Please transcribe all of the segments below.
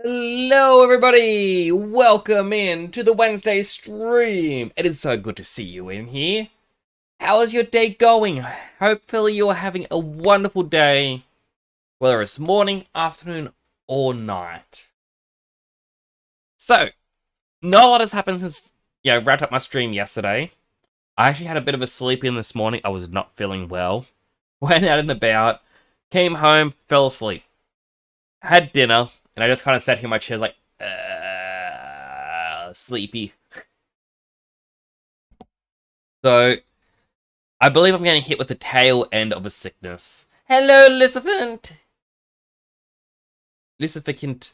Hello everybody! Welcome in to the Wednesday stream! It is so good to see you in here. How is your day going? Hopefully you are having a wonderful day, whether it's morning, afternoon, or night. So, not a lot has happened since, wrapped up my stream yesterday. I actually had a bit of a sleep in this morning. I was not feeling well. Went out and about, came home, fell asleep. Had dinner, and I just kind of sat here in my chair like, sleepy. So, I believe I'm getting hit with the tail end of a sickness. Hello, Lucificant! Lucificant.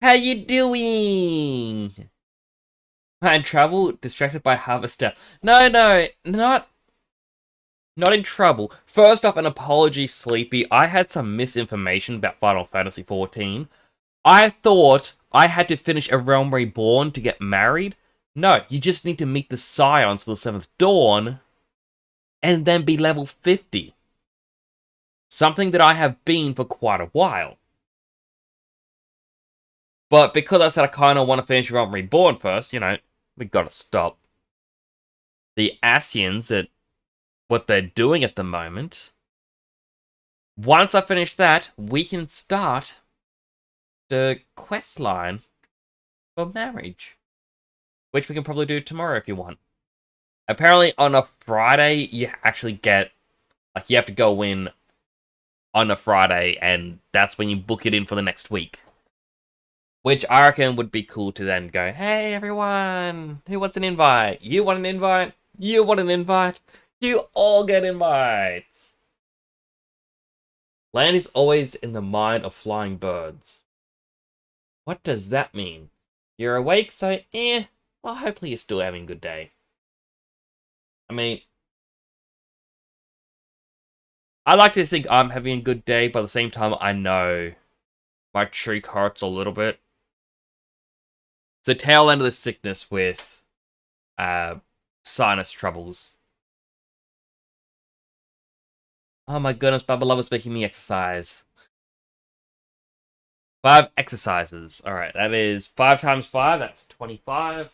How you doing? I in trouble, distracted by Harvester. No, not in trouble. First off, an apology, Sleepy. I had some misinformation about Final Fantasy XIV. I thought I had to finish A Realm Reborn to get married. No, you just need to meet the Scions to the 7th Dawn, and then be level 50. Something that I have been for quite a while. But because I said I kind of want to finish Realm Reborn first, we gotta stop the Asians at what they're doing at the moment. Once I finish that, we can start the quest line for marriage, which we can probably do tomorrow if you want. Apparently on a Friday, you actually get, you have to go in on a Friday, and that's when you book it in for the next week. Which I reckon would be cool to then go, hey everyone, who wants an invite? You want an invite? You want an invite? You all get invites! Land is always in the mind of flying birds. What does that mean? You're awake, so well, hopefully you're still having a good day. I mean, I like to think I'm having a good day, but at the same time, I know my cheek hurts a little bit. It's the tail end of the sickness with sinus troubles. Oh my goodness, Bubba Love is making me exercise. 5 exercises. Alright, that is 5 times 5, that's 25.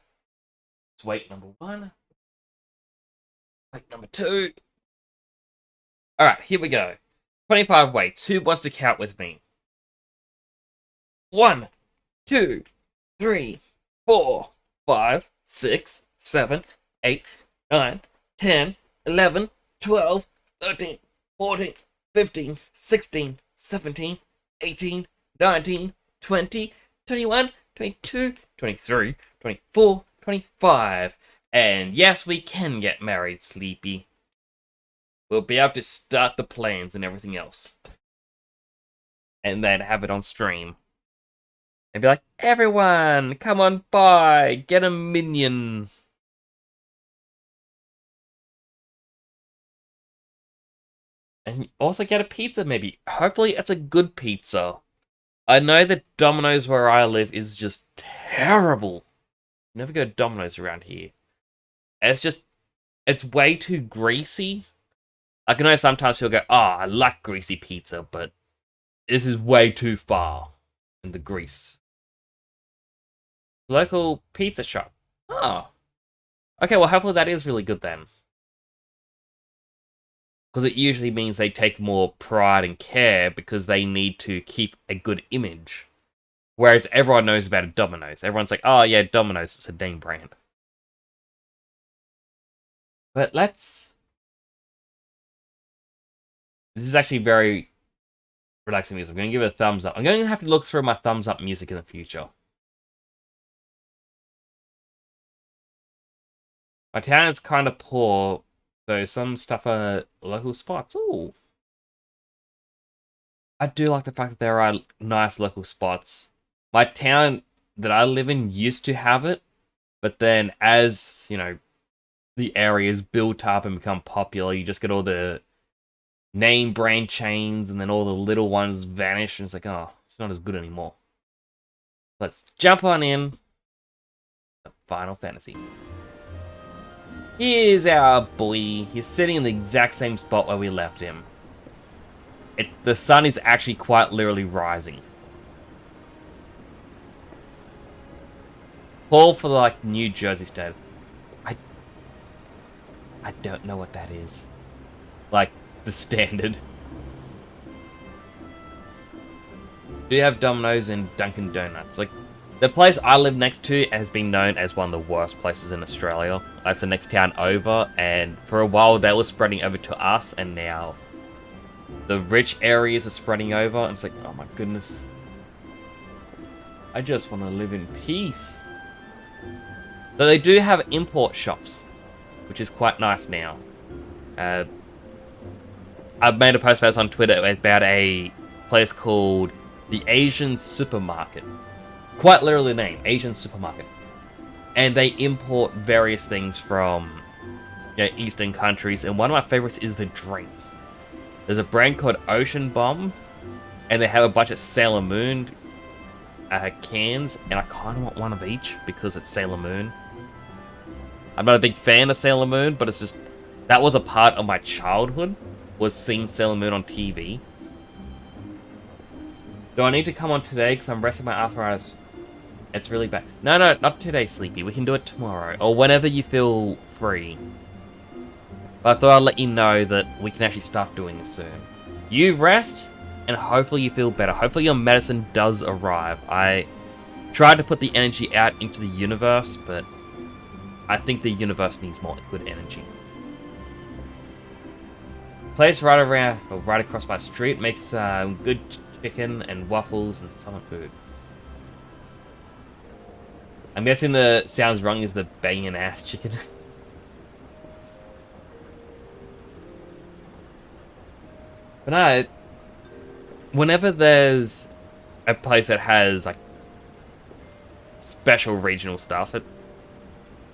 It's weight number 1. Weight number 2. Alright, here we go. 25 weights. Who wants to count with me? 1, 2, 3, 4, 5, 6, 7, 8, 9, 10, 11, 12, 13, 14, 15, 16, 17, 18, 19, 20, 21, 22, 23, 24, 25. And yes, we can get married, Sleepy. We'll be able to start the plans and everything else. And then have it on stream. And be like, everyone, come on by, get a minion. And also get a pizza, maybe. Hopefully it's a good pizza. I know that Domino's where I live is just terrible. Never go to Domino's around here. It's way too greasy. I know sometimes people go, oh, I like greasy pizza, but this is way too far in the grease. Local pizza shop. Oh. Okay, well, hopefully that is really good then. Because it usually means they take more pride and care because they need to keep a good image. Whereas everyone knows about a Domino's. Everyone's like, oh yeah, Domino's, it's a name brand. But let's... This is actually very relaxing music. I'm going to give it a thumbs up. I'm going to have to look through my thumbs up music in the future. My town is kind of poor, so some stuff are local spots. Ooh. I do like the fact that there are nice local spots. My town that I live in used to have it, but then as, the area's built up and become popular, you just get all the name brand chains, and then all the little ones vanish, and it's like, oh, it's not as good anymore. Let's jump on in to Final Fantasy. Here's our boy. He's sitting in the exact same spot where we left him. The sun is actually quite literally rising. Call for like New Jersey State. I don't know what that is. Like the standard. Do you have Domino's and Dunkin' Donuts? Like the place I live next to has been known as one of the worst places in Australia. That's the next town over, and for a while they were spreading over to us, and now the rich areas are spreading over, and it's like, oh my goodness. I just want to live in peace. Though they do have import shops, which is quite nice now. I've made a post about this on Twitter about a place called the Asian Supermarket. Quite literally named Asian Supermarket. And they import various things from Eastern countries, and one of my favorites is the drinks. There's a brand called Ocean Bomb, and they have a bunch of Sailor Moon cans, and I kind of want one of each because it's Sailor Moon. I'm not a big fan of Sailor Moon, but it's just, that was a part of my childhood, was seeing Sailor Moon on TV. Do I need to come on today because I'm resting my arthritis? It's really bad. No, not today, Sleepy. We can do it tomorrow, or whenever you feel free. But I thought I'd let you know that we can actually start doing this soon. You rest, and hopefully you feel better. Hopefully your medicine does arrive. I tried to put the energy out into the universe, but I think the universe needs more good energy. Place right around, or right across my street, makes good chicken and waffles and summer food. I'm guessing the sounds wrong is the banging ass chicken. But no, whenever there's a place that has like special regional stuff,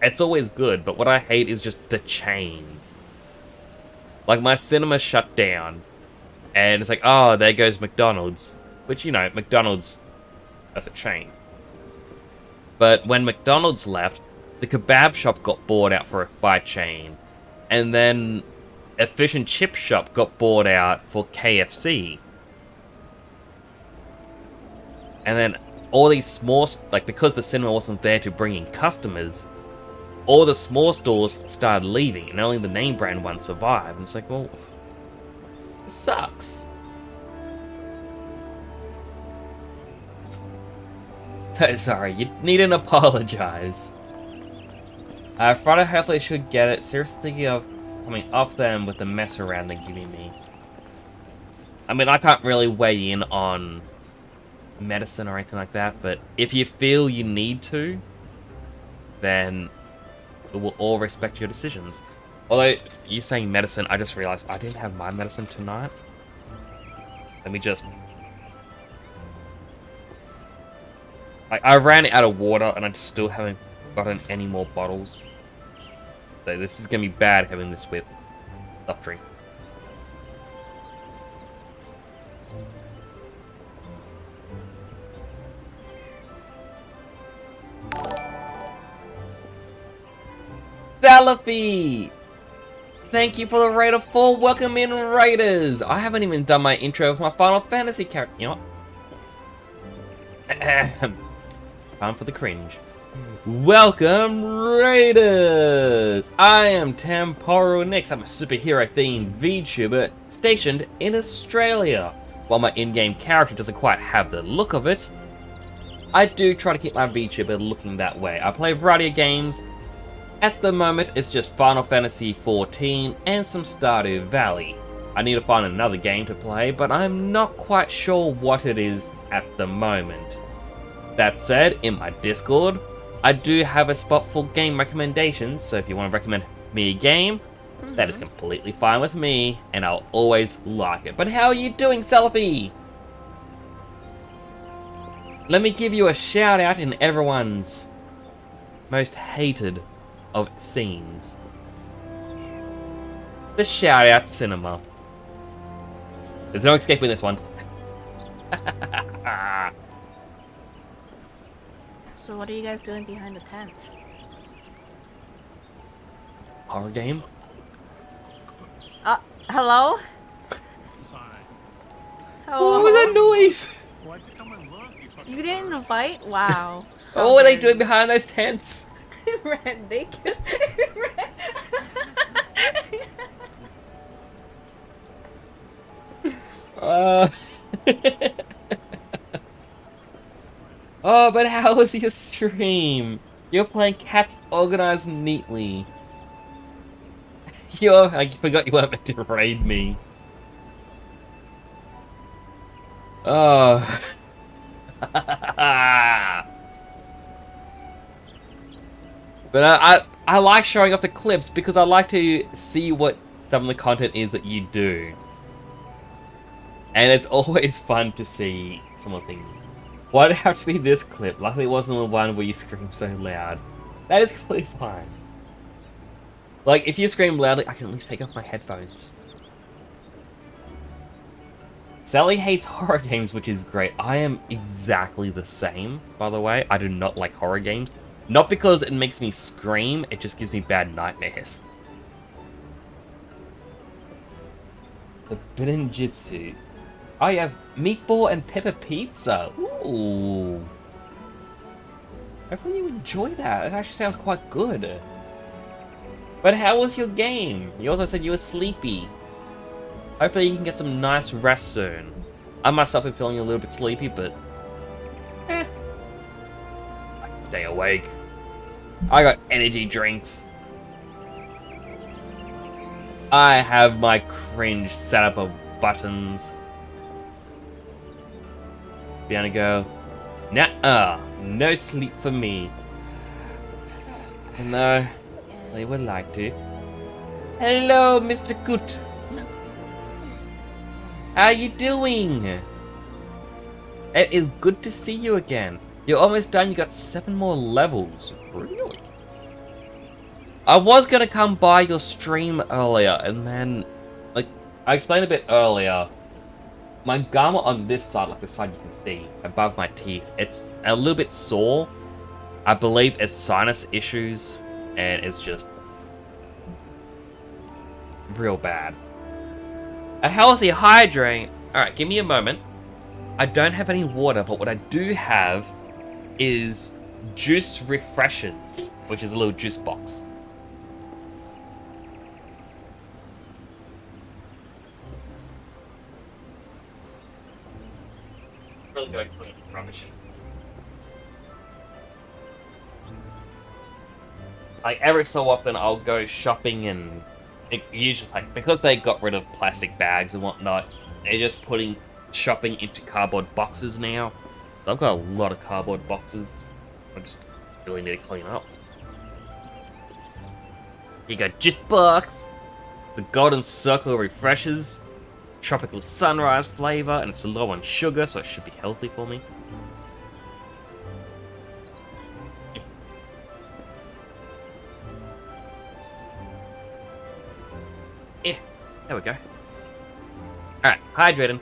it's always good. But what I hate is just the chains. Like my cinema shut down, and it's like, oh, there goes McDonald's, which, you know, McDonald's, that's a chain. But when McDonald's left, the kebab shop got bought out by a chain, and then a fish and chip shop got bought out for KFC. And then all these small, like, because the cinema wasn't there to bring in customers, all the small stores started leaving, and only the name brand ones survived. And it's like, well, this sucks. Sorry, you needn't apologize. Friday hopefully should get it. Seriously thinking of coming off them with the mess around they're giving me. I mean, I can't really weigh in on medicine or anything like that, but if you feel you need to, then we'll all respect your decisions. Although, you saying medicine, I just realized I didn't have my medicine tonight. Let me just... I ran out of water, and I still haven't gotten any more bottles. So this is going to be bad having this with soft drink. Salafi! Thank you for the raid of 4. Welcome in, Raiders! I haven't even done my intro of my Final Fantasy character. You know what? Time for the cringe. Welcome, Raiders! I am Temporo Nix. I'm a superhero-themed VTuber stationed in Australia. While my in-game character doesn't quite have the look of it, I do try to keep my VTuber looking that way. I play a variety of games. At the moment, it's just Final Fantasy XIV and some Stardew Valley. I need to find another game to play, but I'm not quite sure what it is at the moment. That said, in my Discord, I do have a spot for game recommendations, so if you want to recommend me a game, that is completely fine with me, and I'll always like it. But how are you doing, Selfie? Let me give you a shout out in everyone's most hated of scenes. The shout out cinema. There's no escaping this one. So what are you guys doing behind the tent? Horror game? Hello? Hello? What was that noise? You didn't invite? Wow. What were they doing behind those tents? Red naked. Oh, but how was your stream? You're playing Cats Organized Neatly. I forgot you weren't meant to raid me. Oh. But I like showing off the clips because I like to see what some of the content is that you do. And it's always fun to see some of the things. Why'd it have to be this clip? Luckily it wasn't the one where you scream so loud. That is completely fine. Like, if you scream loudly, I can at least take off my headphones. Sally hates horror games, which is great. I am exactly the same, by the way. I do not like horror games. Not because it makes me scream, it just gives me bad nightmares. The Benjitsu. Oh, you have meatball and pepper pizza. Ooh. Hopefully you enjoy that. It actually sounds quite good. But how was your game? You also said you were sleepy. Hopefully you can get some nice rest soon. I myself am feeling a little bit sleepy, but... I can stay awake. I got energy drinks. I have my cringe setup of buttons. Gonna go. Nah, no sleep for me. No, they would like to. Hello, Mr. Coot. How you doing? It is good to see you again. You're almost done. You got 7 more levels. Really? I was gonna come by your stream earlier, and then, like, I explained a bit earlier. My gum on this side, like the side you can see, above my teeth, it's a little bit sore. I believe it's sinus issues, and it's just real bad. A healthy hydrate. Alright, give me a moment. I don't have any water, but what I do have is juice refreshers, which is a little juice box. Really going for rubbish. Like every so often I'll go shopping and it usually, like, because they got rid of plastic bags and whatnot, they're just putting shopping into cardboard boxes now. So I've got a lot of cardboard boxes. I just really need to clean up. You got juice box, the golden circle refreshers, tropical sunrise flavor, and it's low on sugar, so it should be healthy for me. Yeah, there we go. Alright, hydrating.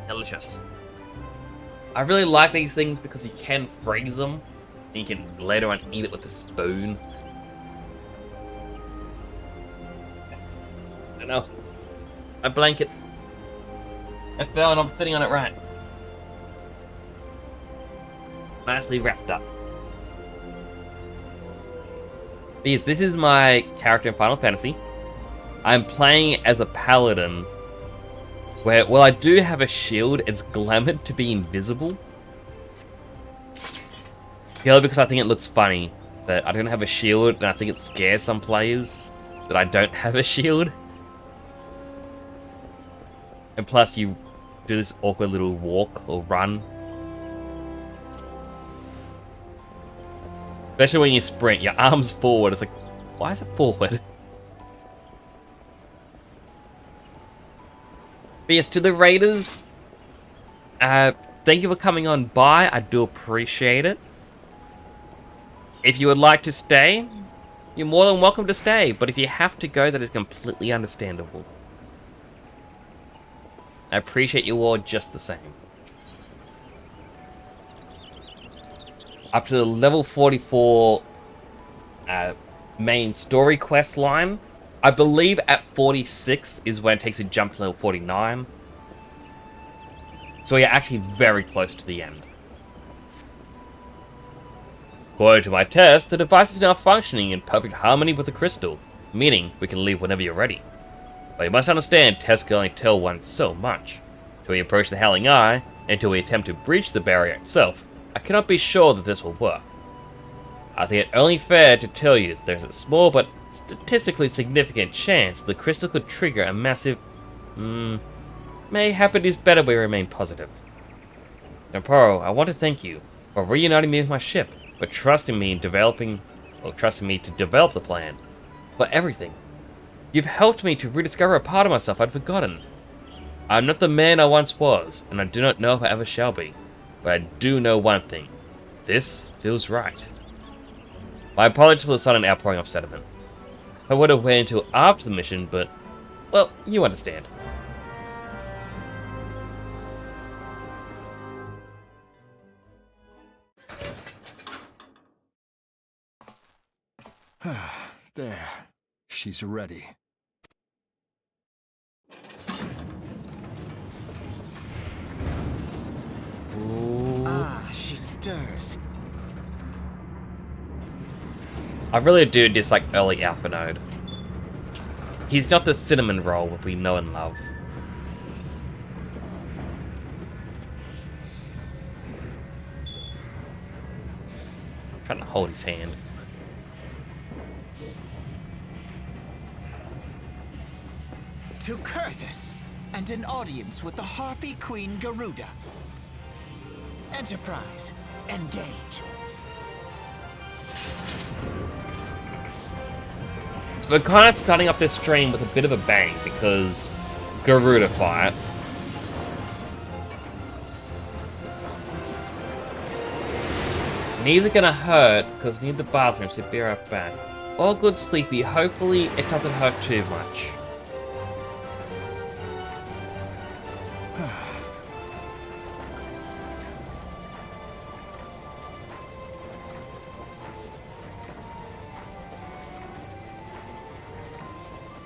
Delicious. I really like these things because you can freeze them, and you can later on eat it with a spoon. I don't know. My blanket. It fell and I'm sitting on it right. Nicely wrapped up. Yes, this is my character in Final Fantasy. I'm playing as a paladin, where, well, I do have a shield, it's glamoured to be invisible. Purely because I think it looks funny that I don't have a shield, and I think it scares some players that I don't have a shield. And plus you do this awkward little walk or run. Especially when you sprint, your arm's forward, it's like, why is it forward? But yes, to the raiders, thank you for coming on by. I do appreciate it. If you would like to stay, you're more than welcome to stay. But if you have to go, that is completely understandable. I appreciate you all just the same. Up to the level 44 main story quest line. I believe at 46 is when it takes a jump to level 49. So we are actually very close to the end. According to my test, the device is now functioning in perfect harmony with the crystal, meaning we can leave whenever you're ready. But you must understand, tests can only tell one so much. Till we approach the Howling Eye, until we attempt to breach the barrier itself, I cannot be sure that this will work. I think it only fair to tell you that there's a small but statistically significant chance that the crystal could trigger a massive... mayhap it is better we remain positive. Namparo, I want to thank you for reuniting me with my ship, for trusting me to develop the plan, for everything. You've helped me to rediscover a part of myself I'd forgotten. I'm not the man I once was, and I do not know if I ever shall be. But I do know one thing. This feels right. My apologies for the sudden outpouring of sentiment. I would have waited until after the mission, but... well, you understand. There. She's ready. Ooh. Ah, she stirs. I really do dislike early Alpha Node. He's not the cinnamon roll that we know and love. I'm trying to hold his hand. To Kurthus, and an audience with the Harpy Queen Garuda. Enterprise, engage. We're kind of starting up this stream with a bit of a bang because Garuda fight. Knees are gonna hurt because need the bathroom, so be right back. All good, Sleepy. Hopefully it doesn't hurt too much.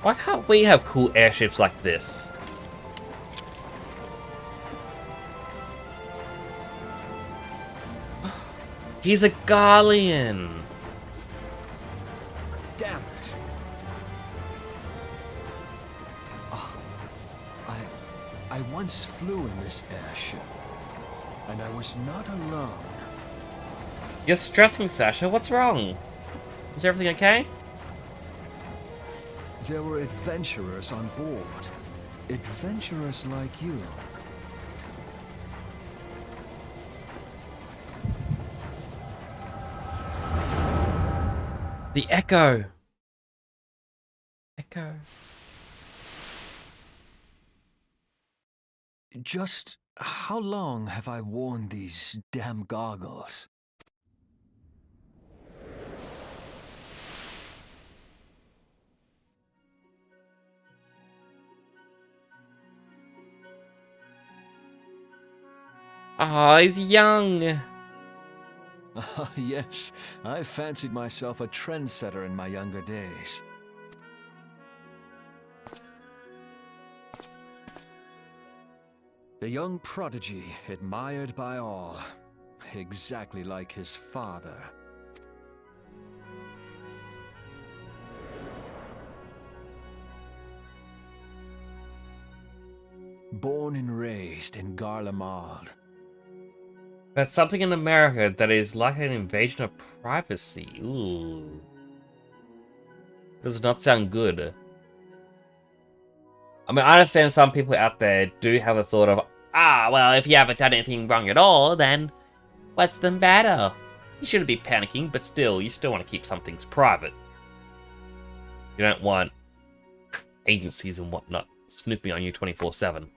Why can't we have cool airships like this? He's a Garlean! Damn it. Oh, I once flew in this airship, and I was not alone. You're stressing, Sasha. What's wrong? Is everything okay? There were adventurers on board. Adventurers like you. The Echo! Echo. Just how long have I worn these damn goggles? Ah, he's young! Ah, yes, I fancied myself a trendsetter in my younger days. The young prodigy, admired by all, exactly like his father. Born and raised in Garlemald. There's something in America that is like an invasion of privacy. Ooh. Does not sound good. I mean, I understand some people out there do have a thought of, well, if you haven't done anything wrong at all, then what's the matter? You shouldn't be panicking, but still, you still want to keep some things private. You don't want agencies and whatnot snooping on you 24/7.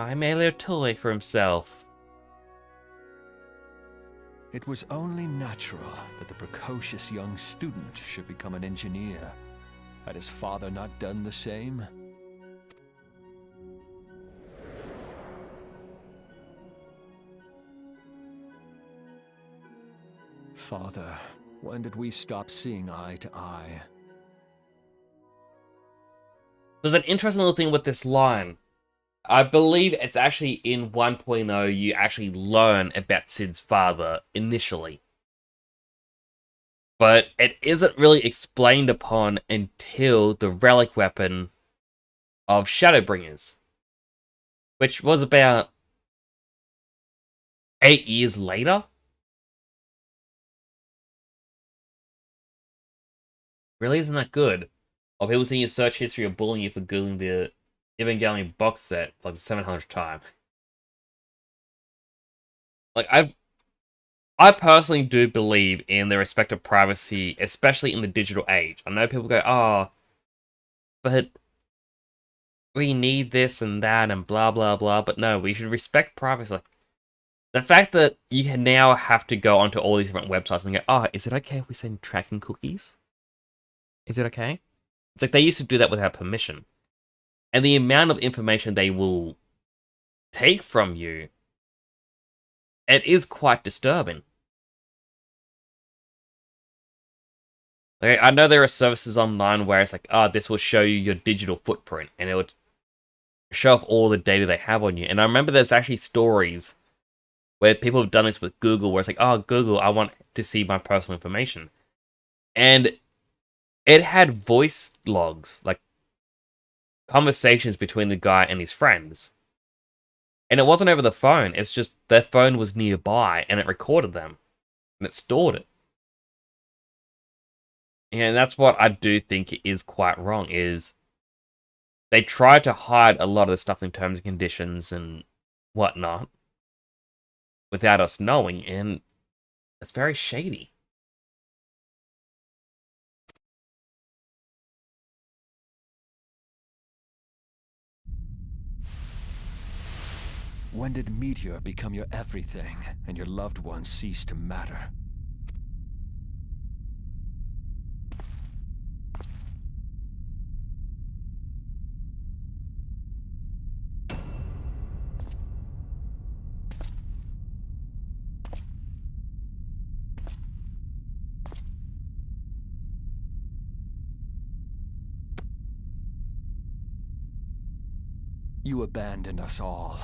He made a little toy for himself. It was only natural that the precocious young student should become an engineer. Had his father not done the same? Father, when did we stop seeing eye to eye? There's an interesting little thing with this line. I believe it's actually in 1.0 you actually learn about Sid's father initially. But it isn't really explained upon until the relic weapon of Shadowbringers. Which was about 8 years later. Really isn't that good. Or people seeing your search history or bullying you for googling the Evangelion box set for like the 700th time. Like, I personally do believe in the respect of privacy, especially in the digital age. I know people go, oh, but we need this and that and blah, blah, blah. But no, we should respect privacy. Like, the fact that you can now have to go onto all these different websites and go, oh, is it okay if we send tracking cookies? Is it okay? It's like they used to do that without permission. And the amount of information they will take from you, it is quite disturbing. Like, I know there are services online where it's like, oh, this will show you your digital footprint, and it would show off all the data they have on you. And I remember there's actually stories where people have done this with Google, where it's like, oh, Google, I want to see my personal information. And it had voice logs, like conversations between the guy and his friends. And it wasn't over the phone, it's just their phone was nearby and it recorded them. And it stored it. And that's what I do think is quite wrong, is they try to hide a lot of the stuff in terms and conditions and whatnot without us knowing, and it's very shady. When did Meteor become your everything and your loved ones cease to matter? You abandoned us all,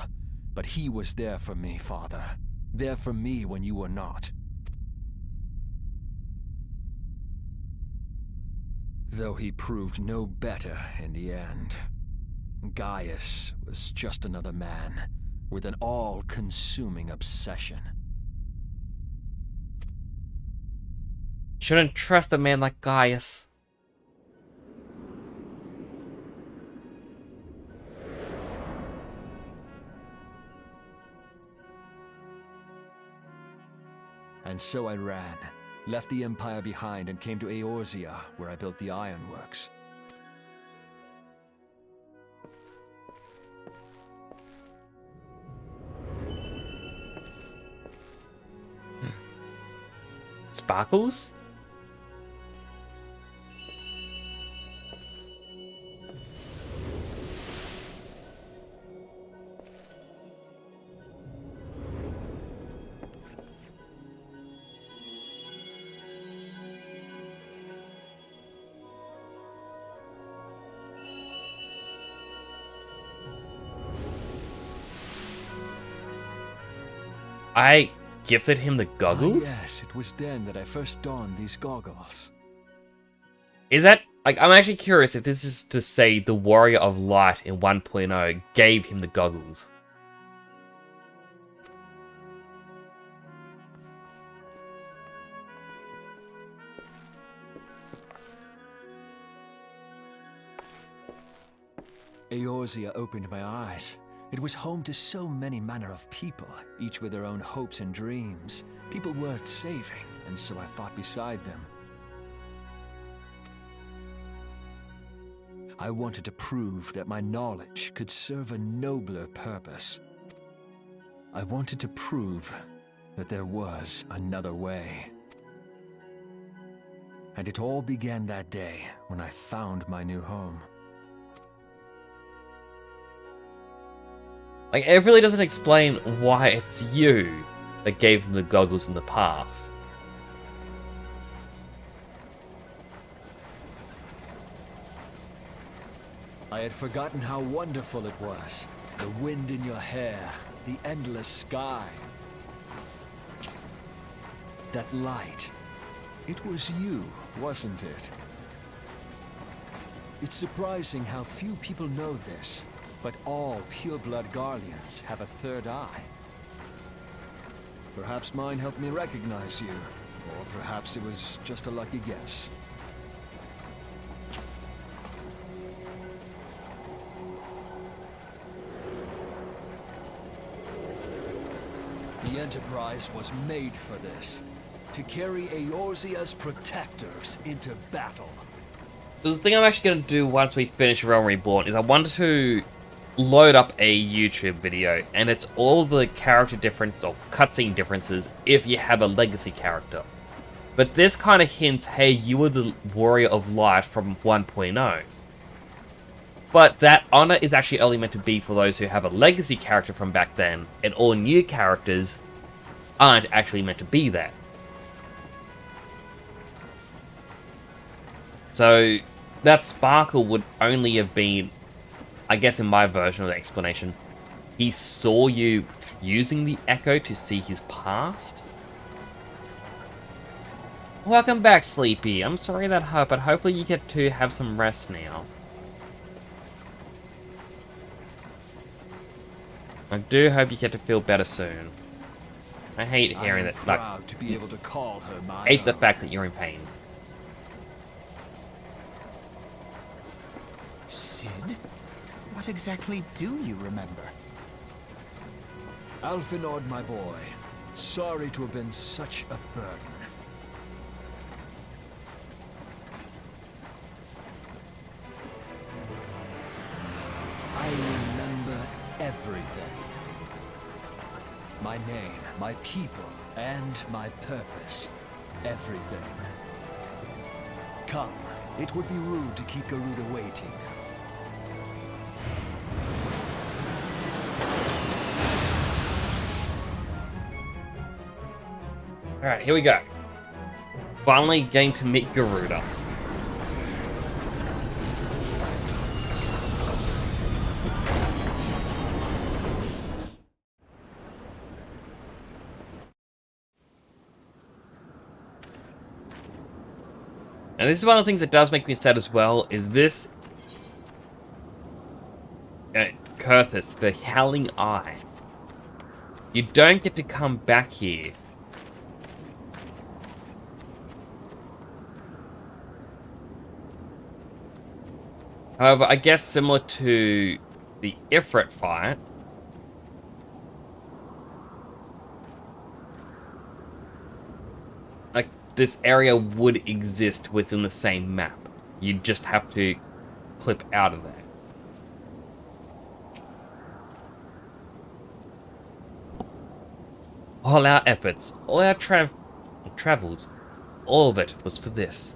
but he was there for me, Father. There for me when you were not. Though he proved no better in the end. Gaius was just another man, with an all-consuming obsession. Shouldn't trust a man like Gaius. And so I ran, left the Empire behind and came to Eorzea, where I built the ironworks. Sparkles? I gifted him the goggles? Yes, it was then that I first donned these goggles. Is that... Like, I'm actually curious if this is to say the Warrior of Light in 1.0 gave him the goggles. Eorzea opened my eyes. It was home to so many manner of people, each with their own hopes and dreams. People worth saving, and so I fought beside them. I wanted to prove that my knowledge could serve a nobler purpose. I wanted to prove that there was another way. And it all began that day when I found my new home. Like, it really doesn't explain why it's you that gave him the goggles in the past. I had forgotten how wonderful it was. The wind in your hair, the endless sky. That light. It was you, wasn't it? It's surprising how few people know this, but all pureblood Garleans have a third eye. Perhaps mine helped me recognize you, or perhaps it was just a lucky guess. The Enterprise was made for this. To carry Eorzea's protectors into battle. So the thing I'm actually going to do once we finish Realm Reborn is I wanted to load up a YouTube video, and it's all the character differences or cutscene differences if you have a legacy character. But this kind of hints, hey, you were the Warrior of Light from 1.0. But that honor is actually only meant to be for those who have a legacy character from back then, and all new characters aren't actually meant to be there. So that sparkle would only have been, I guess in my version of the explanation, he saw you using the Echo to see his past? Welcome back, Sleepy. I'm sorry that hurt, but hopefully you get to have some rest now. I do hope you get to feel better soon. I hate hearing that. Like, proud to be able to call her my hate the own. fact that you're in pain. Sid? What exactly do you remember? Alphinaud, my boy. Sorry to have been such a burden. I remember everything. My name, my people, and my purpose. Everything. Come, it would be rude to keep Garuda waiting. Alright, here we go. Finally getting to meet Garuda. And this is one of the things that does make me sad as well, is this Kurthus, the Howling Eye. You don't get to come back here. However, I guess similar to the Ifrit fight, like, this area would exist within the same map. You just have to clip out of there. All our efforts, all our travels, all of it was for this.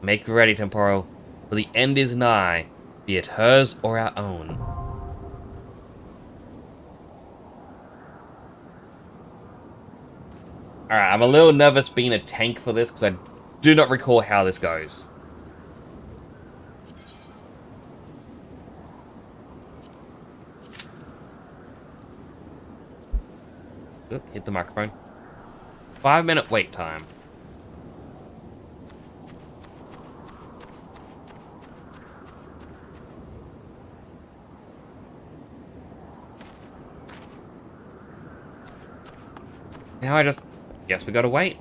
Make ready, Temporal, for the end is nigh, be it hers or our own. Alright, I'm a little nervous being a tank for this, because I do not recall how this goes. Oop, hit the microphone. 5-minute wait time. Now I just guess we gotta wait.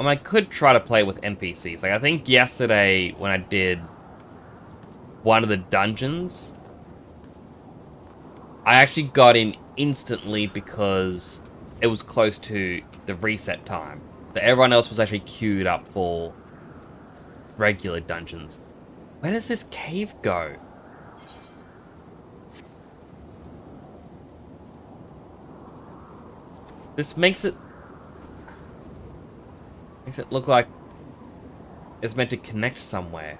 I could try to play with NPCs. Like, I think yesterday when I did one of the dungeons, I actually got in instantly because it was close to the reset time. But everyone else was actually queued up for regular dungeons. Where does this cave go? This makes it look like it's meant to connect somewhere.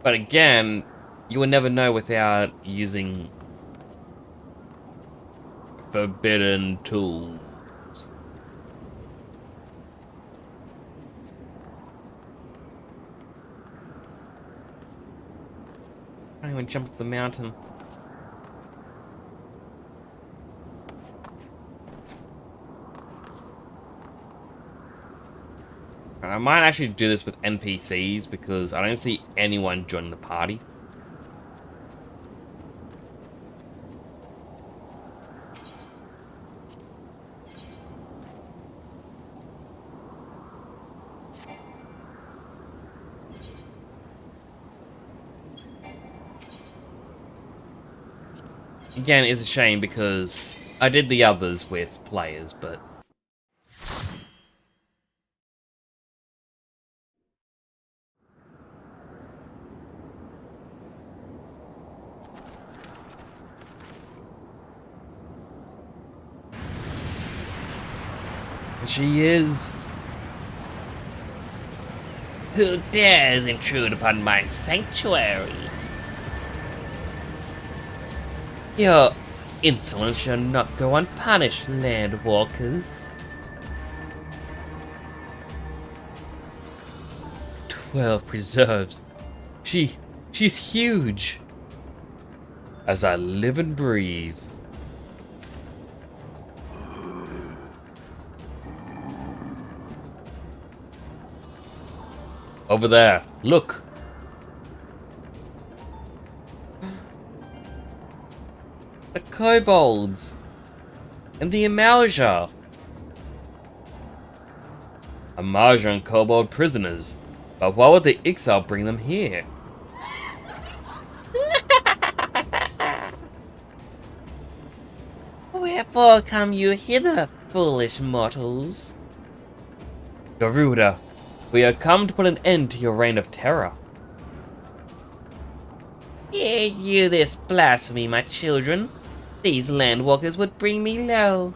But again, you will never know without using forbidden tools. I can't even jump up the mountain. I might actually do this with NPCs because I don't see anyone joining the party. Again, it's a shame because I did the others with players, but... She is. Who dares intrude upon my sanctuary? Your insolence shall not go unpunished, landwalkers. 12 preserves. She's huge. As I live and breathe. Over there, look. The kobolds. And the Amalja. Amalja and kobold prisoners. But why would the XIV bring them here? Wherefore come you hither, foolish mortals? Garuda, we are come to put an end to your reign of terror. Hear you this blasphemy, my children. These landwalkers would bring me low.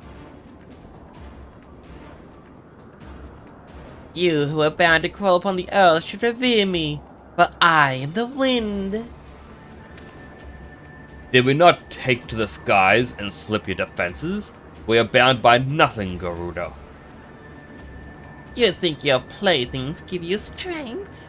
You who are bound to crawl upon the earth should revere me, for I am the wind. Did we not take to the skies and slip your defenses? We are bound by nothing, Garuda. You think your playthings give you strength?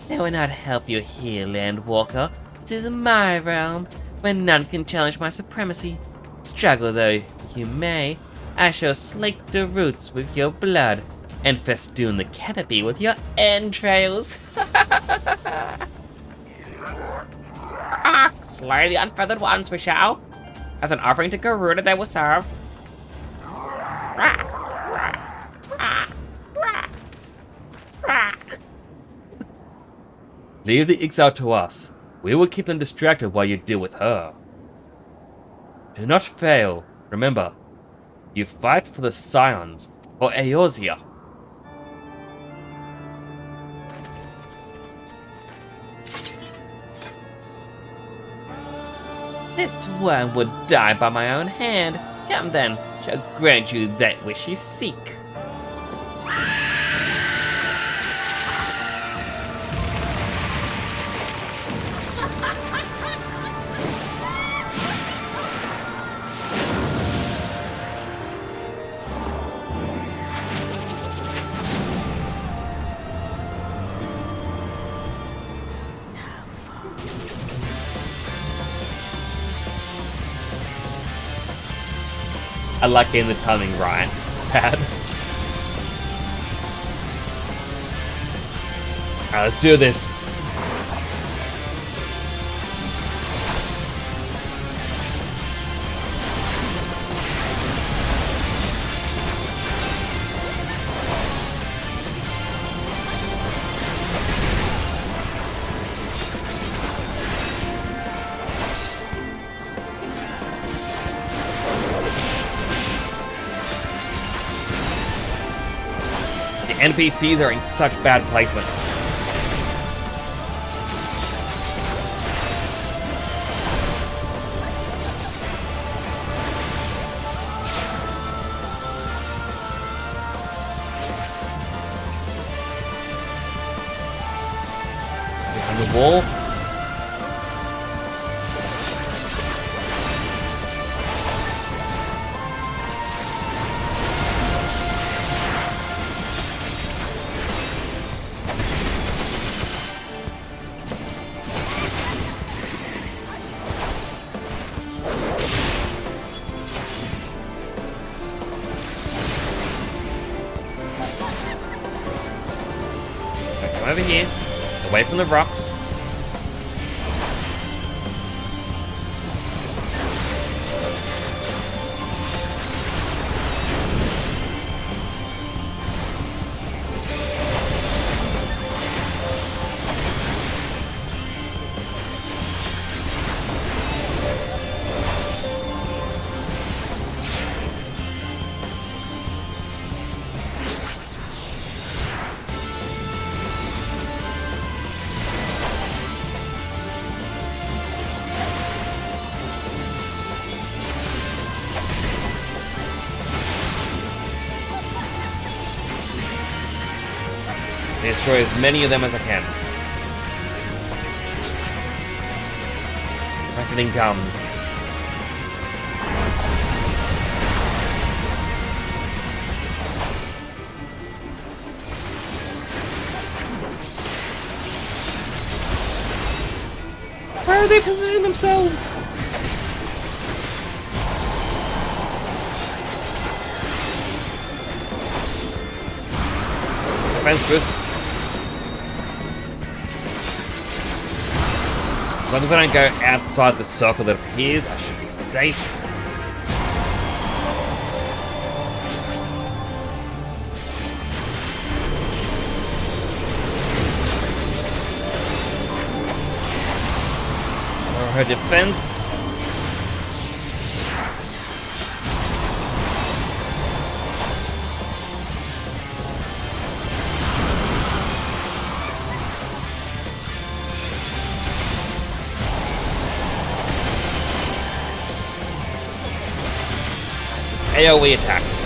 They will not help you here, Landwalker. This is my realm, where none can challenge my supremacy. Struggle though you may, I shall slake the roots with your blood, and festoon the canopy with your entrails. Slay the unfeathered ones, we shall. As an offering to Garuda they will serve. Leave the XIV to us. We will keep them distracted while you deal with her. Do not fail. Remember, you fight for the Scions, or Eorzea. This worm would die by my own hand. Come then, shall grant you that which you seek. I like getting the timing right. Bad. Alright, let's do this. NPCs are in such bad placement. the wall. Come over here, away from the rocks. Destroy as many of them as I can. Reckoning comes. Where are they positioning themselves? Defense first. As long as I don't go outside the circle that appears, I should be safe. For her defense. AoE attacks.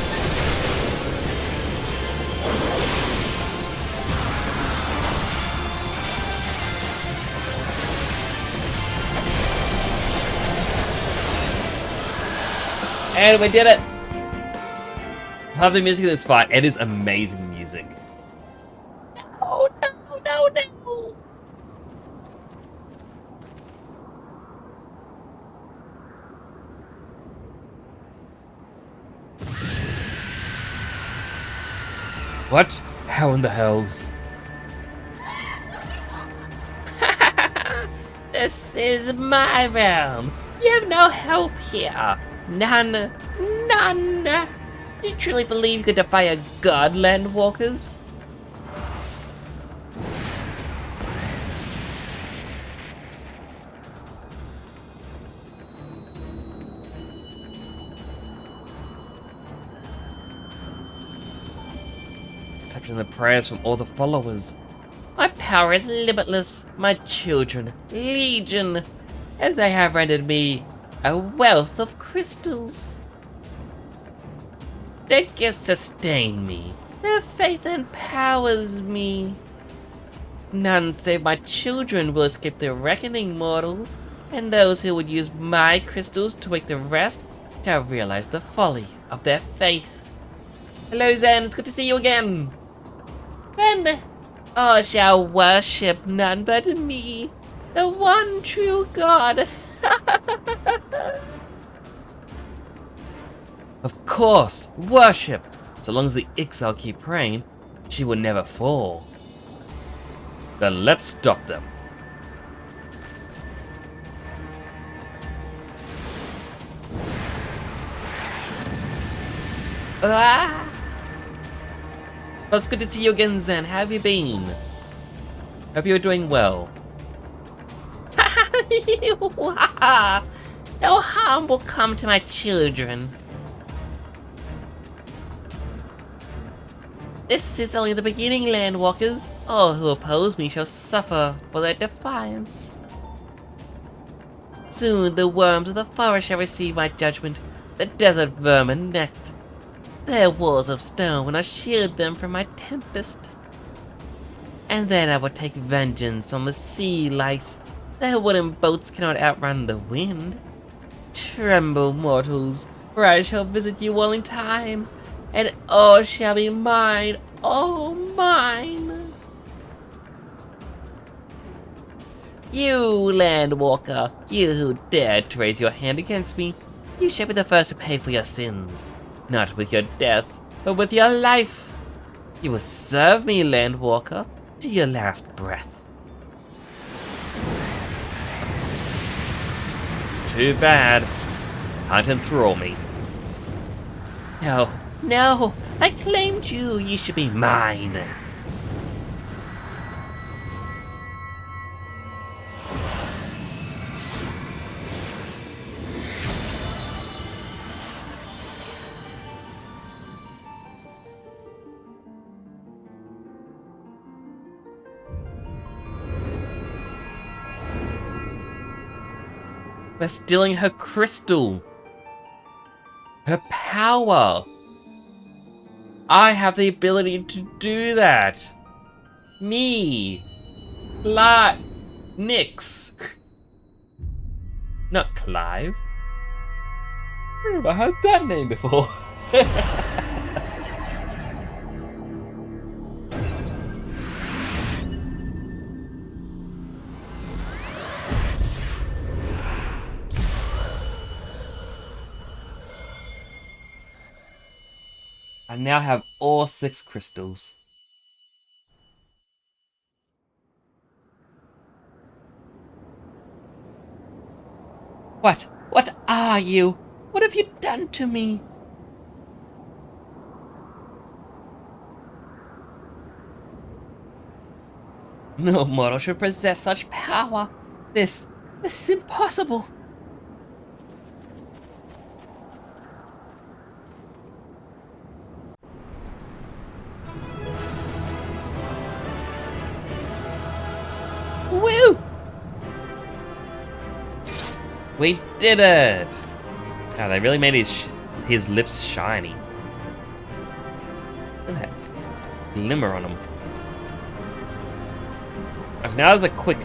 And we did it! I love the music of this fight. It is amazing music. No, no, no, no! What? How in the hells? This is my realm. You have no help here. None. None. Do you truly believe you could defy a god, landwalkers? Accepting the prayers from all the followers. My power is limitless. My children, legion, and they have rendered me a wealth of crystals. Their gifts sustain me. Their faith empowers me. None save my children will escape the reckoning, mortals, and those who would use my crystals to wake the rest shall realize the folly of their faith. Hello, Zen. It's good to see you again. Then all shall worship none but me, the one true God. Of course, worship. So long as the XIV keep praying, she will never fall. Then let's stop them. Ah! Well, it's good to see you again, Zen. How have you been? Hope you're doing well. No harm will come to my children. This is only the beginning, landwalkers. All who oppose me shall suffer for their defiance. Soon the worms of the forest shall receive my judgment, the desert vermin next. Their walls of stone will not shield them from my tempest. And then I will take vengeance on the sea like the wooden boats cannot outrun the wind. Tremble, mortals, for I shall visit you all in time, and all shall be mine, all mine. You, Landwalker, you who dared to raise your hand against me, you shall be the first to pay for your sins. Not with your death, but with your life. You will serve me, Landwalker, to your last breath. Too bad. Hunt and throw me. No, no, I claimed you. You should be mine. We're stealing her crystal. Her power. I have the ability to do that. Me. Nix. Not Clive. Where have I heard that name before? I now have all 6 crystals. What? What are you? What have you done to me? No mortal should possess such power. This is impossible. Woo! We did it! Oh, they really made his lips shiny. Look at that glimmer on them. Okay, now there's a quick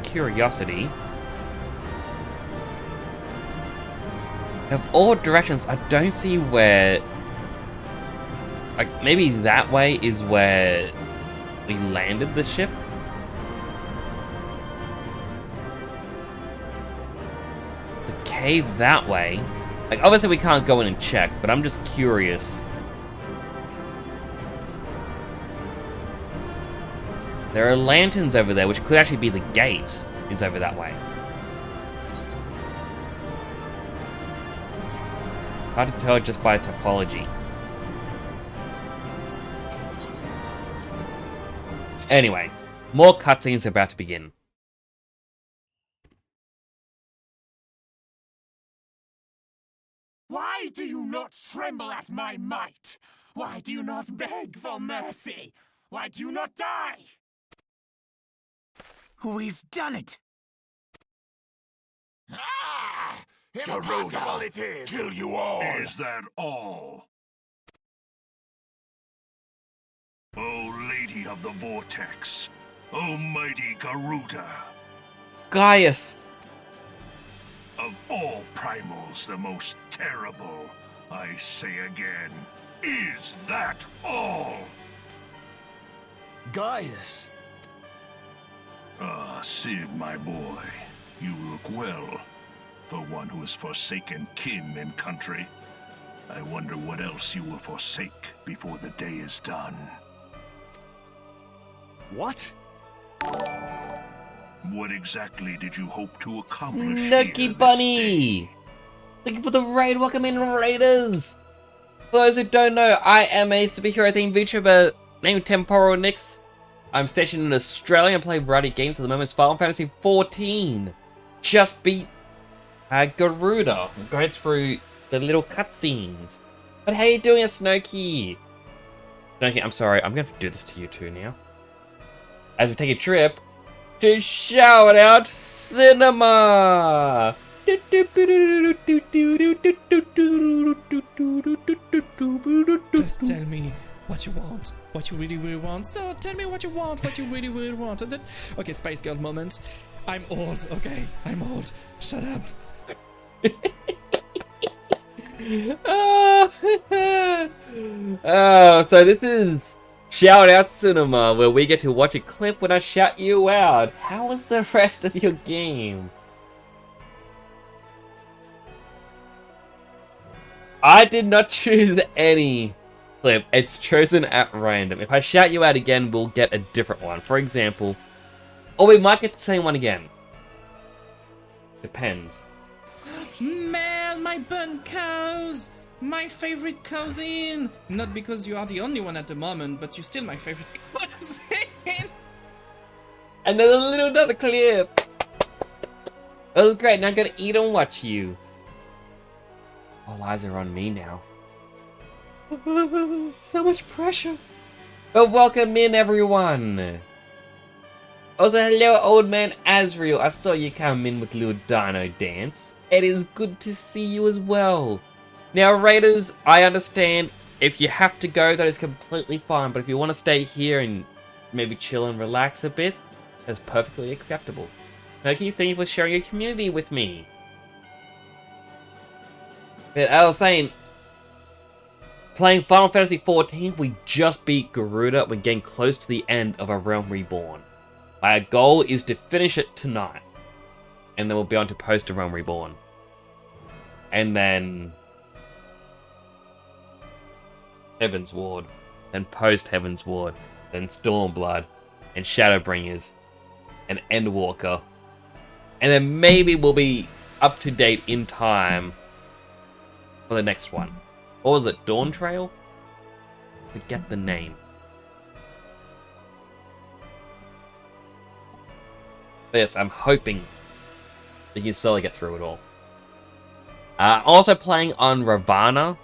curiosity. Of all directions, I don't see where... Like, maybe that way is where we landed the ship? Cave that way. Like, obviously we can't go in and check, but I'm just curious. There are lanterns over there, which could actually be the gate is over that way. Hard to tell just by topology. Anyway, more cutscenes are about to begin. Why do you not tremble at my might? Why do you not beg for mercy? Why do you not die? We've done it! Ah! Impossible it is! Kill you all! Is that all? O Lady of the Vortex, O mighty Garuda, Gaius! of all primals the most terrible, I say again, is that all? Gaius! Ah, Civ, my boy, you look well. For one who has forsaken kin and country, I wonder what else you will forsake before the day is done. What? What exactly did you hope to accomplish Snooky here Bunny! Thank you for the raid, welcome in Raiders! For those who don't know, I am a superhero themed VTuber named Temporal Nix. I'm stationed in Australia and play a variety of games. At the moment, it's Final Fantasy XIV. Just beat Garuda. I'm going through the little cutscenes. But how you doing, Snooky? Snooky, I'm sorry, I'm going to do this to you too now. As we take a trip to Shout Out Cinema! Just tell me, what you want, what you really, really want. So tell me what you want, what you really, really want. And then, okay, Spice Girl moment. I'm old, okay? I'm old. Shut up. Oh, so this is Shout Out Cinema, where we get to watch a clip when I shout you out. How was the rest of your game? I did not choose any clip. It's chosen at random. If I shout you out again, we'll get a different one. For example, or we might get the same one again. Depends. Man, my burnt cows! My favorite cousin! Not because you are the only one at the moment, but you're still my favorite cousin! And there's a little another clip! Oh great, now I'm gonna eat and watch you. All eyes are on me now. So much pressure. But welcome in, everyone! Also, hello, old man Azrael. I saw you come in with little dino dance. It is good to see you as well. Now, Raiders, I understand if you have to go, that is completely fine. But if you want to stay here and maybe chill and relax a bit, that's perfectly acceptable. Thank you for sharing your community with me. But I was saying, playing Final Fantasy XIV, we just beat Garuda. We're getting close to the end of A Realm Reborn. Our goal is to finish it tonight. And then we'll be on to post A Realm Reborn. And then Heaven's Ward. Then post Heaven's Ward. Then Stormblood. And Shadowbringers. And Endwalker. And then maybe we'll be up to date in time for the next one. What was it? Dawn Trail? Forget the name. But yes, I'm hoping we can slowly get through it all. Also playing on Ravana.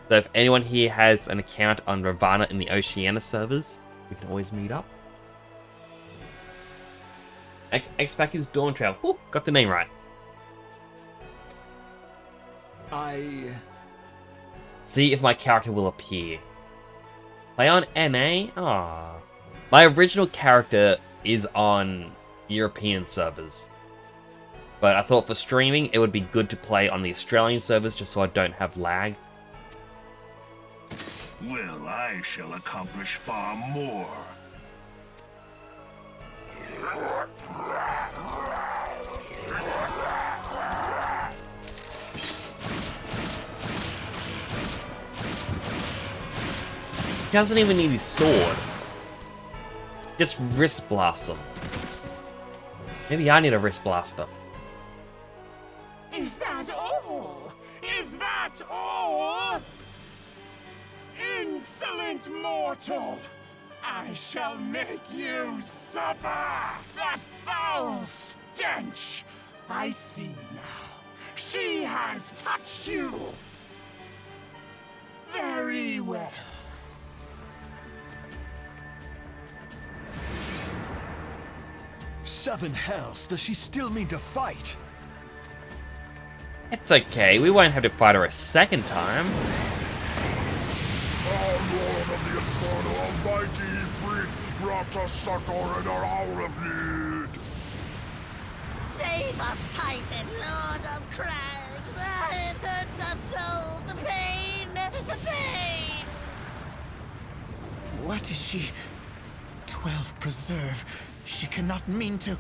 So if anyone here has an account on Ravana in the Oceania servers, we can always meet up. X-Pac is Dawn Trail. Woo, got the name right. See if my character will appear. Play on NA? Aww. My original character is on European servers. But I thought for streaming, it would be good to play on the Australian servers just so I don't have lag. Well, I shall accomplish far more. He doesn't even need his sword. Just wrist blast them. Maybe I need a wrist blaster. Is that all? Is that all? Insolent mortal! I shall make you suffer! That foul stench! I see now. She has touched you! Very well. Seven hells, does she still mean to fight? It's okay, we won't have to fight her a second time. Lord of the Inferno Almighty, bring brought us succor in our hour of need. Save us, Titan, Lord of Crags! It hurts us so! The pain! The pain! What is she? 12 preserve. She cannot mean to.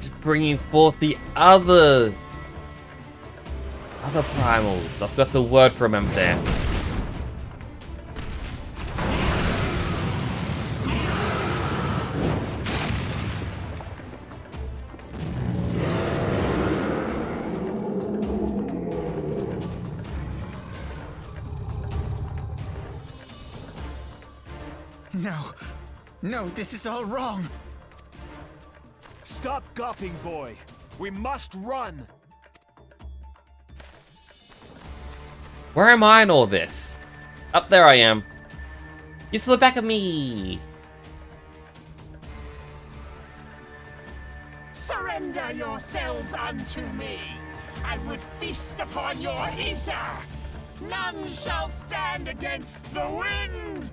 Just bringing forth the other primals. I've got the word for them there. No, this is all wrong. Stop gawping, boy. We must run. Where am I in all this? Up there I am. You're to the back of me. Surrender yourselves unto me. I would feast upon your ether. None shall stand against the wind.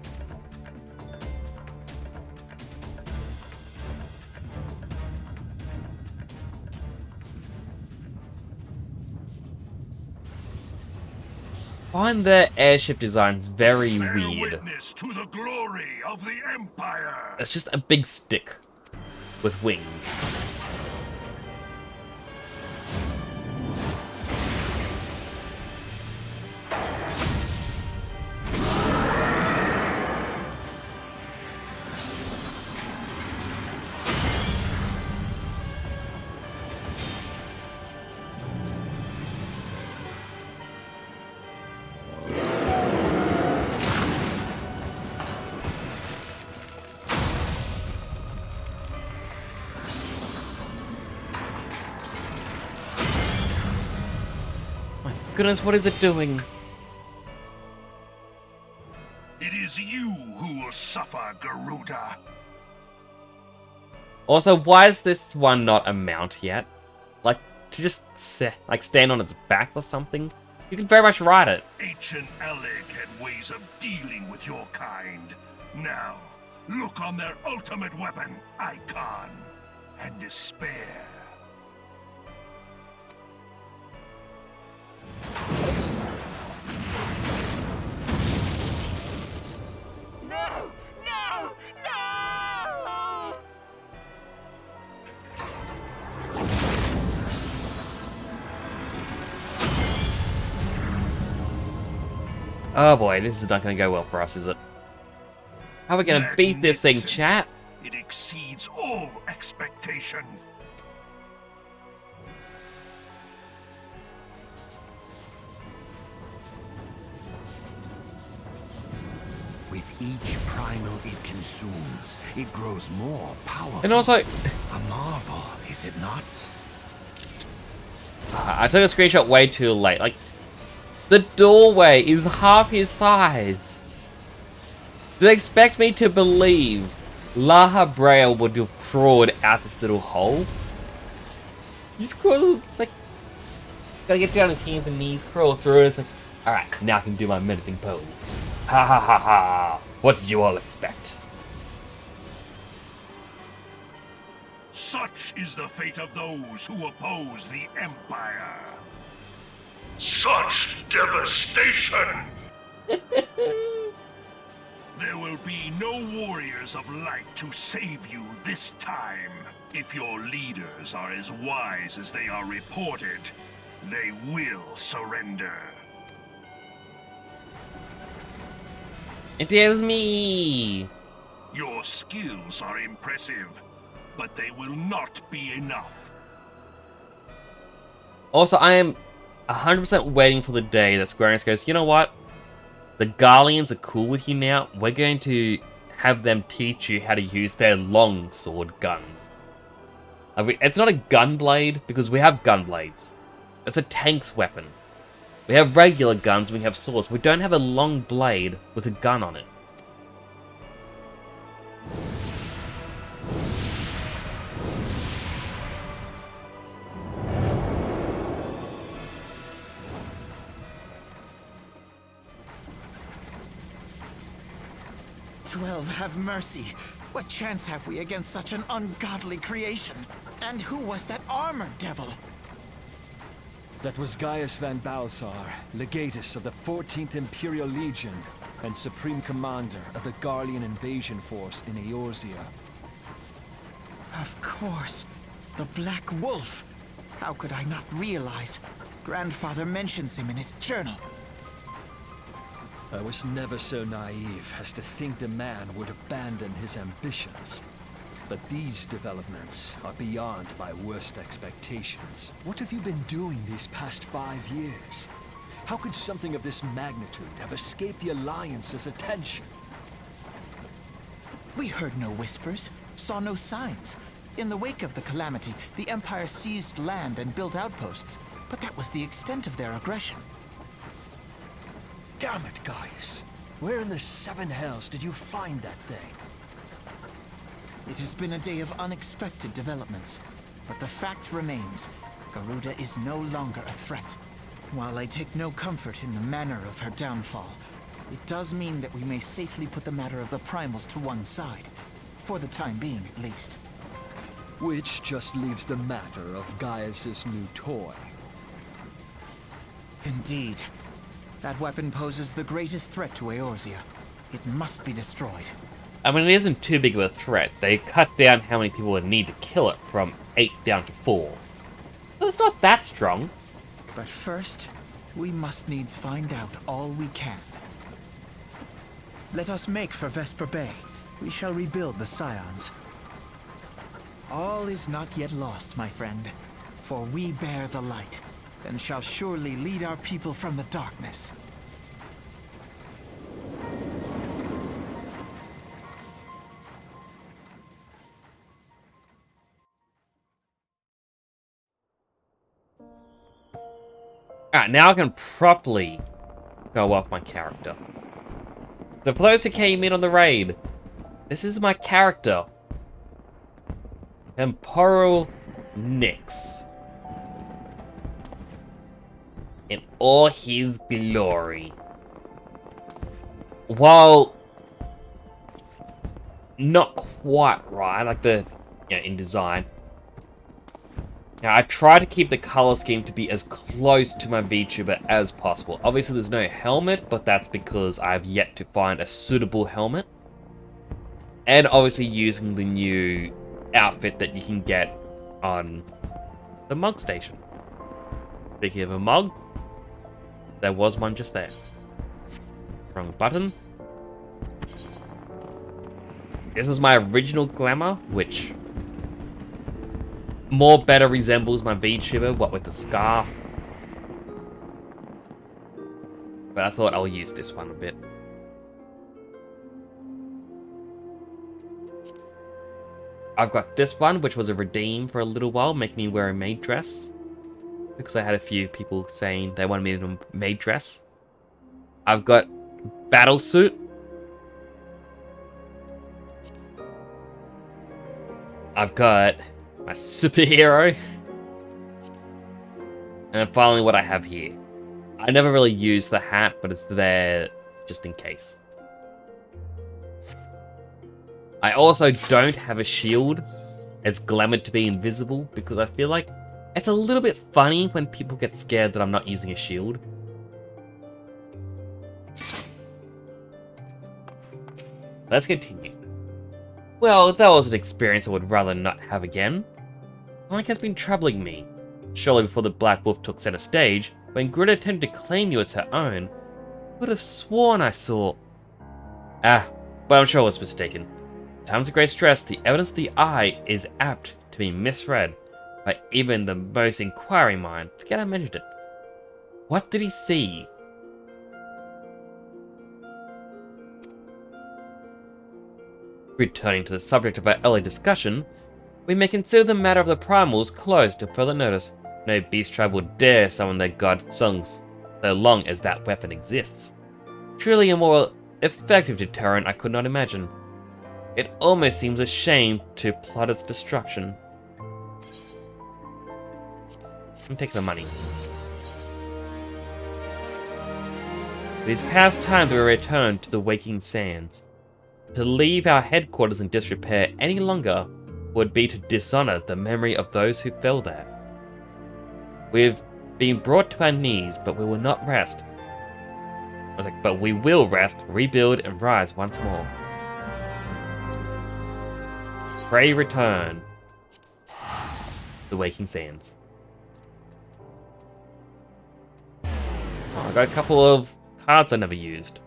Find the airship designs very Bear weird. witness to the glory of the Empire. It's just a big stick with wings. Goodness, what is it doing? It is you who will suffer, Garuda. Also, why is this one not a mount yet? Like, to just stand on its back or something? You can very much ride it. Ancient Alec had ways of dealing with your kind. Now, look on their ultimate weapon, Icon, and despair. No! No! No! Oh boy, this is not going to go well for us, is it? How are we going to beat this thing, chat? It exceeds all expectation. With each primal it consumes, it grows more powerful. And also, a marvel, is it not? I took a screenshot way too late. Like, the doorway is half his size. Do they expect me to believe La Brea would have crawled out this little hole? He's crawled, like, gotta get down his hands and knees, crawl through it. It's like, alright, now I can do my menacing pose. Ha ha ha ha. What did you all expect? Such is the fate of those who oppose the Empire. Such devastation! There will be no warriors of light to save you this time. If your leaders are as wise as they are reported, they will surrender. It is me! Your skills are impressive, but they will not be enough. Also, I am 100% waiting for the day that Square Enix goes, you know what? The Garleans are cool with you now. We're going to have them teach you how to use their long sword guns. I mean, it's not a gun blade, because we have gun blades. It's a tank's weapon. We have regular guns, we have swords. We don't have a long blade with a gun on it. XII, have mercy. What chance have we against such an ungodly creation? And who was that armored devil? That was Gaius van Balsar, legatus of the 14th Imperial Legion and supreme commander of the Garlean invasion force in Eorzea. Of course. The Black Wolf. How could I not realize? Grandfather mentions him in his journal. I was never so naive as to think the man would abandon his ambitions. But these developments are beyond my worst expectations. What have you been doing these past 5 years? How could something of this magnitude have escaped the Alliance's attention? We heard no whispers, saw no signs. In the wake of the calamity, the Empire seized land and built outposts, but that was the extent of their aggression. Damn it, Gaius. Where in the seven hells did you find that thing? It has been a day of unexpected developments. But the fact remains, Garuda is no longer a threat. While I take no comfort in the manner of her downfall, it does mean that we may safely put the matter of the primals to one side. For the time being, at least. Which just leaves the matter of Gaius's new toy. Indeed. That weapon poses the greatest threat to Eorzea. It must be destroyed. I mean, it isn't too big of a threat. They cut down how many people would need to kill it from 8 down to 4. So it's not that strong. But first, we must needs find out all we can. Let us make for Vesper Bay. We shall rebuild the Scions. All is not yet lost, my friend. For we bear the light, and shall surely lead our people from the darkness. Alright, now I can properly go off my character. So for those who came in on the raid, this is my character. Temporal Nyx. In all his glory. While not quite right, like in design. Now, I try to keep the color scheme to be as close to my VTuber as possible. Obviously, there's no helmet, but that's because I've yet to find a suitable helmet. And obviously using the new outfit that you can get on the mug station. Speaking of a mug, there was one just there. Wrong button. This was my original glamour, which more better resembles my VTuber, what with the scarf. But I thought I'll use this one a bit. I've got this one, which was a redeem for a little while, making me wear a maid dress. Because I had a few people saying they wanted me in a maid dress. I've got battle suit. I've got my superhero. And then finally what I have here. I never really use the hat, but it's there just in case. I also don't have a shield. It's glamored to be invisible because I feel like it's a little bit funny when people get scared that I'm not using a shield. Let's continue. Well, that was an experience I would rather not have again. Something has been troubling me. Surely before the Black Wolf took center stage, when Garuda attempted to claim you as her own, I would have sworn I saw... but I'm sure I was mistaken. In times of great stress, the evidence of the eye is apt to be misread by even the most inquiring mind. Forget I mentioned it. What did he see? Returning to the subject of our early discussion, we may consider the matter of the primals closed to further notice. No beast tribe will dare summon their god songs so long as that weapon exists. Truly a more effective deterrent I could not imagine. It almost seems a shame to plot its destruction. And take the money. These past times we returned to the Waking Sands. To leave our headquarters in disrepair any longer would be to dishonor the memory of those who fell there. We've been brought to our knees, but we will not rest. I was like, but we will rest, rebuild, and rise once more. Pray return. The Waking Sands. Oh, I got a couple of cards I never used.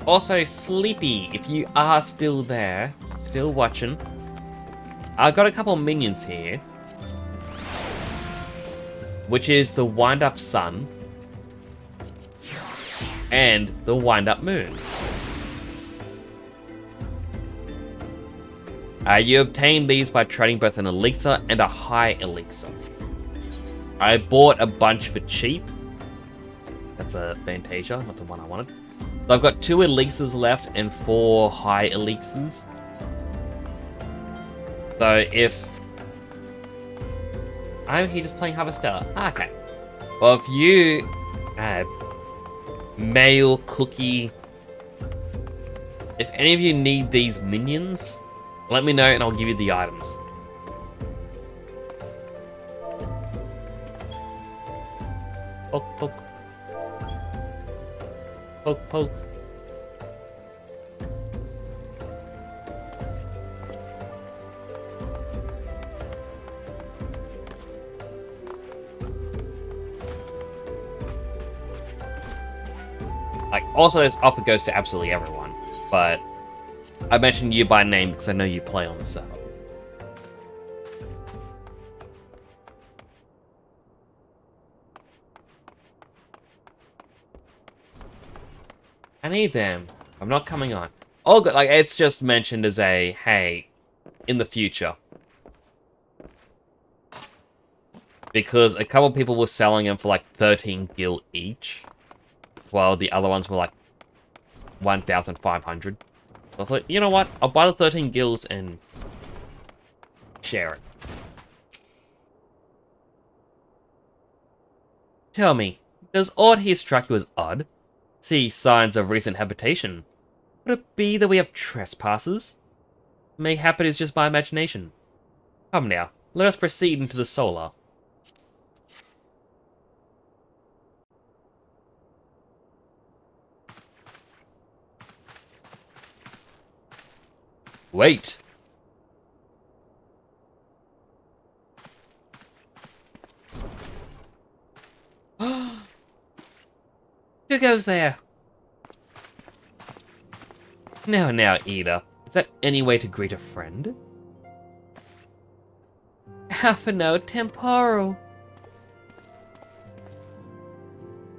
Also, Sleepy, if you are still there, still watching, I've got a couple of minions here, which is the Wind-Up Sun and the Wind-Up Moon. You obtain these by trading both an elixir and a high elixir. I bought a bunch for cheap. That's a Fantasia, not the one I wanted. So I've got 2 elixirs left and 4 high elixirs. So if... I'm here just playing Harvestella. Okay. Well, if you... Male Cookie... If any of you need these minions, let me know and I'll give you the items. Poke, poke. Poke, poke. Like, also this offer goes to absolutely everyone, but I mentioned you by name because I know you play on the server. I need them. I'm not coming on. Oh, good. Like, it's just mentioned as a, hey, in the future. Because a couple people were selling them for like 13 gil each, while the other ones were like 1,500. So I was like, you know what? I'll buy the 13 gils and share it. Tell me, does aught here strike you as odd? See signs of recent habitation. Would it be that we have trespassers? Mayhap it is just my imagination. Come now, let us proceed into the solar. Wait. Who goes there? Now, Ida. Is that any way to greet a friend? Half an hour temporal.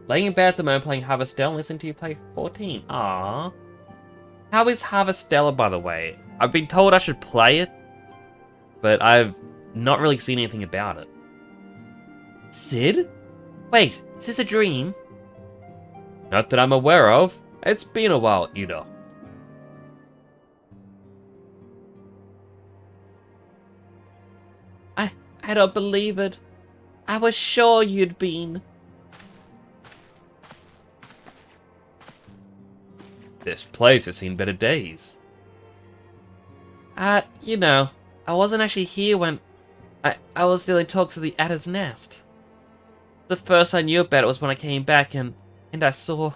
Laying in bed at the moment playing Harvestella and listening to you play 14. Aww. How is Harvestella, by the way? I've been told I should play it, but I've not really seen anything about it. Sid? Wait, is this a dream? Not that I'm aware of. It's been a while, Ida. I don't believe it. I was sure you'd been. This place has seen better days. You know, I wasn't actually here when I was still in talks of the Adder's Nest. The first I knew about it was when I came back and I saw...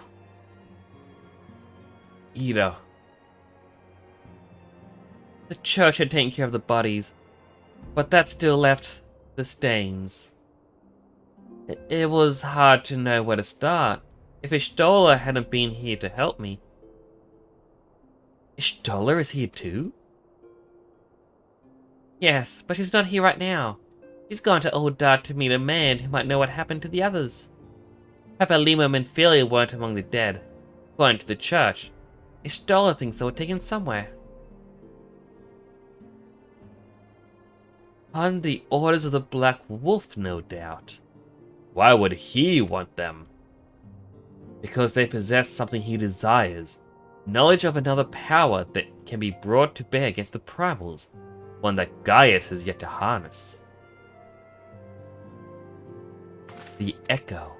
Ida. The church had taken care of the bodies, but that still left the stains. It was hard to know where to start, if Ishtola hadn't been here to help me. Ishtola is here too? Yes, but she's not here right now. She's gone to Old Dart to meet a man who might know what happened to the others. Papa Limo and Philia weren't among the dead. According to the church, Ishtola thinks they were taken somewhere. On the orders of the Black Wolf, no doubt. Why would he want them? Because they possess something he desires. Knowledge of another power that can be brought to bear against the primals. One that Gaius has yet to harness. The Echo.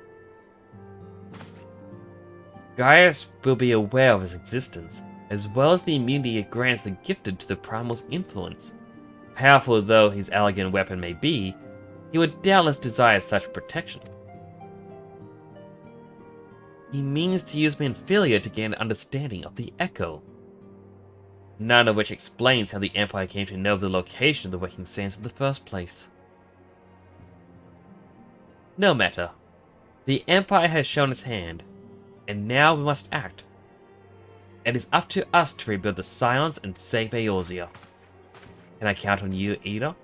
Gaius will be aware of his existence, as well as the immunity it grants the gifted to the primal's influence. Powerful though his elegant weapon may be, he would doubtless desire such protection. He means to use me and Philia to gain an understanding of the Echo. None of which explains how the Empire came to know of the location of the Waking Sands in the first place. No matter. The Empire has shown its hand, and now we must act. It is up to us to rebuild the Scions and save Eorzea. Can I count on you, Ida?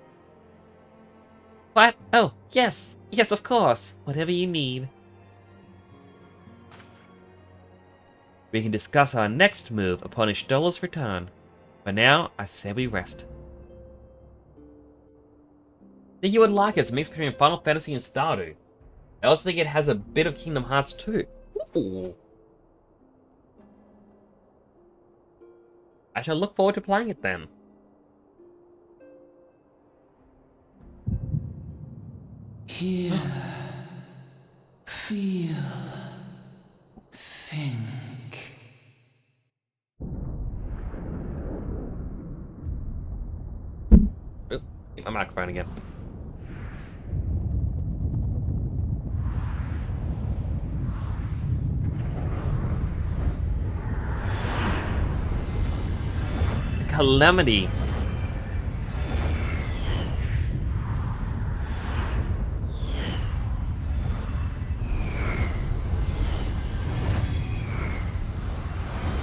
What? Oh, yes! Yes, of course! Whatever you need. We can discuss our next move upon Ishtola's return. For now, I say we rest. think you would like it. It's a mix between Final Fantasy and Stardew. I also think it has a bit of Kingdom Hearts too. Ooh. I shall look forward to playing it then. Hear, feel, think. Oop, my microphone again. Calamity.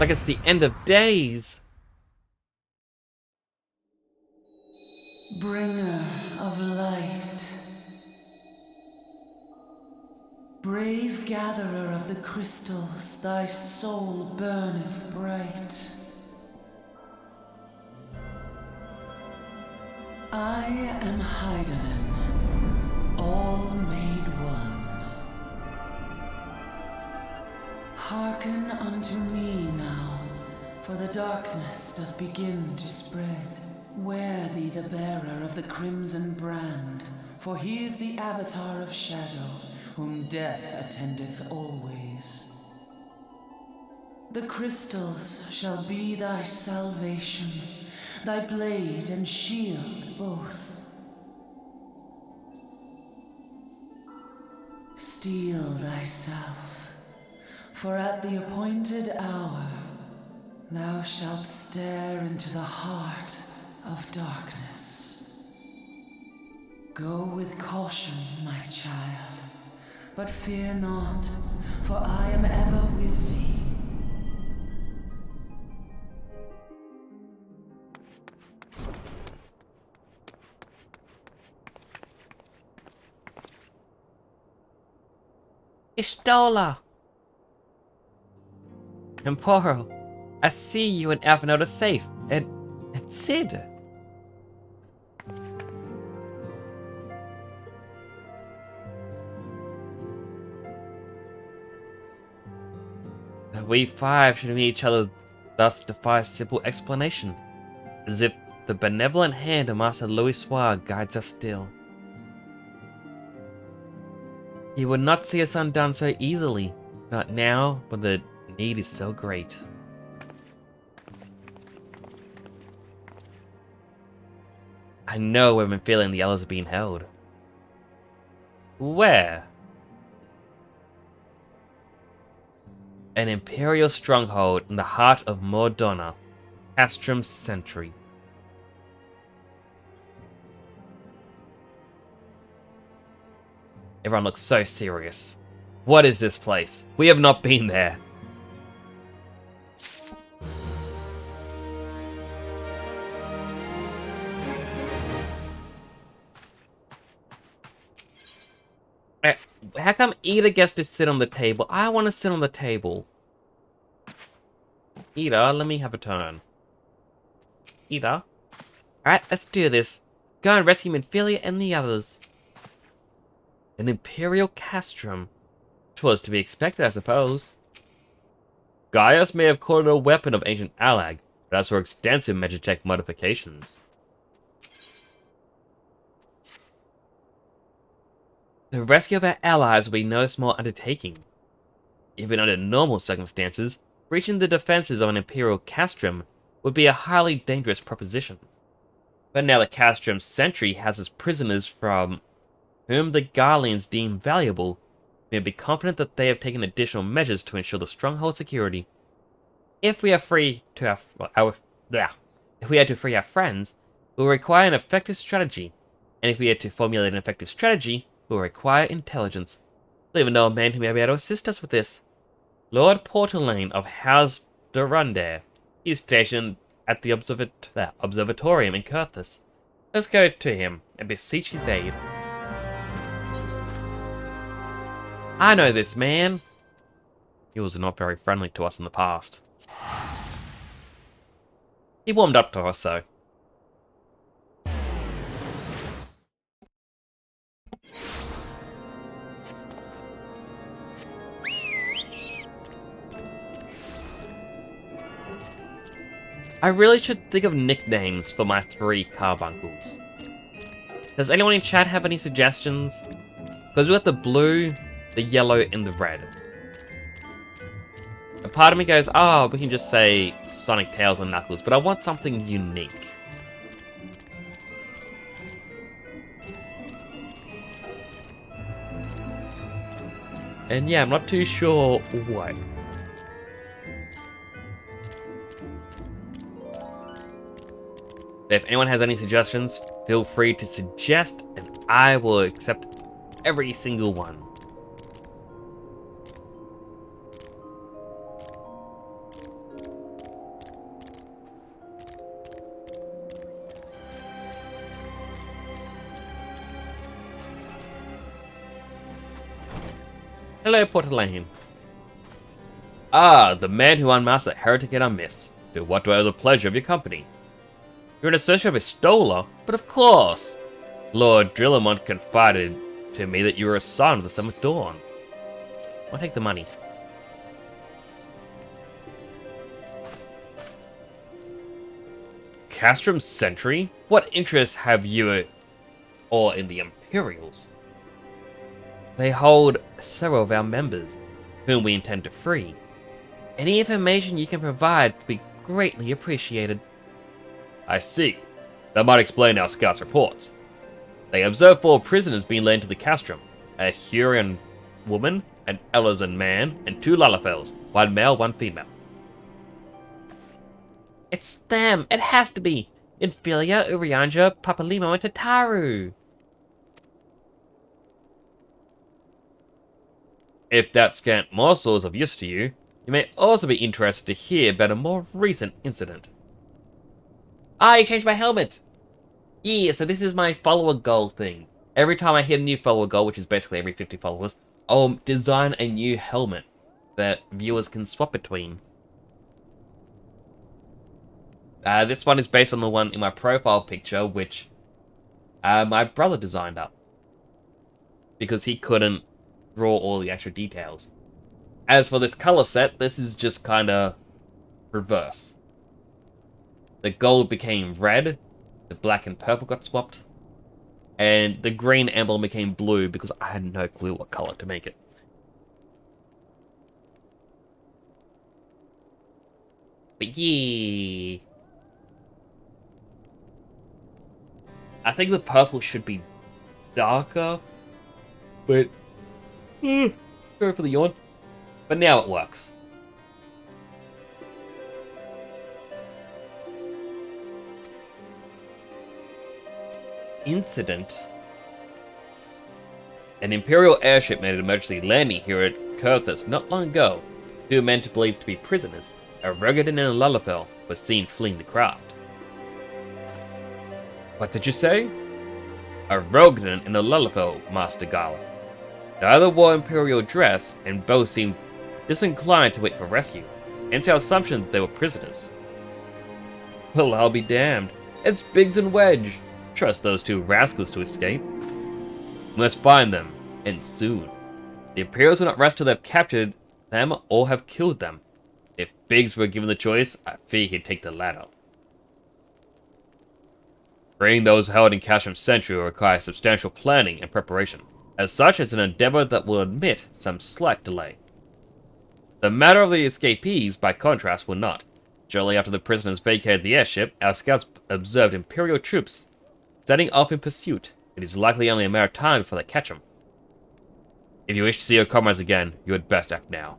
Like it's the end of days. Bringer of light. Brave gatherer of the crystals, thy soul burneth bright. I am Hydaelyn, all made one. Hearken unto me now, for the darkness doth begin to spread. Wear thee the bearer of the crimson brand, for he is the avatar of shadow, whom death attendeth always. The crystals shall be thy salvation, thy blade and shield both. Steel thyself, for at the appointed hour thou shalt stare into the heart of darkness. Go with caution, my child, but fear not, for I am ever with thee. Istola! Temporal, I see you and Avenel are safe, and Cid. We five should meet each other, thus defies simple explanation, as if the benevolent hand of Master Louis Soir guides us still. He would not see us undone so easily, not now, but the need is so great. I know we've been feeling the others are being held. Where? An Imperial stronghold in the heart of Mordona, Castrum's Sentry. Everyone looks so serious. What is this place? We have not been there. How come Ida gets to sit on the table? I want to sit on the table. Ida, let me have a turn. Ida. Alright, let's do this. Go and rescue Minfilia and the others. An Imperial Castrum. 'Twas to be expected, I suppose. Gaius may have called it a weapon of ancient Allag, but as for extensive Magitech modifications. The rescue of our allies will be no small undertaking. Even under normal circumstances, breaching the defenses of an Imperial Castrum would be a highly dangerous proposition. But now the Castrum's Sentry houses prisoners from whom the Garleans deem valuable, we may be confident that they have taken additional measures to ensure the stronghold security. If we are free to if we are to free our friends, we will require an effective strategy, and if we are to formulate an effective strategy, we will require intelligence. We even know a man who may be able to assist us with this. Lord Portelaine of House Durundare. He is stationed at the observatorium in Kurthus. Let's go to him and beseech his aid. I know this man. He was not very friendly to us in the past. He warmed up to us, though. I really should think of nicknames for my 3 carbuncles. Does anyone in chat have any suggestions? Because we got the blue, the yellow, and the red. A part of me goes, oh, we can just say Sonic, Tails, and Knuckles, but I want something unique. And yeah, I'm not too sure what. If anyone has any suggestions, feel free to suggest, and I will accept every single one. Hello, Portalaine. Ah, the man who unmasked the heretic in our midst. To what do I owe the pleasure of your company? You're an associate of a Stola? But of course! Lord Drillamont confided to me that you were a son of the Seventh Dawn. I'll take the money. Castrum Sentry? What interest have you all in the Imperials? They hold several of our members, whom we intend to free. Any information you can provide will be greatly appreciated. I see. That might explain our scouts' reports. They observed 4 prisoners being led to the castrum. A Hurrian woman, an Elazan man, and 2 Lalafels. 1 male, 1 female. It's them! It has to be! Infilia, Urianja, Papalimo, and Tataru! If that scant morsel is of use to you, you may also be interested to hear about a more recent incident. Ah, you changed my helmet! Yeah, so this is my follower goal thing. Every time I hit a new follower goal, which is basically every 50 followers, I'll design a new helmet that viewers can swap between. This one is based on the one in my profile picture, which my brother designed up. Because he couldn't draw all the extra details. As for this color set, this is just kind of reverse. The gold became red, the black and purple got swapped, and the green emblem became blue because I had no clue what color to make it. But yeah, I think the purple should be darker, but sorry for the yawn. But now it works. Incident. An Imperial airship made an emergency landing here at Kurthus not long ago. 2 men believed to be prisoners, a Rogadin and a Lalafell, were seen fleeing the craft. What did you say? A Rogadin and a Lalafell, Master Gala. Neither wore Imperial dress, and both seemed disinclined to wait for rescue, hence our assumption that they were prisoners. Well, I'll be damned. It's Biggs and Wedge. Trust those 2 rascals to escape. We must find them, and soon. The Imperials will not rest till they've captured them or have killed them. If Biggs were given the choice, I fear he'd take the latter. Freeing those held in Castrum Sentry will require substantial planning and preparation. As such, it's an endeavor that will admit some slight delay. The matter of the escapees, by contrast, will not. Shortly after the prisoners vacated the airship, our scouts observed Imperial troops setting off in pursuit. It is likely only a matter of time before they catch them. If you wish to see your comrades again, you had best act now.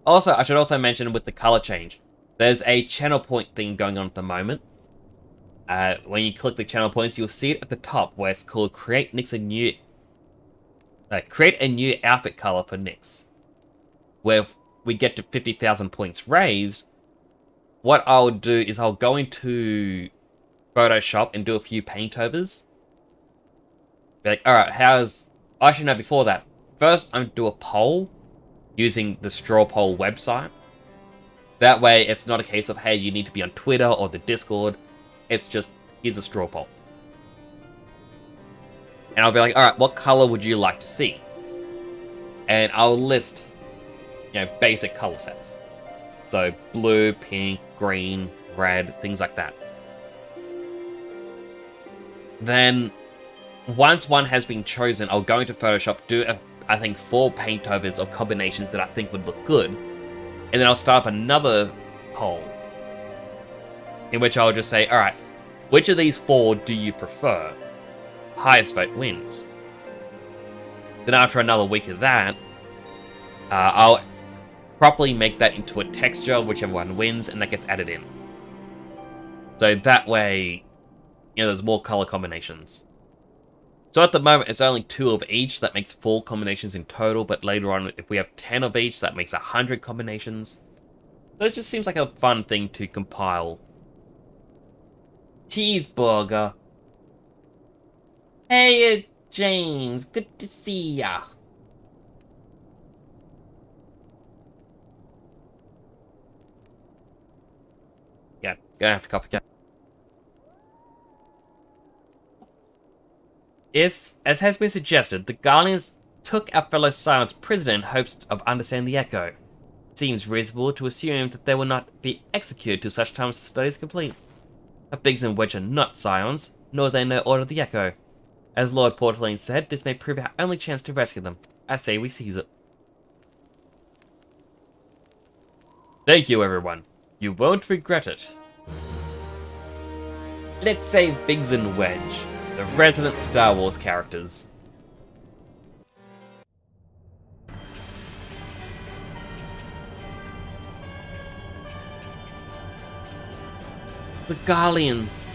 Also, I should also mention with the color change, there's a channel point thing going on at the moment. When you click the channel points, you'll see it at the top where it's called Create a new outfit color for Nyx. Where if we get to 50,000 points raised, what I'll do is I'll go into Photoshop and do a few paint overs. Be like, alright, actually no, before that. First, I'm going to do a poll using the Straw Poll website. That way, it's not a case of, hey, you need to be on Twitter or the Discord. It's just, here's a straw poll. And I'll be like, alright, what color would you like to see? And I'll list, basic color sets. So blue, pink, green, red, things like that. Then, once one has been chosen, I'll go into Photoshop, do, I think, 4 paint overs of combinations that I think would look good. And then I'll start up another poll, in which I'll just say, alright, which of these 4 do you prefer? Highest vote wins. Then after another week of that, I'll properly make that into a texture, whichever one wins, and that gets added in. So that way, you know, there's more color combinations. So at the moment, it's only 2 of each, that makes 4 combinations in total, but later on, if we have 10 of each, that makes 100 combinations. So it just seems like a fun thing to compile. Cheeseburger. Hey, James, good to see ya. Yeah, gonna have to cough again. If, as has been suggested, the Guardians took our fellow Scions prisoner in hopes of understanding the Echo, it seems reasonable to assume that they will not be executed till such time as the study is complete. But Biggs and Wedge are not Scions, nor do they know Order of the Echo. As Lord Portalain said, this may prove our only chance to rescue them. I say we seize it. Thank you, everyone. You won't regret it. Let's save Biggs and Wedge, the resident Star Wars characters. The Garleans.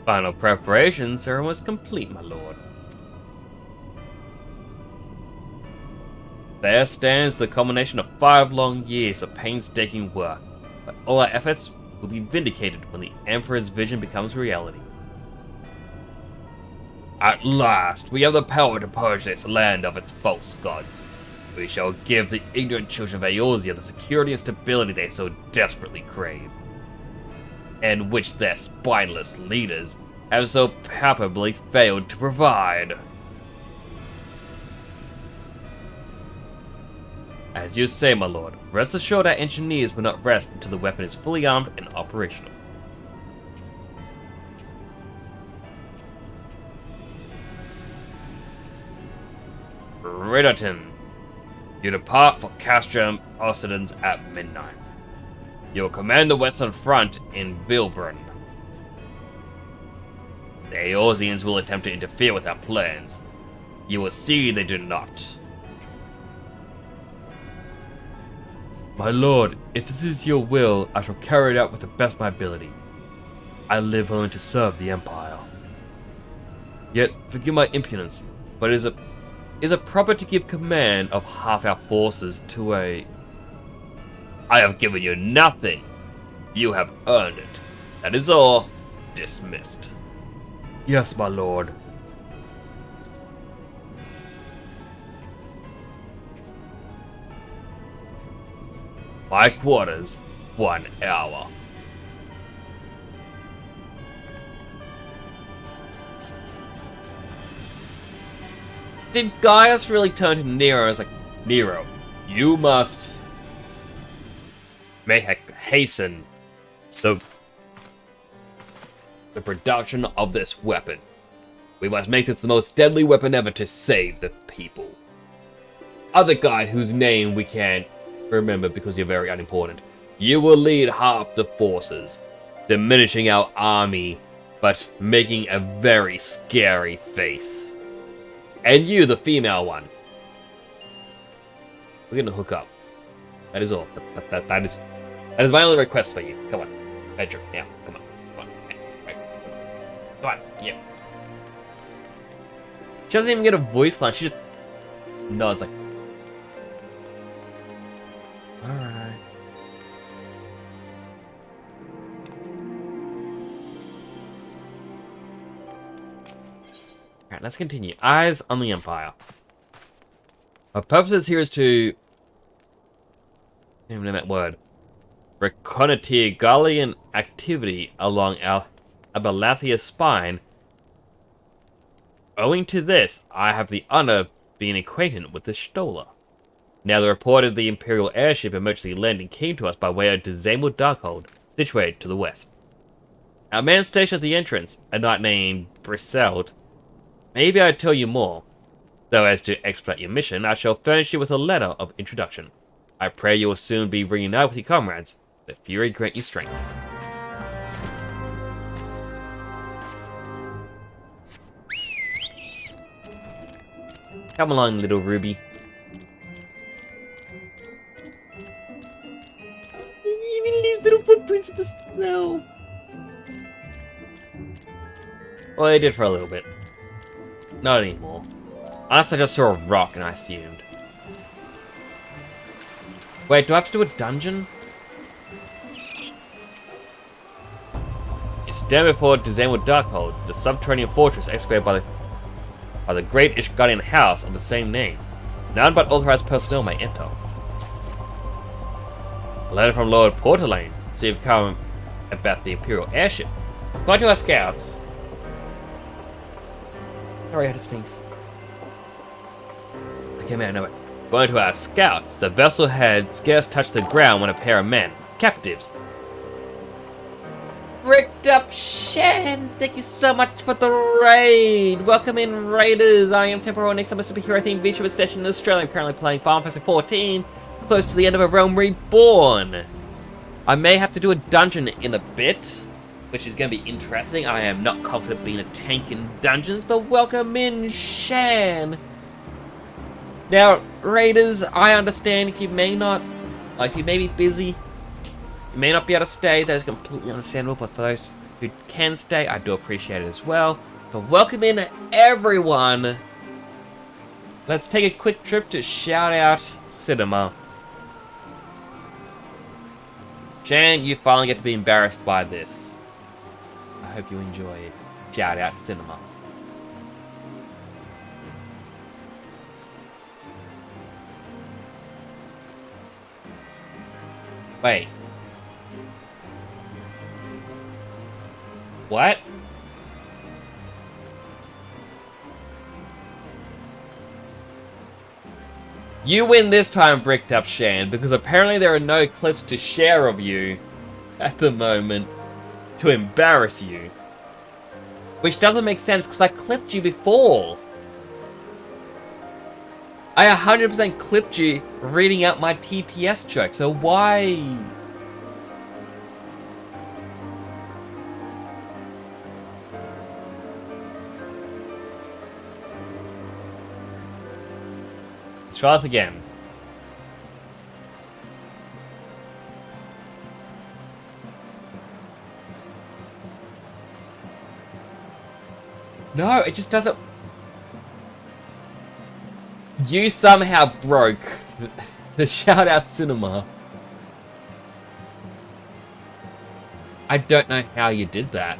Final preparations are almost complete, my lord. There stands the culmination of 5 long years of painstaking work, but all our efforts will be vindicated when the Emperor's vision becomes reality. At last, we have the power to purge this land of its false gods. We shall give the ignorant children of Eorzea the security and stability they so desperately crave, and which their spineless leaders have so palpably failed to provide. As you say, my lord, rest assured our engineers will not rest until the weapon is fully armed and operational. Riddleton, you depart for Castrum Occidens at midnight. You will command the Western Front in Vilburn. The Eorzeans will attempt to interfere with our plans. You will see they do not. My lord, if this is your will, I shall carry it out with the best of my ability. I live only to serve the Empire. Yet, forgive my impudence, but is it proper to give command of half our forces to a... I have given you nothing. You have earned it. That is all. Dismissed. Yes, my lord. My quarters, 1 hour. Did Gaius really turn to Nero and was like, Nero, you must hasten the production of this weapon. We must make this the most deadly weapon ever to save the people. Other guy whose name we can't remember because you're very unimportant. You will lead half the forces, diminishing our army, but making a very scary face. And you, the female one. We're gonna hook up. That is all. That is my only request for you. Come on. Bedroom. Yeah, come on. Come on. Right. Come on. Yeah. She doesn't even get a voice line. She just nods like, alright. Alright, let's continue. Eyes on the Empire. Our purpose here is to... I don't even know that word. Reconnoiter Gallian activity along our Abalathia spine. Owing to this, I have the honor of being acquainted with the Stola. Now the report of the Imperial airship emergency landing came to us by way of Dezamel Darkhold, situated to the west. Our man stationed at the entrance, a knight named Briselt. Maybe I'd tell you more. Though as to expedite your mission, I shall furnish you with a letter of introduction. I pray you will soon be reunited with your comrades. The Fury grant you strength. Come along, little Ruby. He even leaves little footprints in the snow. Well, they did for a little bit. Not anymore. Unless I just saw a rock and I assumed. Wait, do I have to do a dungeon? You stand before Dezamel Darkhold, the subterranean fortress excavated by the great Ishgardian house of the same name. None but authorized personnel may enter. A letter from Lord Portalane, so you've come about the Imperial airship. According to our scouts... Sorry, I had to sneeze. I came out of nowhere. According to our scouts, the vessel had scarce touched the ground when a pair of men, captives... Ricked up Shen! Thank you so much for the raid! Welcome in, Raiders! I am Temporal Next. I'm a superhero themed VTuber session in Australia. I'm currently playing Final Fantasy 14, close to the end of A Realm Reborn. I may have to do a dungeon in a bit, which is going to be interesting. I am not confident being a tank in dungeons, but welcome in, Shan! Now, Raiders, I understand if you may be busy, you may not be able to stay. That is completely understandable, but for those who can stay, I do appreciate it as well. But welcome in, everyone! Let's take a quick trip to Shout Out Cinema. Jan, you finally get to be embarrassed by this. I hope you enjoy it. Shout Out Cinema. Wait. What? You win this time, Bricked Up Shan, because apparently there are no clips to share of you at the moment to embarrass you. Which doesn't make sense, because I clipped you before. I 100% clipped you reading out my TTS joke, so why? Let's try this again. No, it just doesn't... You somehow broke the Shout Out Cinema. I don't know how you did that.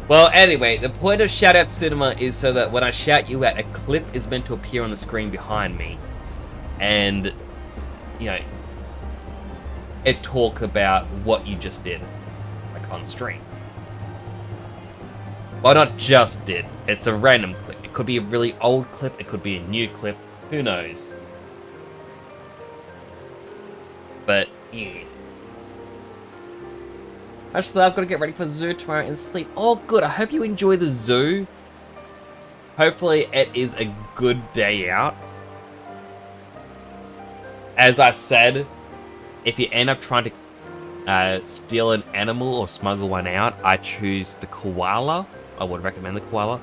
Well, anyway, the point of Shout Out Cinema is so that when I shout you out, a clip is meant to appear on the screen behind me. And, you know, it talks about what you just did, like on stream. Well, not just did. It's a random clip. It could be a really old clip. It could be a new clip. Who knows? But, yeah. Actually, I've got to get ready for zoo tomorrow and sleep. Oh, good. I hope you enjoy the zoo. Hopefully, it is a good day out. As I've said, if you end up trying to steal an animal or smuggle one out, I choose the koala. I would recommend the koala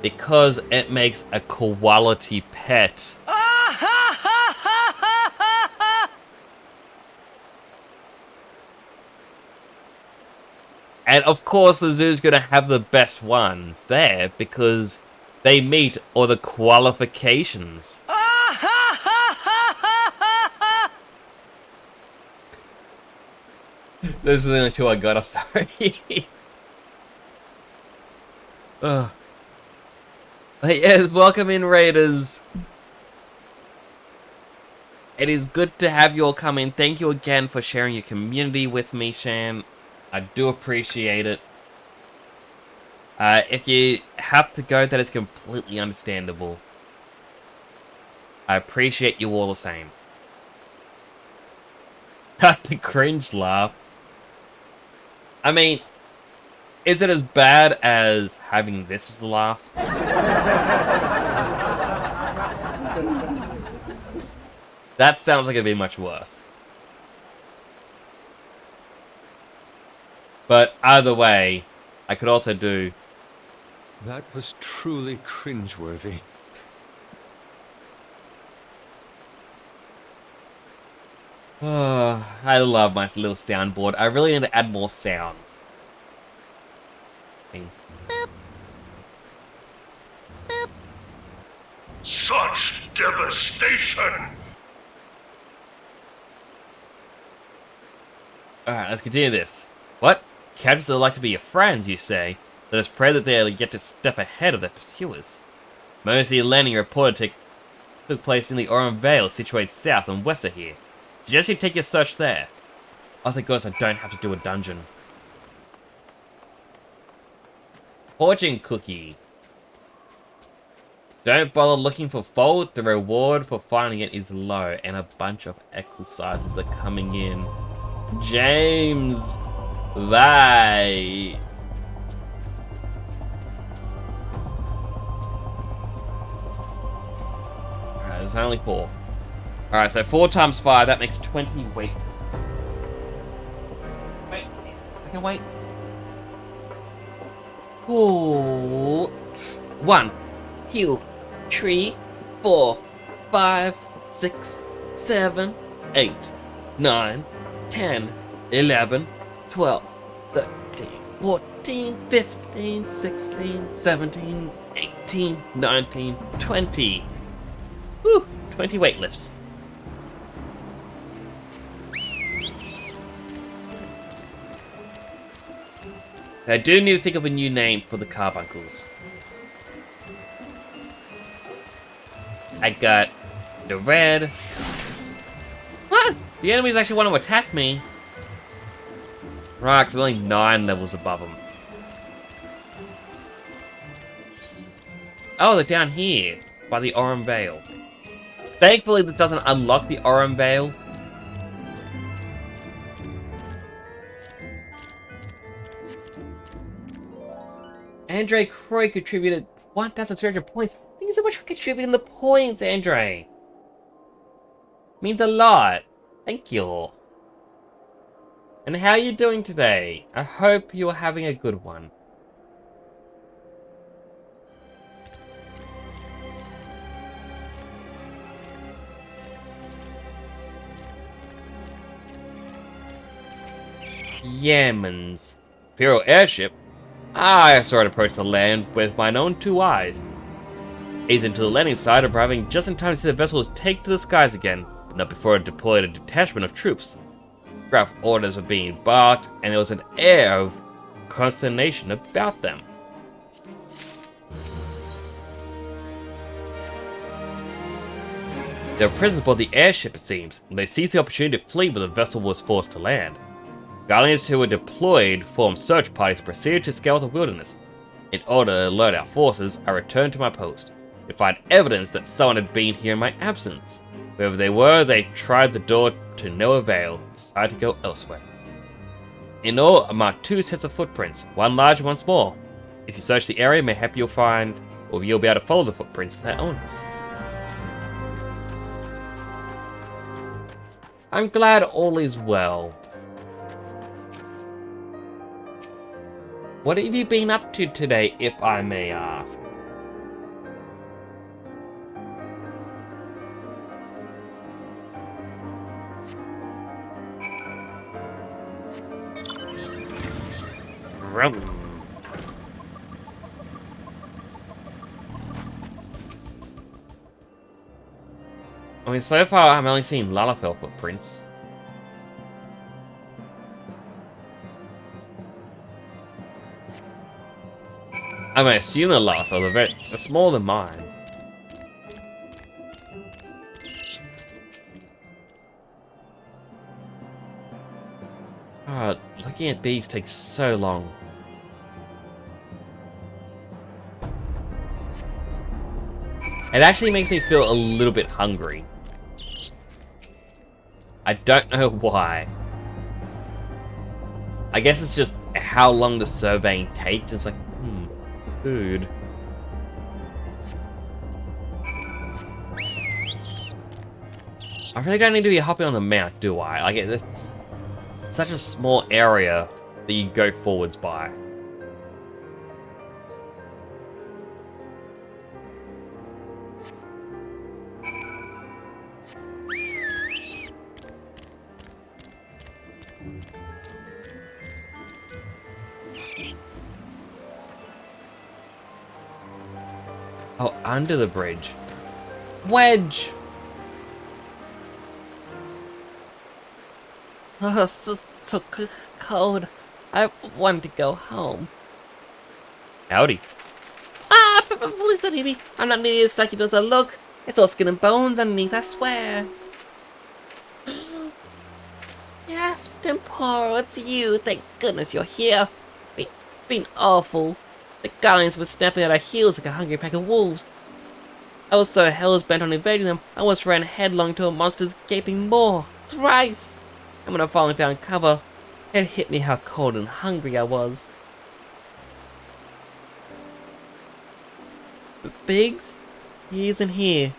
because it makes a quality pet. And of course the zoo's gonna have the best ones there because they meet all the qualifications. Those are the only two I got, I'm sorry. Ugh. But yes, welcome in, Raiders. It is good to have you all come in. Thank you again for sharing your community with me, Shan. I do appreciate it. If you have to go, that is completely understandable. I appreciate you all the same. Not the cringe laugh. I mean, is it as bad as having this as the laugh? That sounds like it'd be much worse. But either way, I could also do... That was truly cringeworthy. Oh, I love my little soundboard. I really need to add more sounds. Such devastation! Alright, let's continue this. What? Captors would like to be your friends, you say? Let us pray that they'll get to step ahead of their pursuers. Emergency landing reported took place in the Oran Vale, situated south and west of here. Suggest you take your search there. Oh, thank goodness I don't have to do a dungeon. Fortune cookie. Don't bother looking for fault. The reward for finding it is low, and a bunch of exercises are coming in. James, bye. Alright, there's only 4. Alright, so 4 times 5, that makes 20. Wait. I can wait. Ooh. 1, 2, 3, 4, 5, 6, 7, 8, 9, 10, 11, 12, 13, 14, 15, 16, 17, 18, 19, 20. Woo! 20 weight lifts. I do need to think of a new name for the carbuncles. I got the red. What? The enemies actually want to attack me. Right, 'cause I'm only 9 levels above them. Oh, they're down here by the Oran Vale. Thankfully, this doesn't unlock the Oran Vale. Andre Croy contributed 1,300 points. Thank you so much for contributing the points, Andre. Means a lot. Thank you. And how are you doing today? I hope you are having a good one. Yemen's Imperial airship. I saw it approach the land with my own 2 eyes. Easing to the landing site, arriving just in time to see the vessels take to the skies again, but not before it deployed a detachment of troops. Graph orders were being barked, and there was an air of consternation about them. They were prisoners aboard the airship, it seems, and they seized the opportunity to flee when the vessel was forced to land. Guardians who were deployed formed search parties and proceeded to scour the wilderness. In order to alert our forces, I returned to my post to find evidence that someone had been here in my absence. Wherever they were, they tried the door to no avail and decided to go elsewhere. In all, I marked 2 sets of footprints, one large and one small. If you search the area, mayhap you'll find, or you'll be able to follow the footprints to their owners. I'm glad all is well. What have you been up to today, if I may ask? I mean, so far I've only seen Lalafell footprints. I mean, I assume the last of the vet. That's smaller than mine. God, looking at these takes so long. It actually makes me feel a little bit hungry. I don't know why. I guess it's just how long the surveying takes. It's like, food. I really don't need to be hopping on the mount, do I? Like, it's such a small area that you go forwards by. Oh, under the bridge. Wedge! Oh, so cold. I wanted to go home. Howdy. Ah, please don't hit me. I'm not nearly as sucky as I look. It's all skin and bones underneath, I swear. Yes, Temporo, it's you. Thank goodness you're here. It's been awful. The Guardians were snapping at our heels like a hungry pack of wolves. I was so hell-bent on invading them, I almost ran headlong into a monster's gaping maw. Thrice! And when I finally found cover, it hit me how cold and hungry I was. But Biggs? He isn't here.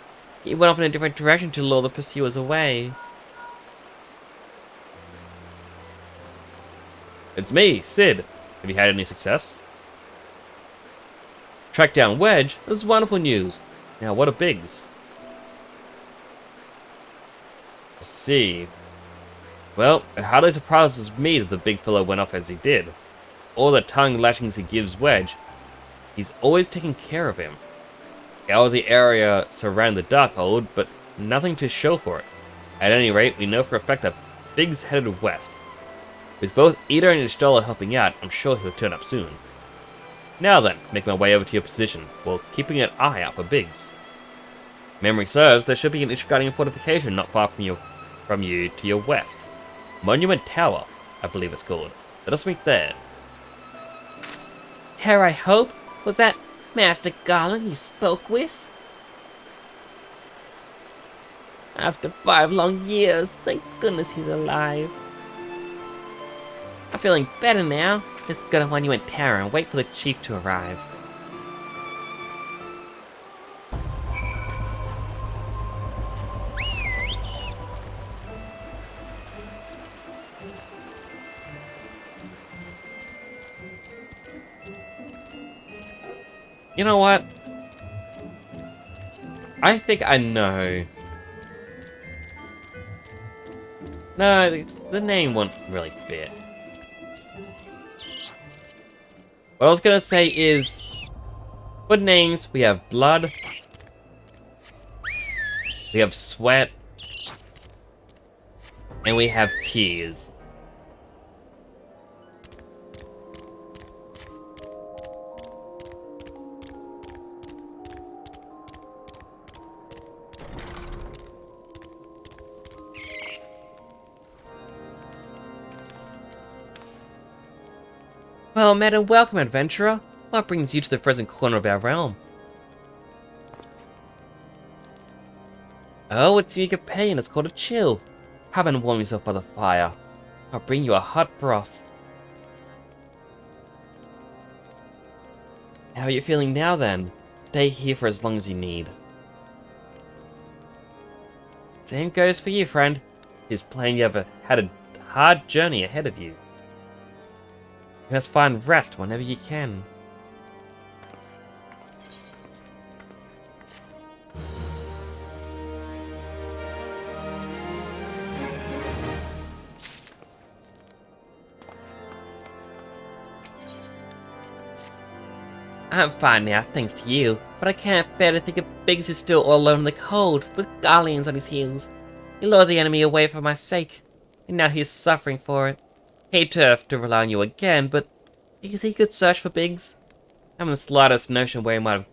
He went off in a different direction to lure the pursuers away. It's me, Sid. Have you had any success? Track down Wedge? This is wonderful news. Now, what are Biggs? Let's see. Well, it hardly surprises me that the big fellow went off as he did. All the tongue lashings he gives Wedge, he's always taking care of him. Scoured the area surrounding the Darkhold, but nothing to show for it. At any rate, we know for a fact that Biggs headed west. With both Ida and Ishtola helping out, I'm sure he'll turn up soon. Now then, make my way over to your position, while keeping an eye out for Biggs. Memory serves, there should be an Ishgardien fortification not far from you to your west. Monument Tower, I believe it's called. Let us meet there. Here, I hope? Was that Master Garland you spoke with? After 5 long years, thank goodness he's alive. I'm feeling better now. Just gotta Monument Tower and wait for the chief to arrive. You know what? I think I know. No, the name won't really fit. What I was gonna say is, for names, we have blood, we have sweat, and we have tears. Well met and welcome, adventurer. What brings you to the present corner of our realm? Oh, it's your companion. It's called a chill. Come and warm yourself by the fire. I'll bring you a hot broth. How are you feeling now, then? Stay here for as long as you need. Same goes for you, friend. It's plain you have had a hard journey ahead of you. You must find rest whenever you can. I'm fine now, thanks to you, but I can't bear to think of Biggs is still all alone in the cold, with Guardians on his heels. He lured the enemy away for my sake, and now he's suffering for it. Hate to have to rely on you again, but do you think you could search for Biggs? haven't the slightest notion where he might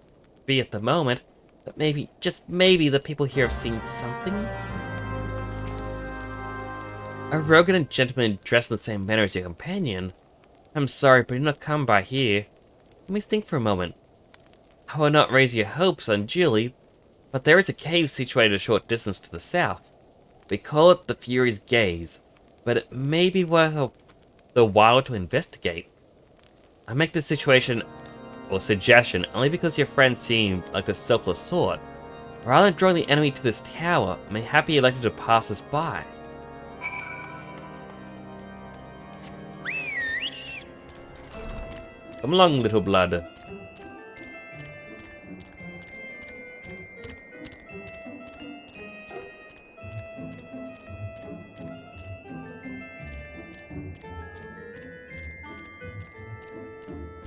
be at the moment, but maybe, just maybe, the people here have seen something? A arrogant gentleman dressed in the same manner as your companion? I'm sorry, but do not come by here. Let me think for a moment. I will not raise your hopes unduly, but there is a cave situated a short distance to the south. We call it the Fury's Gaze, but it may be worth the while to investigate. I make this situation or suggestion only because your friend seemed like the selfless sort. Rather than drawing the enemy to this tower, mayhap he elected to pass us by. Come along, little blood.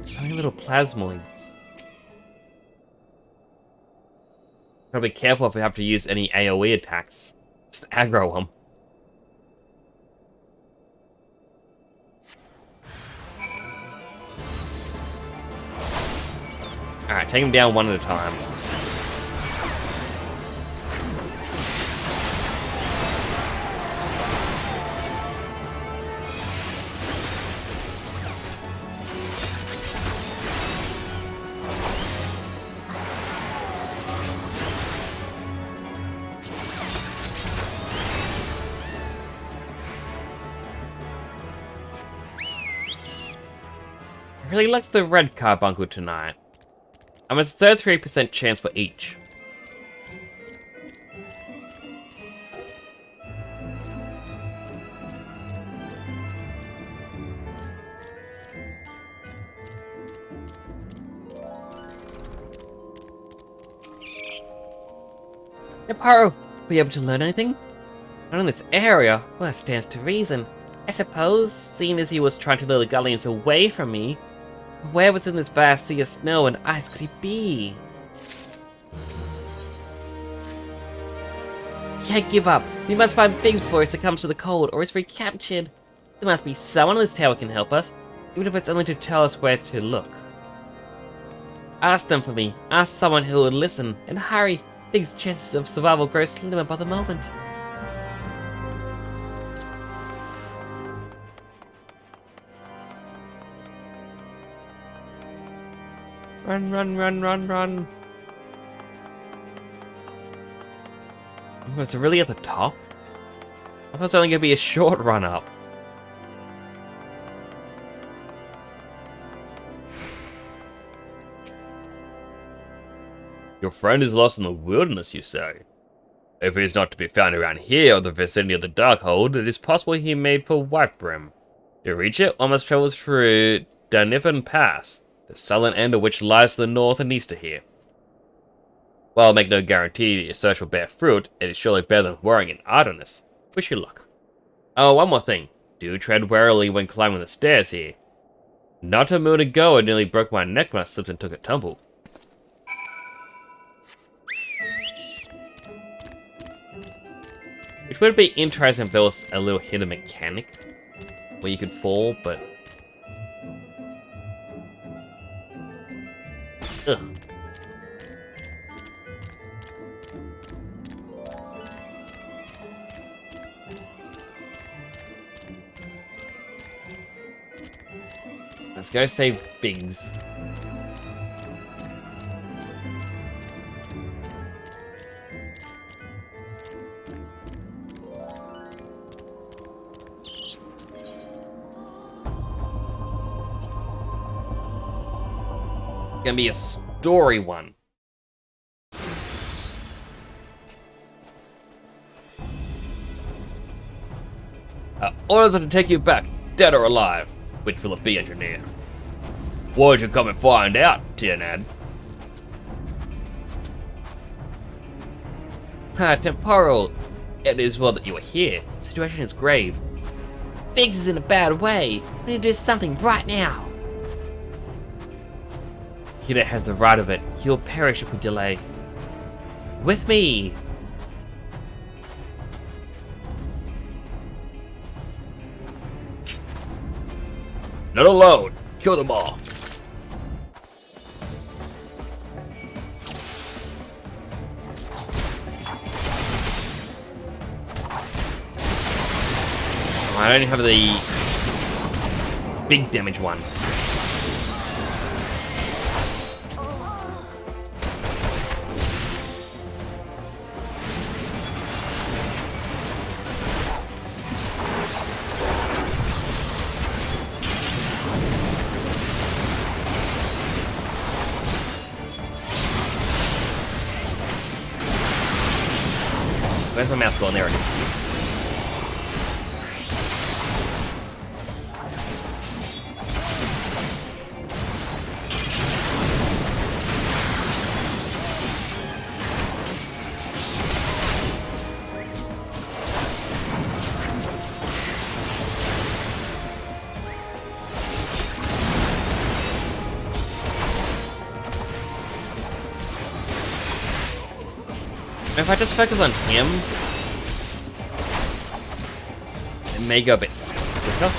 Tiny little plasmoids. Gotta be careful if we have to use any AoE attacks. Just aggro them. Alright, take them down one at a time. Really likes the red carbuncle tonight. I'm a 33% chance for each. Neparo, were you able to learn anything? Not in this area? Well, that stands to reason. I suppose, seeing as he was trying to lure the Guardians away from me, where within this vast sea of snow and ice could he be? Can't give up. We must find Biggs before he succumbs to the cold, or is recaptured. There must be someone in this tower can help us, even if it's only to tell us where to look. Ask them for me. Ask someone who will listen, and hurry. Biggs' chances of survival grow slimmer by the moment. Run, run, run, run, run. Oh, is it really at the top? I thought it was only going to be a short run up. Your friend is lost in the wilderness, you say? If he is not to be found around here or the vicinity of the Darkhold, it is possible he made for Whitebrim. To reach it, one must travel through Danifan Pass, the southern end of which lies to the north and east of here. While I make no guarantee that your search will bear fruit, it is surely better than worrying in idleness. Wish you luck. Oh, one more thing. Do tread warily when climbing the stairs here. Not a moon ago, I nearly broke my neck when I slipped and took a tumble. Which would be interesting if there was a little hidden mechanic where you could fall, but... Ugh. Let's go save Biggs. Gonna be a story one. Orders are to take you back, dead or alive. Which will it be, engineer? Why'd you come and find out, Tiernad? Temporal. It is well that you are here. The situation is grave. Biggs is in a bad way. We need to do something right now. He that has the right of it, he will perish if we delay. With me! Not alone! Kill them all! I only have the big damage one. Where's my mouse going? There it is. If I just focus on him, it may go a bit quicker.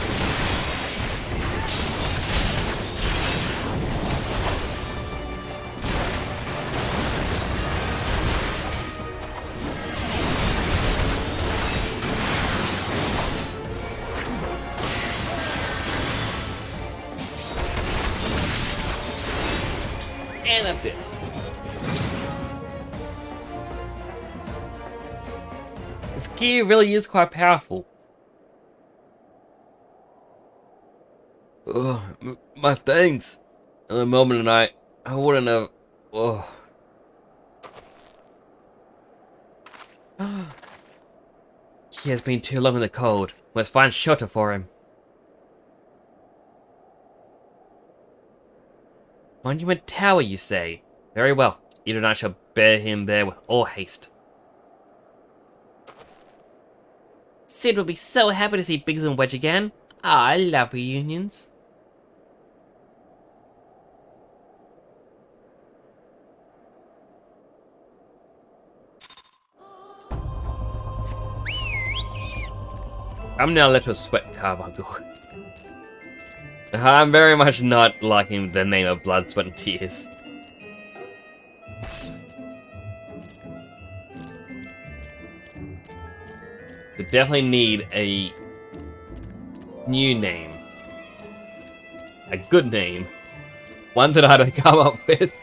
And that's it. This gear really is quite powerful. Oh, my thanks. In the moment I wouldn't have. Oh. He has been too long in the cold. Must find shelter for him. Monument Tower, you say? Very well. Either and I shall bear him there with all haste. Sid will be so happy to see Biggs and Wedge again. Ah, I love reunions. I'm now left with Sweat Carbuncle. I'm very much not liking the name of Blood, Sweat and Tears. We definitely need a new name. A good name. One that I don't come up with.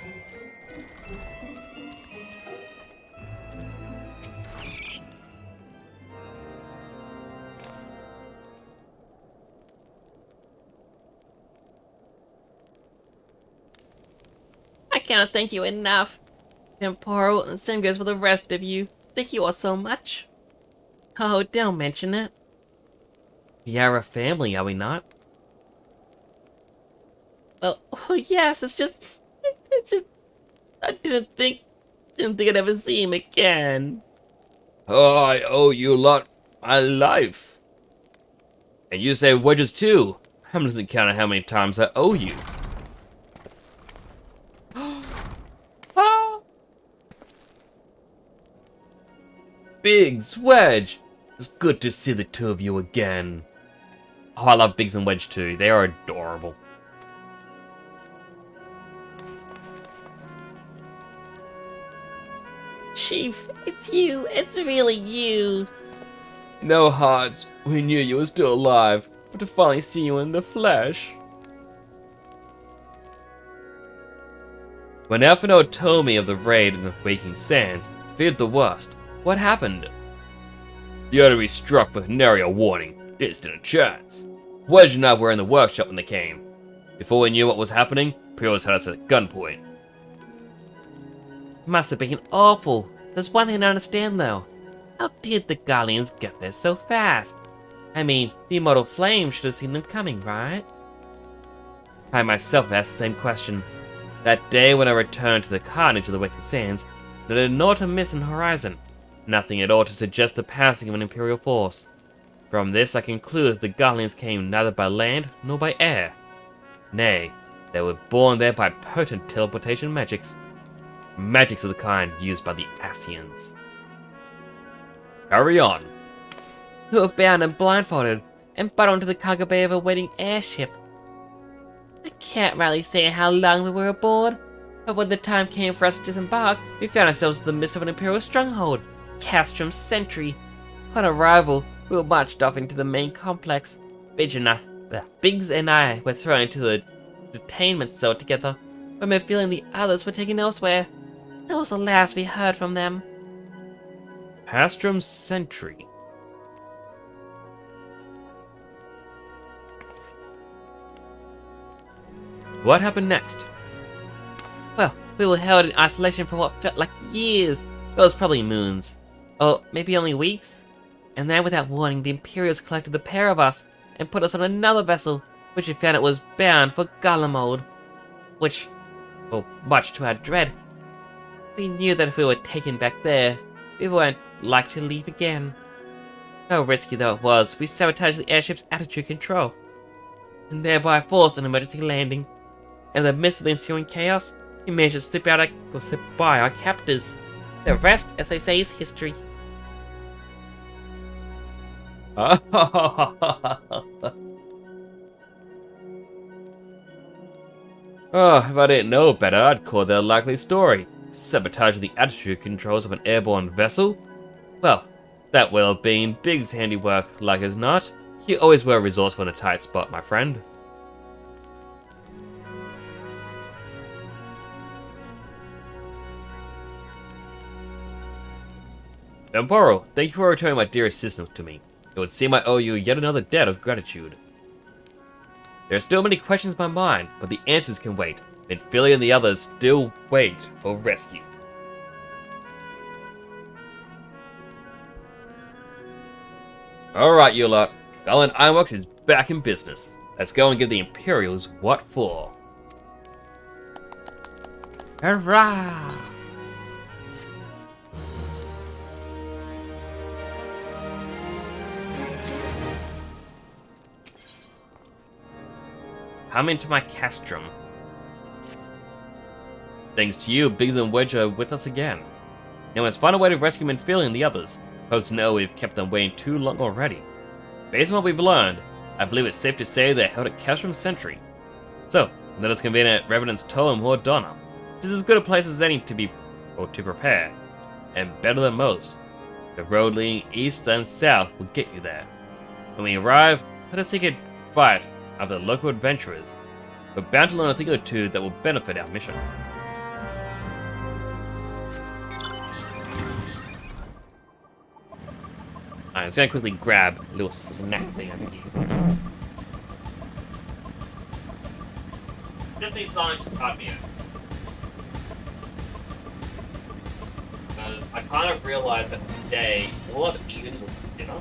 I cannot thank you enough. Temporal, and same goes for the rest of you. Thank you all so much. Oh, don't mention it. We are a family, are we not? Well, oh yes, it's just, I didn't think I'd ever see him again. Oh, I owe you a lot. My life. And you say Wedges too. I'm losing count of how many times I owe you. Biggs, Wedge! It's good to see the two of you again. Oh, I love Biggs and Wedge too. They are adorable. Chief, it's you. It's really you. No, Hearts. We knew you were still alive, but to finally see you in the flesh. When Alphino told me of the raid in the Waking Sands, I feared the worst. What happened? The enemy struck with nary a warning. Didn't stand a chance. Wedge and I were in the workshop when they came. Before we knew what was happening, Pyrrhus had us at gunpoint. Must have been awful. There's one thing I don't understand though. How did the Guardians get there so fast? I mean, the Immortal Flame should have seen them coming, right? I myself asked the same question. That day when I returned to the carnage of the Waking Sands, there did not a miss in horizon. Nothing at all to suggest the passing of an Imperial force. From this I conclude that the Guardians came neither by land nor by air. Nay, they were born there by potent teleportation magics. Magics of the kind used by the Asians. Carry on. We were bound and blindfolded, and put onto the cargo bay of a waiting airship. I can't really say how long we were aboard, but when the time came for us to disembark, we found ourselves in the midst of an Imperial stronghold, Castrum's Sentry. On arrival, we were marched off into the main complex. Biggs and I were thrown into the detainment cell together, but my feeling the others were taken elsewhere. That was the last we heard from them. Pastrum Sentry. What happened next? Well, we were held in isolation for what felt like years. It was probably moons. Or maybe only weeks. And then without warning, the Imperials collected the pair of us and put us on another vessel, which we found it was bound for Garlemald. Which, well, much to our dread, we knew that if we were taken back there, we weren't like to leave again. How risky though it was, we sabotaged the airship's attitude control, and thereby forced an emergency landing. In the midst of the ensuing chaos, we managed to slip by our captors. The rest, as they say, is history. Oh, if I didn't know better, I'd call that a likely story. Sabotage the attitude controls of an airborne vessel? Well, that will have been Biggs' handiwork, like as not. You always were resourceful in a tight spot, my friend. Temporo, thank you for returning my dear assistance to me. It would seem I owe you yet another debt of gratitude. There are still many questions in my mind, but the answers can wait. And Philly and the others still wait for rescue. Alright, you lot. Garland Ironworks is back in business. Let's go and give the Imperials what for. Hurrah! Come into my castrum. Thanks to you, Biggs and Wedge are with us again. Now let's find a way to rescue Philly and the others. Folks know we've kept them waiting too long already. Based on what we've learned, I believe it's safe to say they're held at Castrum Sentry. So, let us convene at Revenant's Toe in Mordonna, which is as good a place as any to prepare, and better than most. The road leading east and south will get you there. When we arrive, let us seek advice of the local adventurers. We're bound to learn a thing or two that will benefit our mission. I'm just gonna quickly grab a little snack thing over here. Just need Sonic to cut me out. Because I kind of realized that today, all I've eaten was dinner.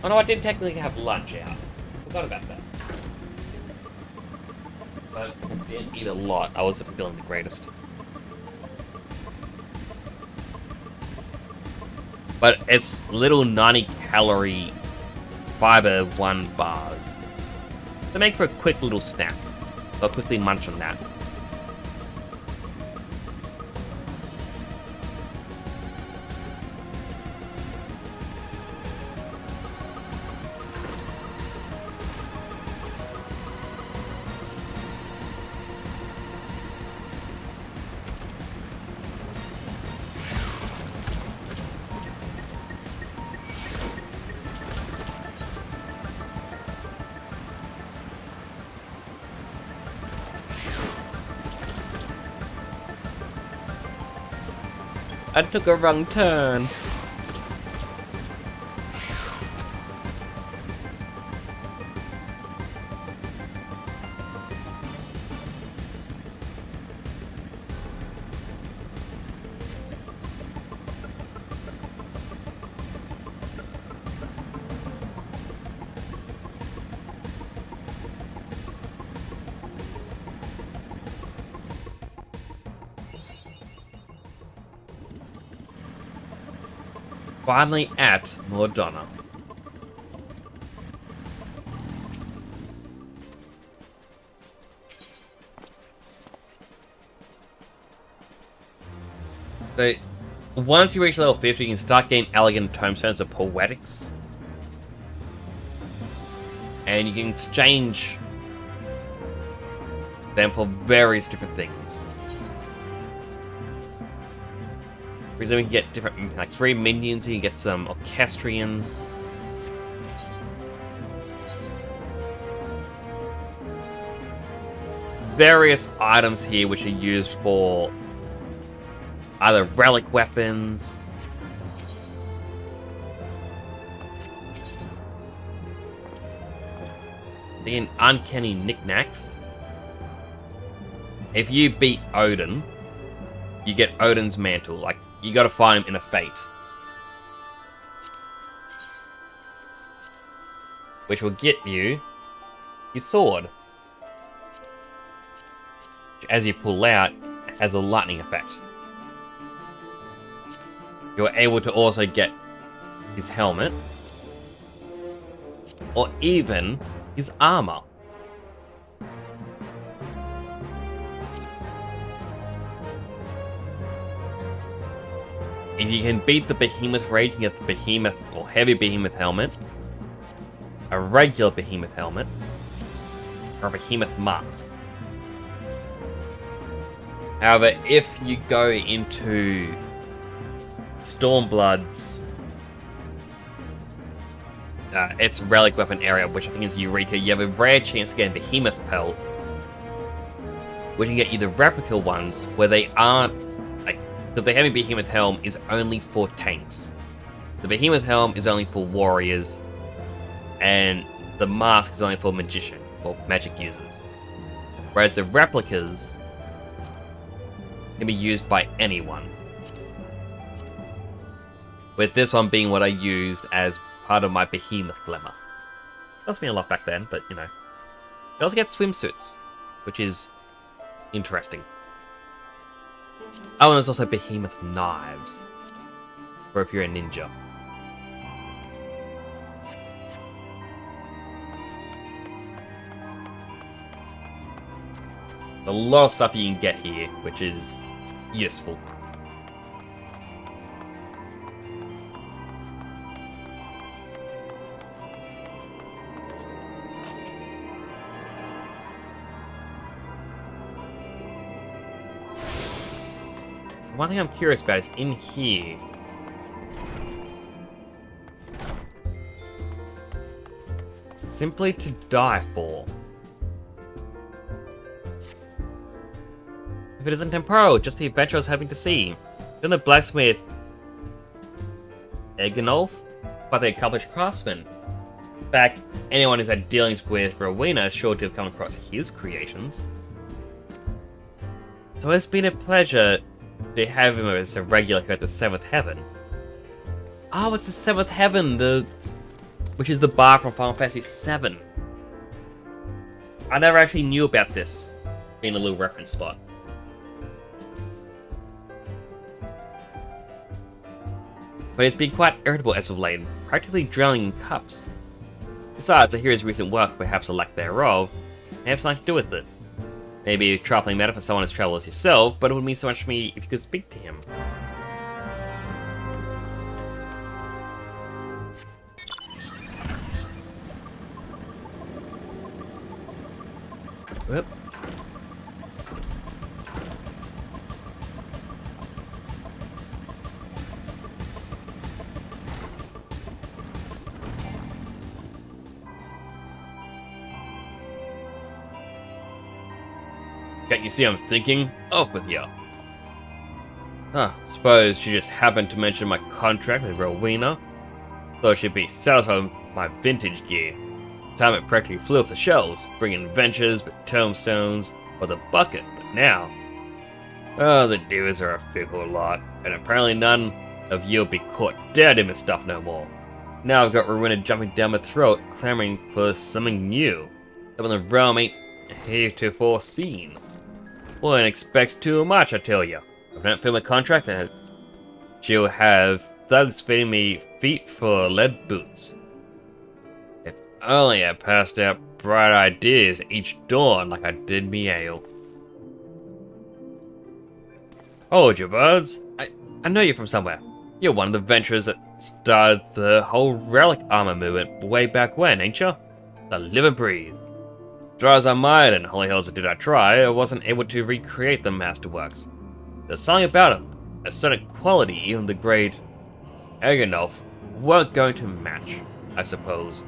Oh no, I did technically have lunch out. Forgot about that. But I didn't eat a lot. I wasn't feeling the greatest. But it's little 90-calorie fiber 1 bars. They make for a quick little snack. So I'll quickly munch on that. I took a wrong turn. Finally at Mordonna. So, once you reach level 50, you can start getting elegant tombstones of poetics. And you can exchange them for various different things. Presumably you can get different, like 3 minions, you can get some orchestrions. Various items here which are used for either relic weapons, then uncanny knickknacks. If you beat Odin, you get Odin's mantle. Like, you gotta find him in a fate, which will get you his sword. As you pull out, it has a lightning effect. You're able to also get his helmet, or even his armor. If you can beat the Behemoth Raid, you can get the Behemoth or Heavy Behemoth helmet, a regular Behemoth helmet, or a Behemoth mask. However, if you go into Stormblood's its relic weapon area, which I think is Eureka, you have a rare chance to get a Behemoth Pelt, which can get you the replica ones where they aren't, like, because the Heavy Behemoth Helm is only for tanks. The Behemoth Helm is only for warriors, and the mask is only for magician or magic users. Whereas the replicas can be used by anyone. With this one being what I used as part of my Behemoth Glamour. Cost me a lot back then, but you know. You also get swimsuits, which is interesting. Oh, and there's also Behemoth Knives, or if you're a ninja. A lot of stuff you can get here, which is useful. One thing I'm curious about is in here. Simply to die for. If it isn't temporal, just the adventure I was hoping to see. Then the blacksmith Eganolf, but the accomplished craftsman. In fact, anyone who's had dealings with Rowena is sure to have come across his creations. So it's been a pleasure to have him as a regular here at the 7th Heaven. Oh, it's the 7th Heaven, which is the bar from Final Fantasy VII. I never actually knew about this, being a little reference spot. But it's been quite irritable as of late, practically drowning in cups. Besides, I hear his recent work, perhaps a lack thereof, may have something to do with it. Maybe a traveling matter for someone as travel as yourself, but it would mean so much to me if you could speak to him. Whoop. You see I'm thinking? Off with you. Huh, suppose she just happened to mention my contract with Rowena. Thought she'd be satisfied with my vintage gear. Time it practically flew off the shelves, bringing adventures with tombstones or the bucket, but now... Oh, the divas are a fickle lot, and apparently none of you'll be caught dead in this stuff no more. Now I've got Rowena jumping down my throat, clamoring for something new. Something the realm ain't heretofore seen. One expects too much, I tell you. If I don't fill my contract, then she'll have thugs fitting me feet for lead boots. If only I passed out bright ideas each dawn like I did me ale. Hold your birds. I know you from somewhere. You're one of the venturers that started the whole relic armor movement way back when, ain't you? So live and breathe. Try as I might, and holy hells did I try, I wasn't able to recreate the masterworks. There's something about them. a certain quality even the great Ergonov weren't going to match, I suppose.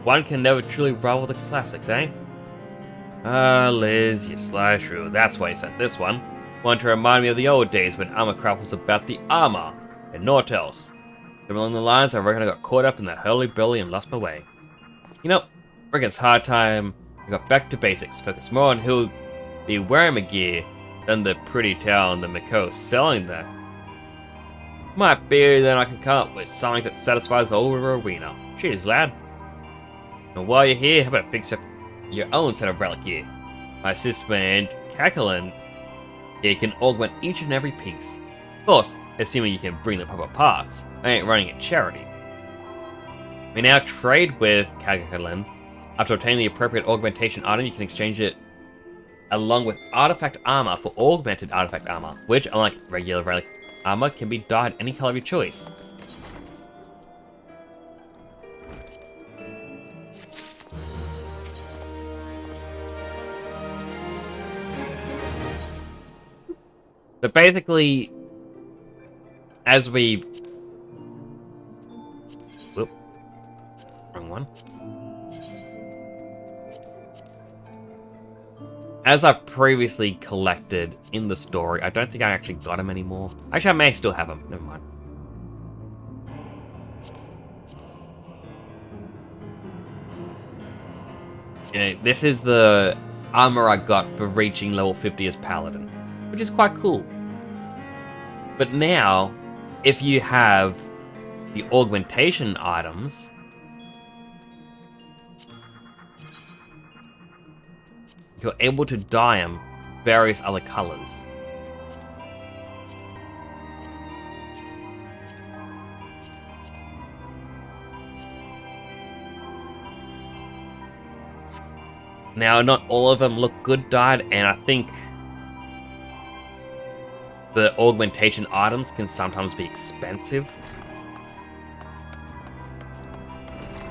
One can never truly rival the classics, eh? Ah, Liz, you sly shrew. That's why you sent this one. Want to remind me of the old days when Armorcraft was about the armor, and naught else. Somewhere along the lines, I reckon I got caught up in the hurly-burly and lost my way. You know, I reckon it's hard time I got back to basics, focus more on who'll be wearing my gear than the pretty towel and the Mako selling that. Might be that I can come up with something that satisfies the whole arena. Cheers, lad. And while you're here, how about fix up your own set of relic gear? My sister and Kakalin here can augment each and every piece. Of course, assuming you can bring the proper parts. I ain't running a charity. We now trade with Kakalin. After obtaining the appropriate augmentation item, you can exchange it along with artifact armor for augmented artifact armor, which, unlike regular relic armor, can be dyed any color of your choice. But basically, as we... Whoop. Wrong one. As I've previously collected in the story, I don't think I actually got him anymore. Actually, I may still have him. Never mind. You know, this is the armor I got for reaching level 50 as Paladin, which is quite cool. But now, if you have the augmentation items, you're able to dye them various other colors. Now, not all of them look good dyed, and I think the augmentation items can sometimes be expensive.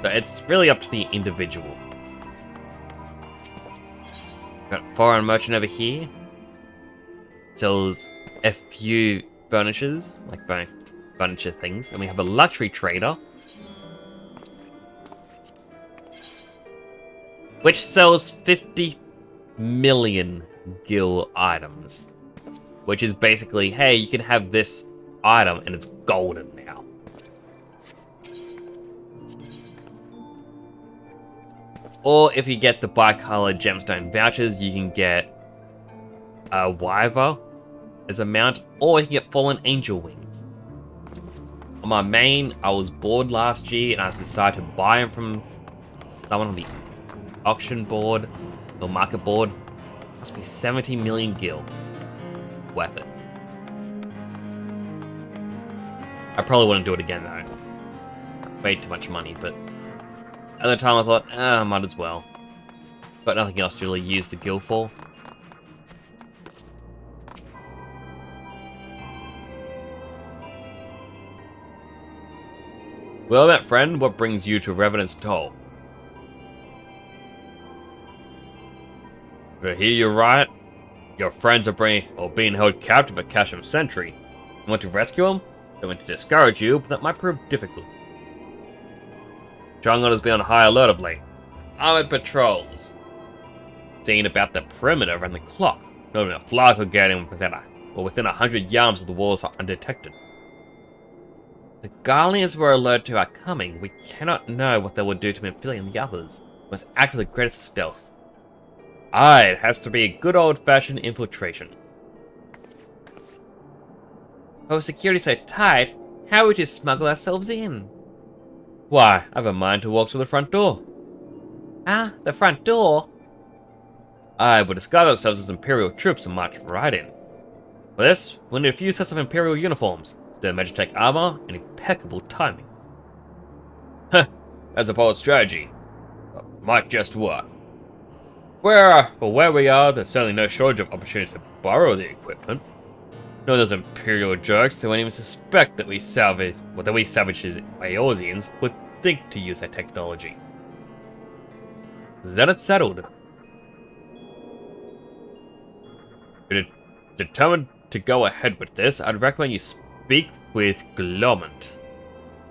So it's really up to the individual. Got foreign merchant over here. Sells a few furnitures, like furniture things. And we have a luxury trader, which sells 50 million gil items. Which is basically, hey, you can have this item and it's golden now. Or if you get the bi-colored gemstone vouchers, you can get a wyver as a mount, or you can get fallen angel wings. On my main, I was bored last year and I decided to buy them from someone on the auction board or market board. Must be 70 million gil. Worth it. I probably wouldn't do it again though. Way too much money, but at the time I thought, I might as well. Got nothing else to really use the gil for. Well met, friend, what brings you to Revenant's Toll? I hear you right. Your friends are being held captive at Kasham Sentry. You want to rescue them? Don't want to discourage you, but that might prove difficult. Jungle has been on high alert of late. Armored patrols. Seen about the perimeter around the clock. Not even a fly could get in within 100 yards of the walls are undetected. The Guardians were alerted to our coming. We cannot know what they will do to Minfilia and the others. We must act with the greatest stealth. Aye, it has to be a good old-fashioned infiltration. But with security so tight, how would you smuggle ourselves in? Why, I have a mind to walk to the front door. Ah, the front door? Aye, we'll disguise ourselves as Imperial troops and march right in. For this, we'll need a few sets of Imperial uniforms, standard Magitech armor, and impeccable timing. Heh, that's a bold strategy. But might just work. Where we are, there's certainly no shortage of opportunities to borrow the equipment. No, those Imperial jerks, they won't even suspect that we savage Eorzeans would think to use that technology. Then it's settled. You're determined to go ahead with this, I'd recommend you speak with Glomant.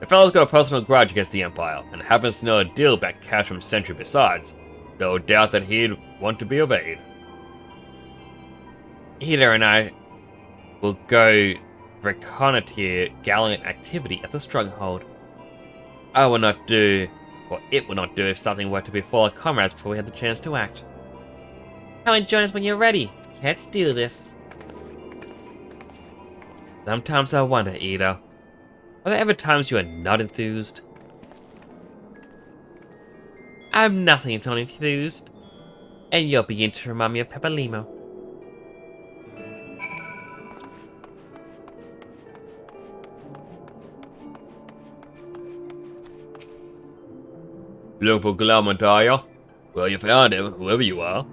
The fellow's got a personal grudge against the Empire, and happens to know a deal about cash from Sentry besides. No doubt that he'd want to be of aid. Ida and I will go reconnoiter gallant activity at the stronghold. I will not do, or it will not do, if something were to befall our comrades before we had the chance to act. Come and join us when you're ready. Let's do this. Sometimes I wonder, Ida, are there ever times you are not enthused? I'm nothing if not enthused, and you'll begin to remind me of Pepalimo. Looking for Glomant, are you? Well, you found him, whoever you are.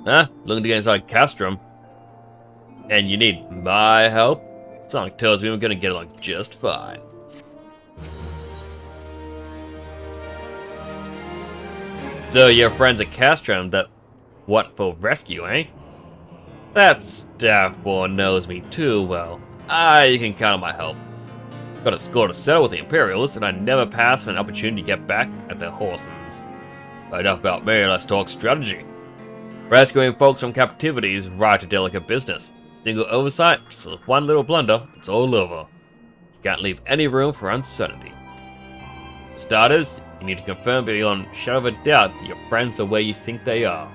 Huh? Looking to get inside Castrum. And you need my help? Something tells me we're gonna get along just fine. So your friends at Castrum that what for rescue, eh? That staff boy knows me too well. You can count on my help. Got a score to settle with the Imperials, and I never pass on an opportunity to get back at their Horsens. But enough about me, let's talk strategy. Rescuing folks from captivity is right a delicate business. Single oversight, just one little blunder, it's all over. You can't leave any room for uncertainty. For starters, you need to confirm beyond shadow of a doubt that your friends are where you think they are.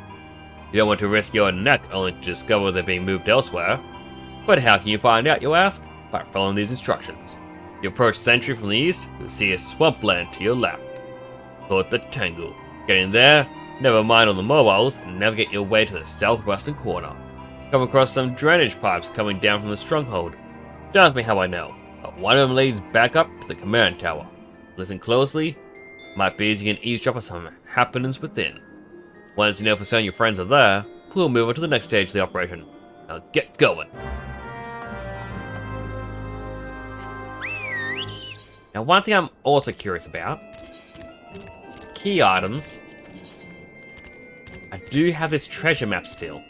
You don't want to risk your neck only to discover they're being moved elsewhere. But how can you find out, you ask? By following these instructions. You approach Sentry from the east, you'll see a swampland to your left. Call it the Tangle. Getting there, never mind on the mobiles, and navigate your way to the southwestern corner. Come across some drainage pipes coming down from the stronghold. Don't ask me how I know, but one of them leads back up to the command tower. Listen closely, might be easy to eavesdrop on some happenings within. Once you know for certain your friends are there, we'll move on to the next stage of the operation. Now get going! Now one thing I'm also curious about, key items. I do have this treasure map still,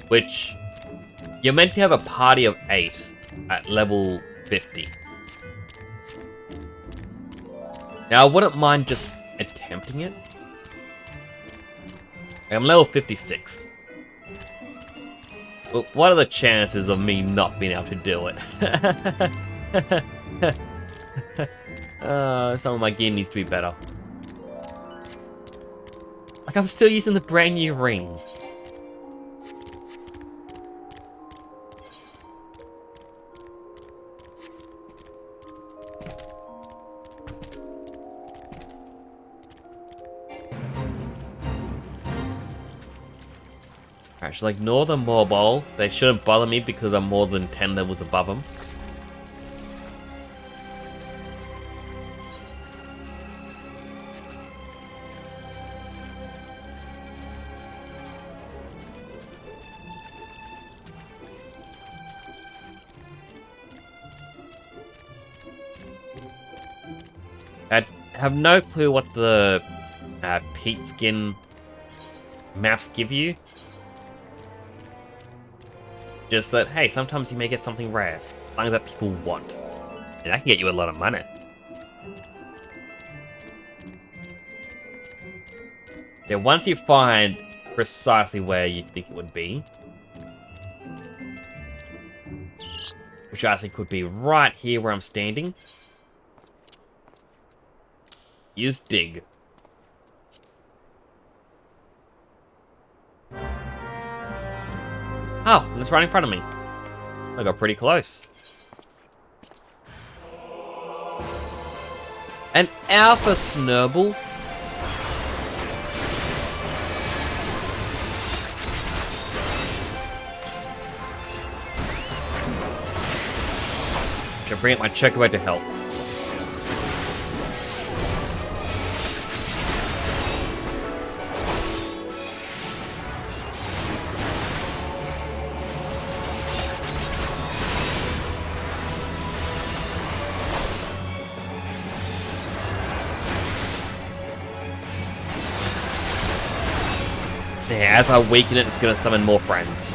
which you're meant to have a party of 8 at level 50. Now I wouldn't mind just attempting it. I'm level 56. But what are the chances of me not being able to do it? Some of my gear needs to be better. Like, I'm still using the brand new ring. Alright, should I ignore the mobile? They shouldn't bother me because I'm more than 10 levels above them. I have no clue what the peat skin maps give you. Just that, hey, sometimes you may get something rare, something that people want. And that can get you a lot of money. Yeah, once you find precisely where you think it would be, which I think would be right here where I'm standing, use dig. Oh, it's right in front of me. I got pretty close. An alpha snurble. Should bring up my chocobo to help. Yeah, as I weaken it, it's gonna summon more friends.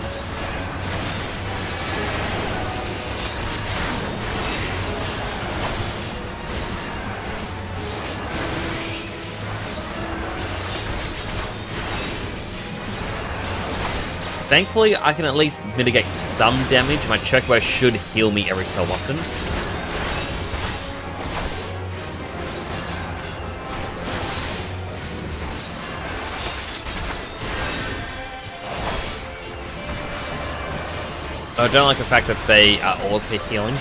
Thankfully, I can at least mitigate some damage. My chocobo should heal me every so often. I don't like the fact that they are also healing.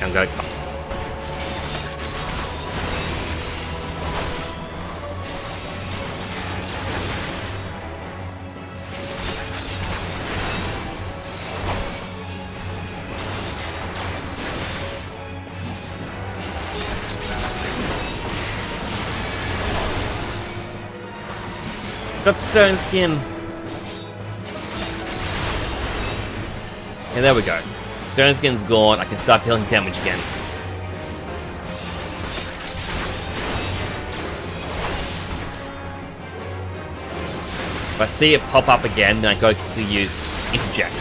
I'm gonna come. Got stone skin. Okay, there we go. Stone skin's gone. I can start dealing damage again. If I see it pop up again, then I gotta quickly use interject.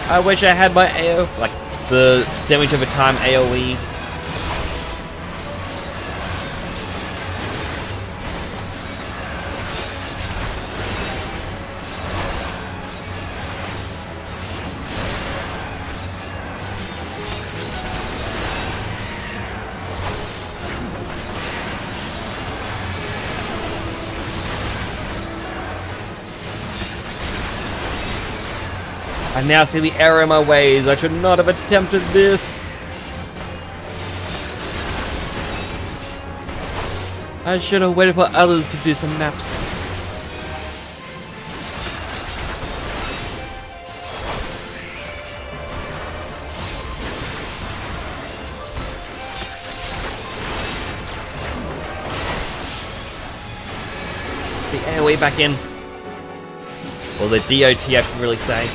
I wish I had my AO, like the damage over time AoE. I now see the error in my ways. I should not have attempted this. I should have waited for others to do some maps. The AoE back in. Or the DOT I should really say.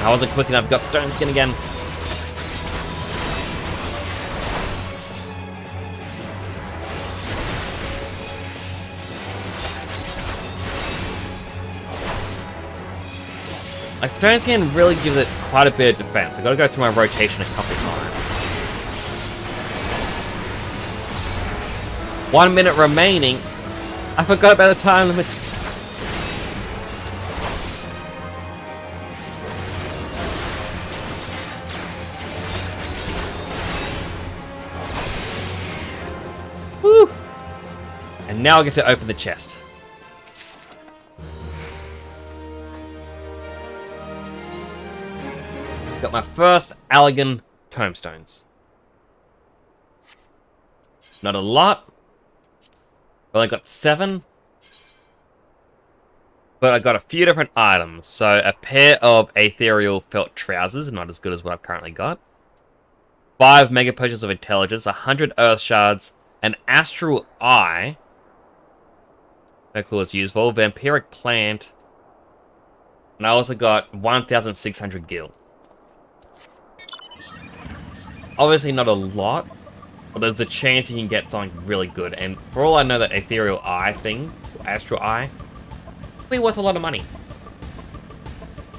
I wasn't quick enough, got stone skin again. My stone skin really gives it quite a bit of defense. I gotta go through my rotation a couple times. 1 minute remaining. I forgot about the time limits. Woo! And now I get to open the chest. Got my first Allegan tombstones. Not a lot. Well, I got 7. But I got a few different items. So a pair of ethereal felt trousers, not as good as what I've currently got. 5 mega potions of intelligence, 100 earth shards, an astral eye. No clue it's useful. Vampiric plant. And I also got 1,600 gil. Obviously not a lot, but there's a chance you can get something really good. And for all I know, that ethereal eye thing, astral eye, will be worth a lot of money.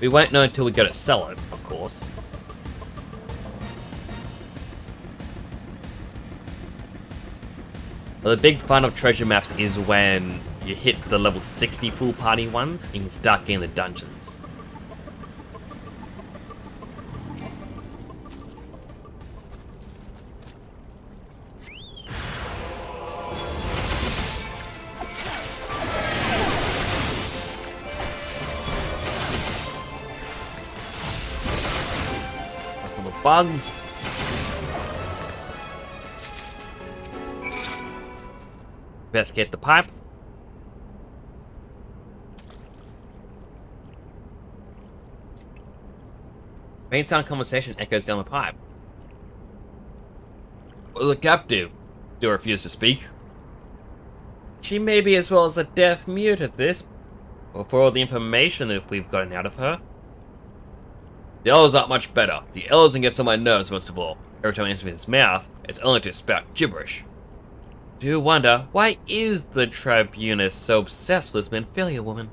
We won't know until we go to sell it, of course. But the big fun of treasure maps is when you hit the level 60 full party ones, you can start getting the dungeons. Bugs. Let's get the pipe. Faint sound conversation echoes down the pipe. Well, the captive still refuses to speak. She may be as well as a deaf mute at this, or for all the information that we've gotten out of her. The elders aren't much better. The elders gets on my nerves most of all. Every time he opens his mouth, it's only to spout gibberish. Do you wonder, why is the Tribunus so obsessed with this Manphilia woman?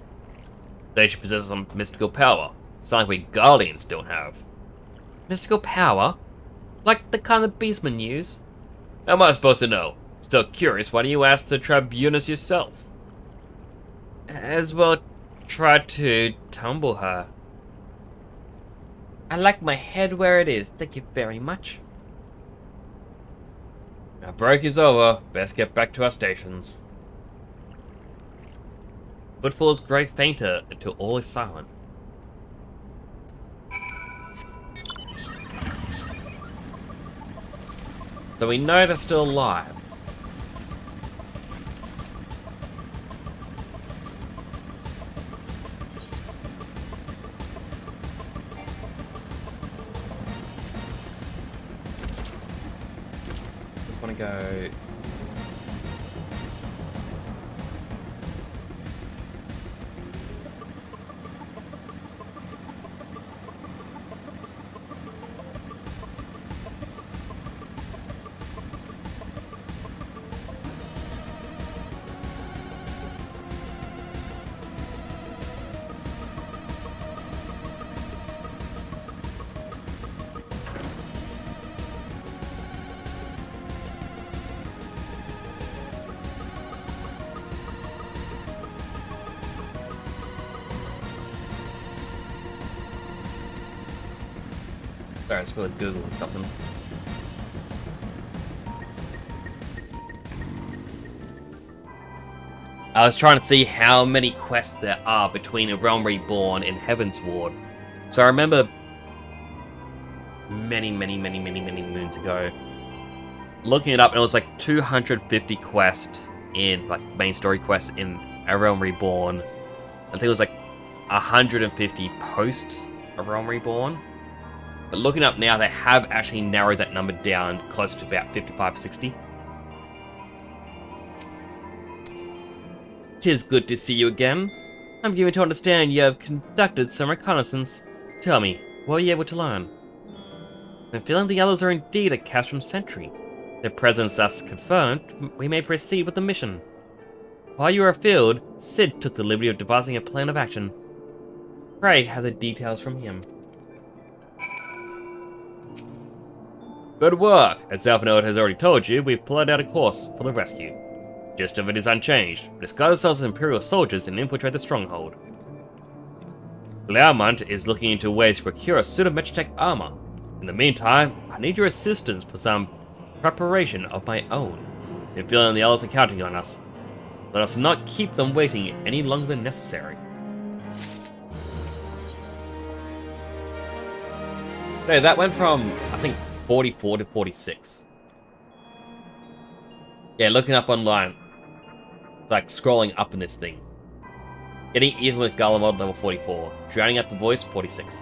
They she possesses some mystical power, something we Guardians don't have. Mystical power? Like the kind the beastmen use? How am I supposed to know? So curious, why don't you ask the Tribunus yourself? As well try to tumble her. I like my head where it is, thank you very much. Our break is over, best get back to our stations. Footfalls grow fainter until all is silent. So we know they're still alive. Just want to go. Sorry, I just really Googling something. I was trying to see how many quests there are between A Realm Reborn and Heaven's Ward. So I remember many moons ago looking it up, and it was like 250 quests in, like, main story quests in A Realm Reborn. I think it was like 150 post A Realm Reborn. But looking up now, they have actually narrowed that number down closer to about 55, 60. Tis good to see you again. I'm given to understand you have conducted some reconnaissance. Tell me, what were you able to learn? I'm feeling the others are indeed a Castrum sentry. Their presence thus confirmed, we may proceed with the mission. While you were afield, Sid took the liberty of devising a plan of action. Pray have the details from him. Good work! As Alphanode has already told you, we've plotted out a course for the rescue. Gist of it is unchanged. Disguise ourselves as Imperial soldiers and infiltrate the stronghold. Glaumont is looking into ways to procure a suit of Metratech armor. In the meantime, I need your assistance for some preparation of my own. I'm feeling the others are counting on us. Let us not keep them waiting any longer than necessary. So that went from, I think, 44 to 46. Yeah, looking up online, like scrolling up in this thing. Getting even with Galamod level 44. Drowning out the voice 46.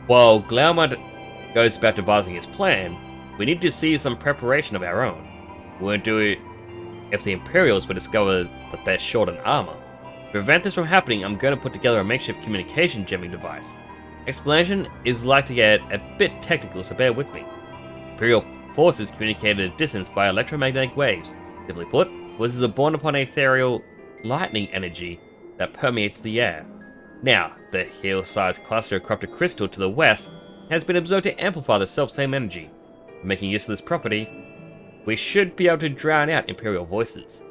While Glaumont goes about devising his plan, we need to see some preparation of our own. We won't do it if the Imperials will discover that they're short on armor. To prevent this from happening, I'm going to put together a makeshift communication jamming device. Explanation is like to get a bit technical, so bear with me. Imperial forces communicate at a distance via electromagnetic waves. Simply put, forces are born upon ethereal lightning energy that permeates the air. Now, the hill-sized cluster of corrupted crystal to the west has been observed to amplify the self-same energy. Making use of this property, we should be able to drown out Imperial voices.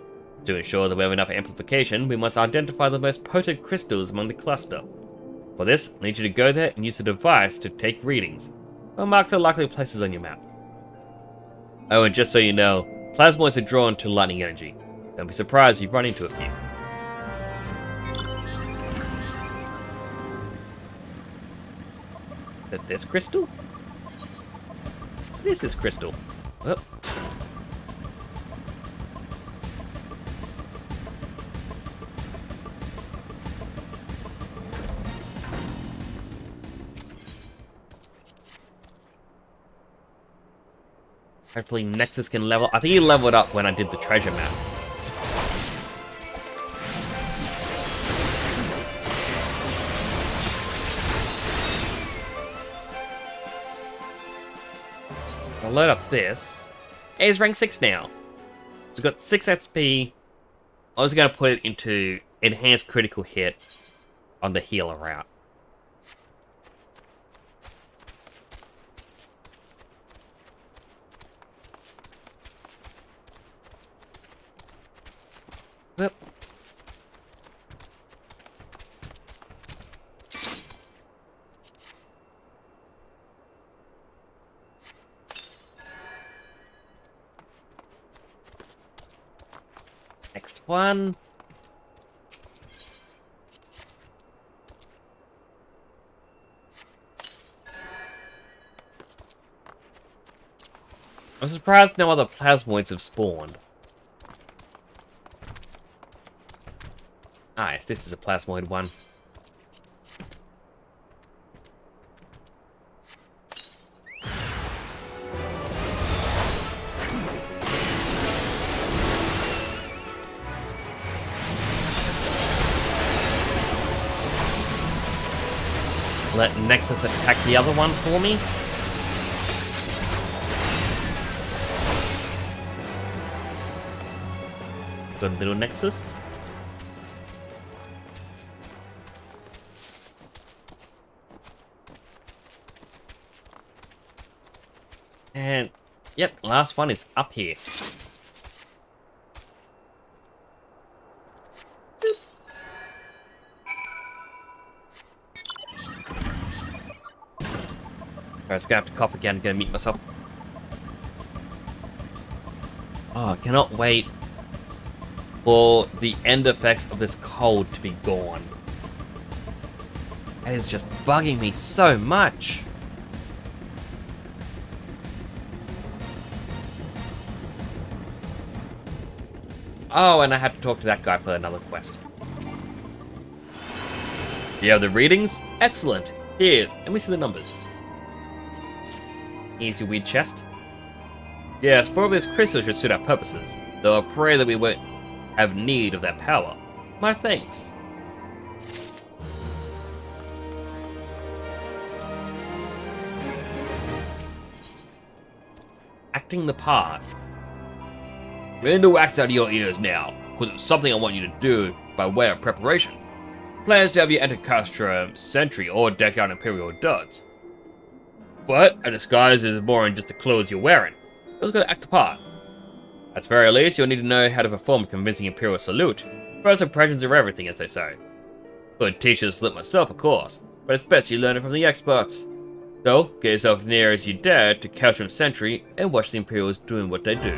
To ensure that we have enough amplification, we must identify the most potent crystals among the cluster. For this, I need you to go there and use the device to take readings. I'll mark the likely places on your map. Oh, and just so you know, plasmoids are drawn to lightning energy. Don't be surprised if you run into a few. Is that this crystal? What is this crystal? Oh. Hopefully Nexus can level. I think he leveled up when I did the treasure map. I'll load up this. He's rank 6 now. So we've got 6 SP. I was going to put it into enhanced critical hit on the healer route. Yep. Next one. I'm surprised no other plasmoids have spawned. Ah, yes, this is a plasmoid one. Let Nexus attack the other one for me. Good little Nexus. And, yep, last one is up here. I was gonna have to cop again, gonna meet myself. Oh, I cannot wait for the end effects of this cold to be gone. That is just bugging me so much. Oh, and I have to talk to that guy for another quest. You have the readings? Excellent. Here, let me see the numbers. Here's your weird chest. Yes, 4 of these crystals should suit our purposes, though I pray that we won't have need of their power. My thanks. Acting the part. Bring the wax out of your ears now, because it's something I want you to do by way of preparation. Plans to have you enter Castro Sentry or deck out Imperial duds. But a disguise is more than just the clothes you're wearing. You've got to act the part. At the very least, you'll need to know how to perform a convincing Imperial salute. First impressions are everything, as they say. Could teach you to salute myself, of course, but it's best you learn it from the experts. So, get yourself near as you dare to Castro Sentry and watch the Imperials doing what they do.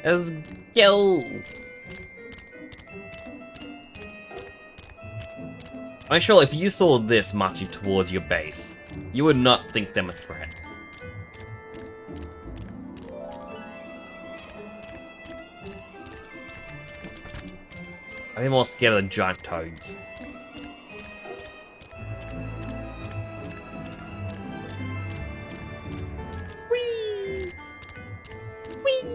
Let's go! I'm sure if you saw this marching towards your base, you would not think them a threat. I'd be more scared of the giant toads. Whee! Whee!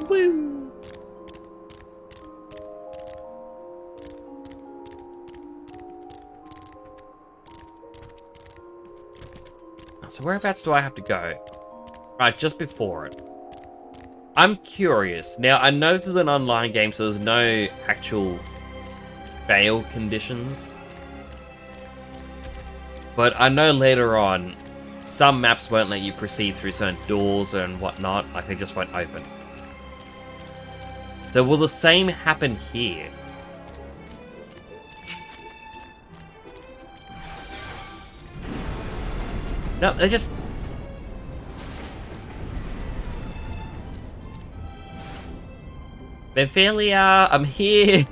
Woo! So whereabouts do I have to go? Right, just before it. I'm curious. Now, I know this is an online game, so there's no actual fail conditions. But I know later on, some maps won't let you proceed through certain doors and whatnot, like they just won't open. So will the same happen here? No, they just... Benfalia, I'm here!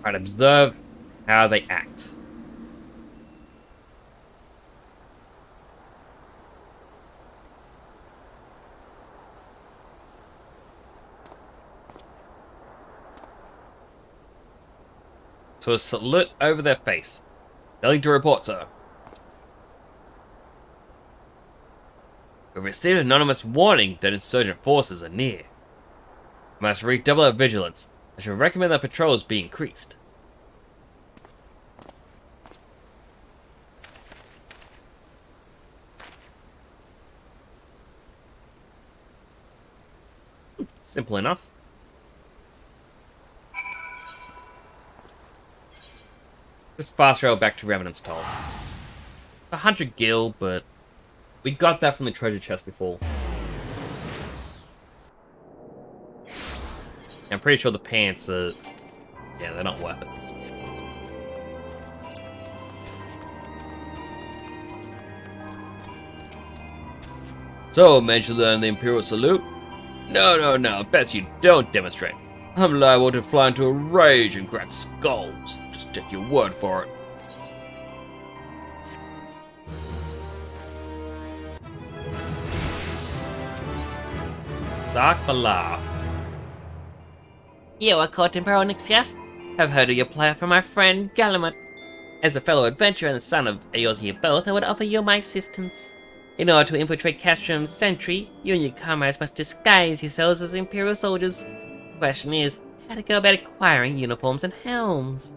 Try to observe how they act. So a salute over their face. Nothing to report, sir. We received an anonymous warning that insurgent forces are near. We must redouble our vigilance. I should recommend that patrols be increased. Simple enough. Just fast travel back to Revenant's Toll. 100 gil, but we got that from the treasure chest before. I'm pretty sure the pants are... yeah, they're not worth it. So, managed to learn the Imperial Salute? No, best you don't demonstrate. I'm liable to fly into a rage and crack skulls. Just take your word for it. Dark Valar. You are Court Imperial Nixias? I've heard of your plan from my friend Galamut. As a fellow adventurer and the son of Eorzea both, I would offer you my assistance. In order to infiltrate Castrom's sentry, you and your comrades must disguise yourselves as Imperial soldiers. The question is, how to go about acquiring uniforms and helms.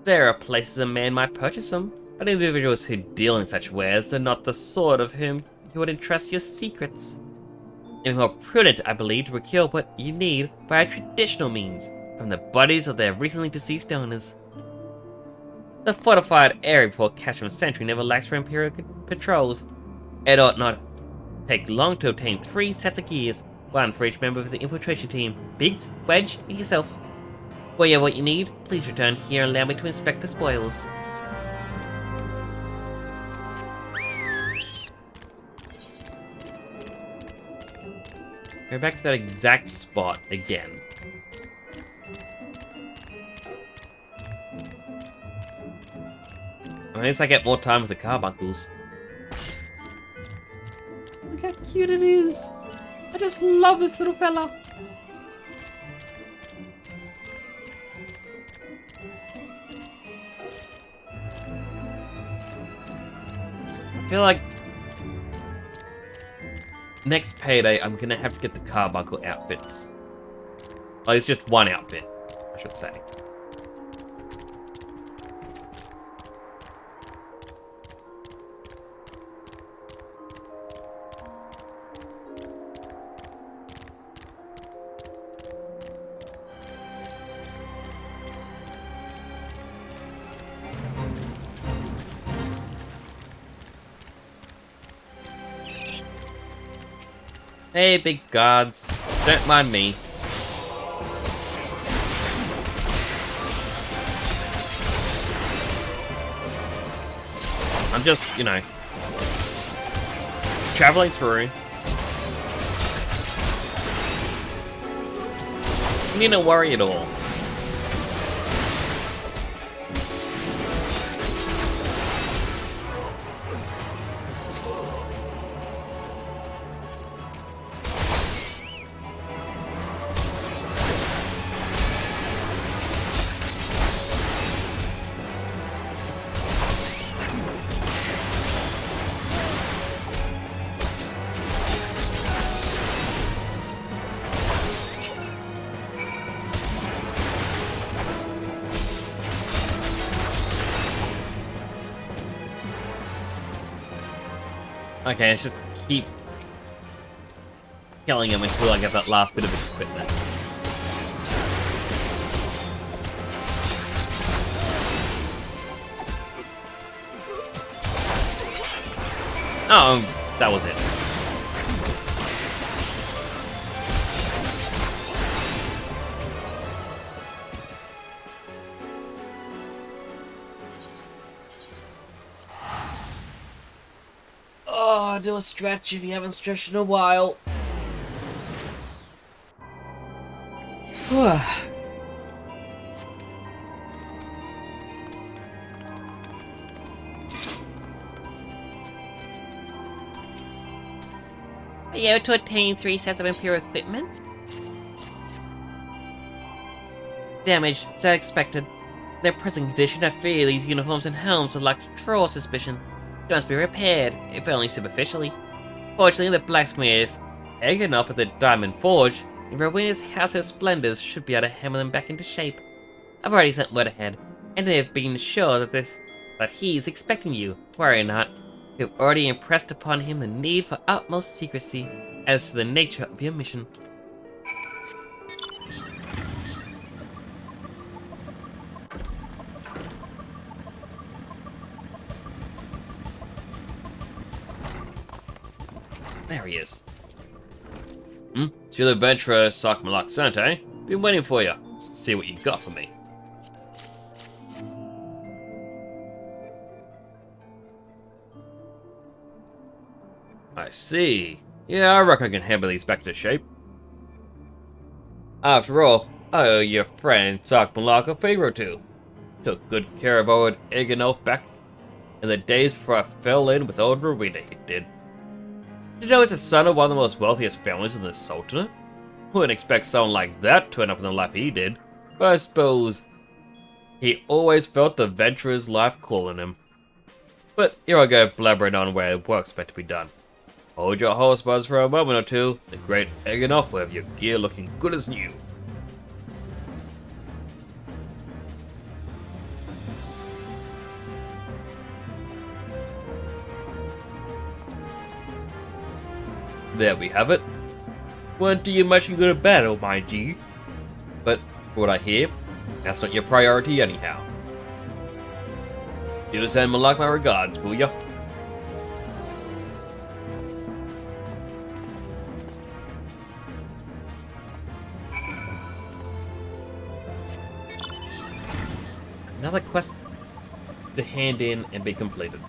There are places a man might purchase them, but individuals who deal in such wares are not the sort of whom you would entrust your secrets. It is more prudent, I believe, to procure what you need by traditional means, from the bodies of their recently deceased owners. The fortified area before Castrom's sentry never lacks for Imperial patrols. It ought not take long to obtain 3 sets of gears, one for each member of the infiltration team, Biggs, Wedge, and yourself. When you have what you need, please return here and allow me to inspect the spoils. Go back to that exact spot again. At least I get more time with the carbuncles. Look how cute it is! I just love this little fella! I feel like next payday I'm gonna have to get the carbuncle outfits. Oh, it's just one outfit, I should say. Hey, big guards. Don't mind me. I'm just, you know, traveling through. You need to worry at all. Okay, let's just keep killing him until I get that last bit of equipment. Oh, that was it. Oh, do a stretch if you haven't stretched in a while. Be able to attain 3 sets of Imperial equipment? Damage, as I expected. In their present condition, I fear these uniforms and helms are like to draw suspicion. They must be repaired, if only superficially. Fortunately, the blacksmith, Eganov at the Diamond Forge, in Rowena's House of Splendors should be able to hammer them back into shape. I've already sent word ahead, and they have been sure that he is expecting you. Worry not. You have already impressed upon him the need for utmost secrecy as to the nature of your mission. There he is. It's your adventurer, Sak Malak Sante. Been waiting for you. Let's see what you got for me. I see. Yeah, I reckon I can hammer these back into shape. After all, I owe your friend Sak Malak a favor or two. Took good care of old Eganolf back in the days before I fell in with old Rowena, he did. Did you know he's the son of one of the most wealthiest families in the Sultanate? Wouldn't expect someone like that to end up in the life he did, but I suppose he always felt the adventurer's life calling him. But here I go blabbering on where work's meant to be done. Hold your horse buzz for a moment or two. The great Eganolf will have your gear looking good as new. There we have it. Weren't you much good at battle, mind you? But, from what I hear, that's not your priority anyhow. You send Malak my regards, will ya? Another quest to hand in and be completed.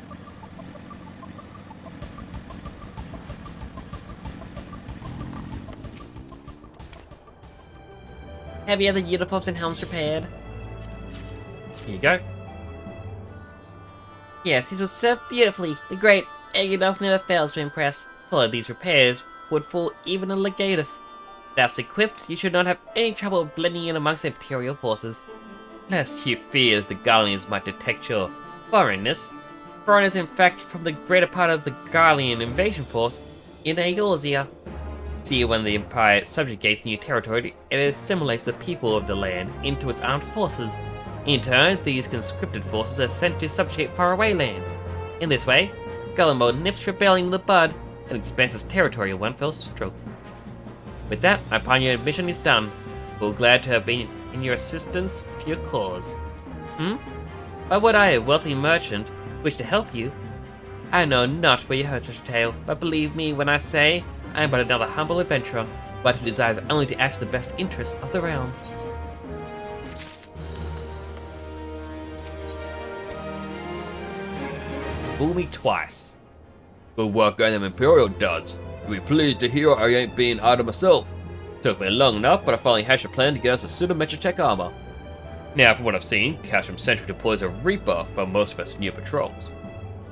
Have you other uniforms and helms repaired? Here you go. Yes, these will serve beautifully. The great Eganolf never fails to impress. Following these repairs would fool even a legatus. Thus equipped, you should not have any trouble blending in amongst the Imperial forces. Lest you fear that the Garleans might detect your foreignness. Foreigners, in fact, from the greater part of the Garlean invasion force in Eorzea. See, when the Empire subjugates new territory, it assimilates the people of the land into its armed forces. In turn, these conscripted forces are sent to subjugate faraway lands. In this way, Gullimer nips rebellion in the bud and expands its territory in one fell stroke. With that, I find your mission is done. We're glad to have been in your assistance to your cause. Why would I, a wealthy merchant, wish to help you? I know not where you heard such a tale, but believe me when I say I am but another humble adventurer, but who desires only to act in the best interests of the realm. Fool me twice. Good work on them Imperial duds. You'll be pleased to hear I ain't been idle myself. Took me long enough, but I finally hatched a plan to get us a suit of Metrotech armor. Now, from what I've seen, Casham Sentry deploys a Reaper for most of its new patrols.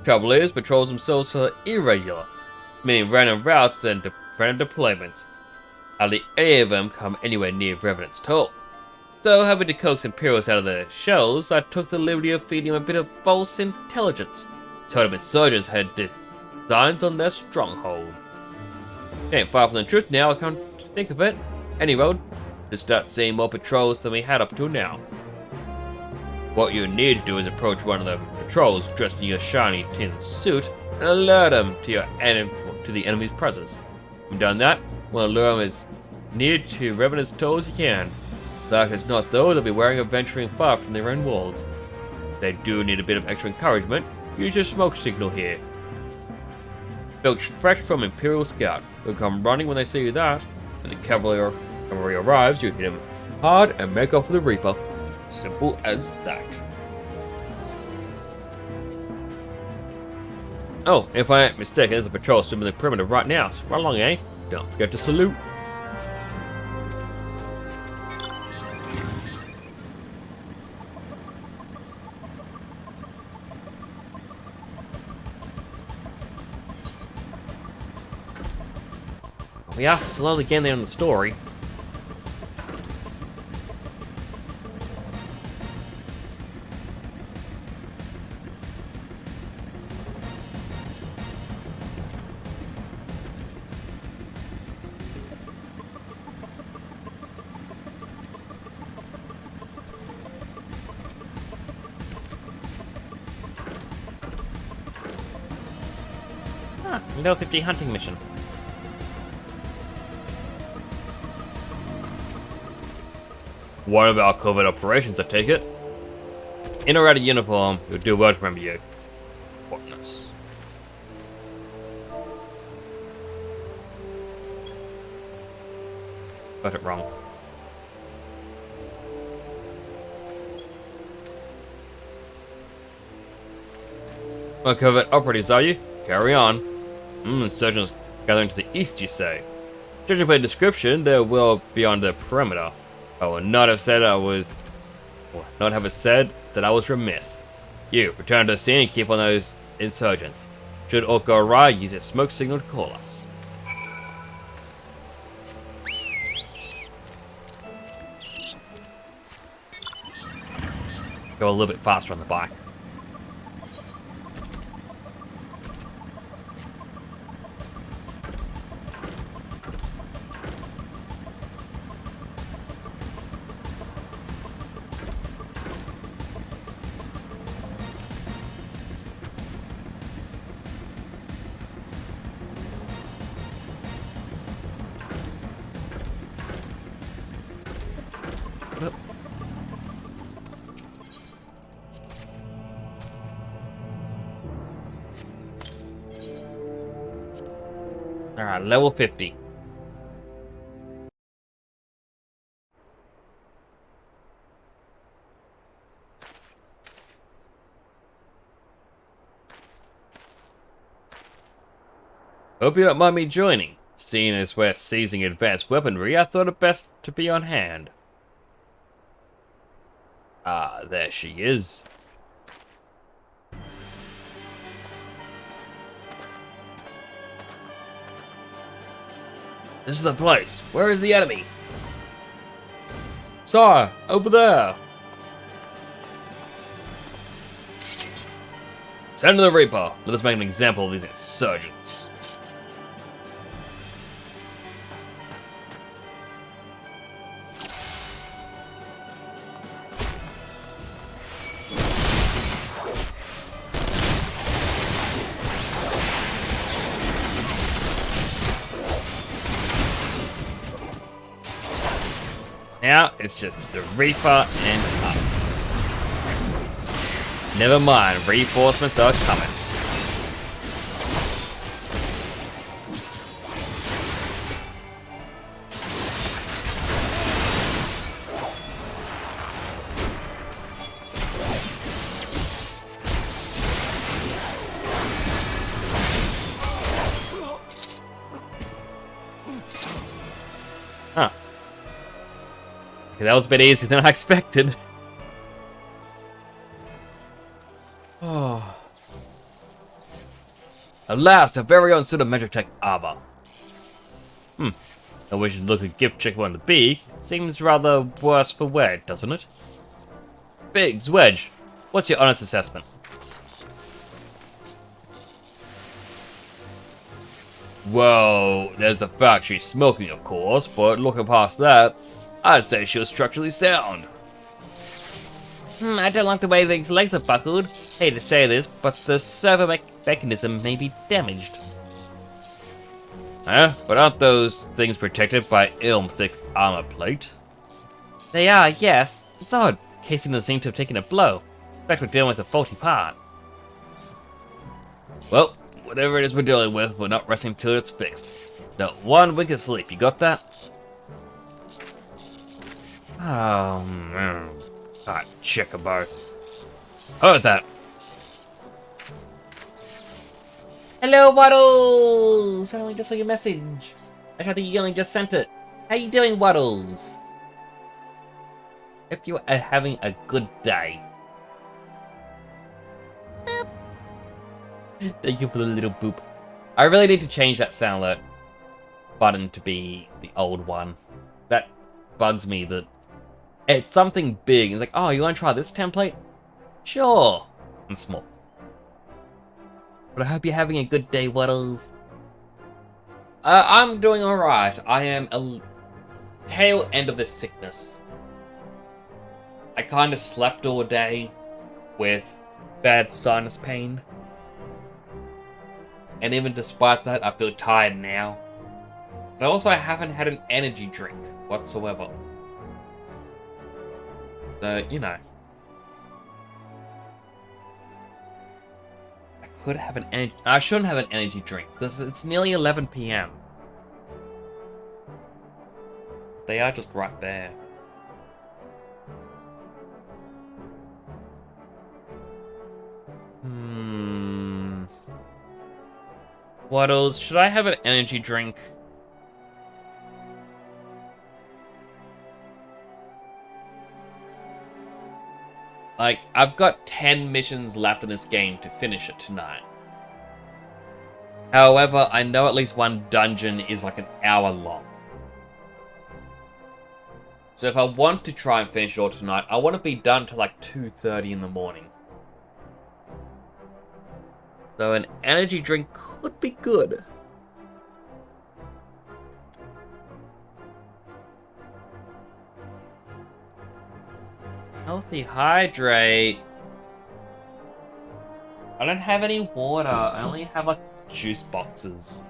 Trouble is, patrols themselves are irregular, meaning random routes and random deployments. Hardly any of them come anywhere near Revenant's toll. So, having to coax Imperials out of their shells, I took the liberty of feeding them a bit of false intelligence. Told them insurgents had designs on their stronghold. Ain't far from the truth now, I can't think of it. Any road, to start seeing more patrols than we had up to now. What you need to do is approach one of the patrols dressed in your shiny tin suit and alert them to the enemy's presence. When done that, we'll lure them as near to Revenant's toll as you can. Like as not though, they'll be wearing or venturing far from their own walls. They do need a bit of extra encouragement. Use your smoke signal here. Built fresh from Imperial Scout. They'll come running when they see that. When the cavalry arrives, you hit them hard and make off with the Reaper. Simple as that. Oh, if I ain't mistaken, there's a patrol swimming the perimeter right now, so run along, eh? Don't forget to salute. We are slowly getting there in the story. Level 50 hunting mission. One of our covert operations, I take it. In or out of uniform, it would do well to remember you. Whatness. Got it wrong. Well, covert operatives, are you? Carry on. Insurgents gathering to the east, you say? Judging by the description, they're well beyond the perimeter. I would not have said I was... Or not have said that I was remiss. You, return to the scene and keep on those insurgents. Should all go awry, use a smoke signal to call us. Go a little bit faster on the bike. Alright, level 50. Hope you don't mind me joining. Seeing as we're seizing advanced weaponry, I thought it best to be on hand. Ah, there she is. This is the place. Where is the enemy? Sire, over there. Send to the Reaper. Let us make an example of these insurgents. Now it's just the Reaper and us. Never mind, reinforcements are coming. Huh. Okay, that was a bit easier than I expected. Oh. At last, our very own suit of Metrotech armor. I wish you'd look a gift check on the beak. Seems rather worse for wear, doesn't it? Biggs, Wedge, what's your honest assessment? Well, there's the fact she's smoking, of course, but looking past that, I'd say she was structurally sound. I don't like the way these legs are buckled. Hate to say this, but the servo mechanism may be damaged. But aren't those things protected by thick armor plate? They are, yes. It's odd. Casing doesn't seem to have taken a blow. Expect we're dealing with a faulty part. Well, whatever it is we're dealing with, we're not resting till it's fixed. Not one wink of sleep, you got that? Oh, man. Ah, check about. Heard that. Hello, Waddles! I only just saw your message. I think you only just sent it. How you doing, Waddles? Hope you are having a good day. Boop. Thank you for the little boop. I really need to change that sound alert. button to be the old one. That bugs me that it's something big. It's like, oh, you want to try this template? Sure. And small. But I hope you're having a good day, Waddles. I'm doing alright. I am a tail end of this sickness. I kind of slept all day with bad sinus pain. And even despite that, I feel tired now. And also, I haven't had an energy drink whatsoever. So, you know. Could have an energy. I shouldn't have an energy drink because it's nearly 11 p.m. They are just right there. What else? Should I have an energy drink? Like, I've got 10 missions left in this game to finish it tonight. However, I know at least one dungeon is like an hour long. So if I want to try and finish it all tonight, I want to be done till like 2:30 in the morning. So an energy drink could be good. Healthy hydrate. I don't have any water. I only have like juice boxes.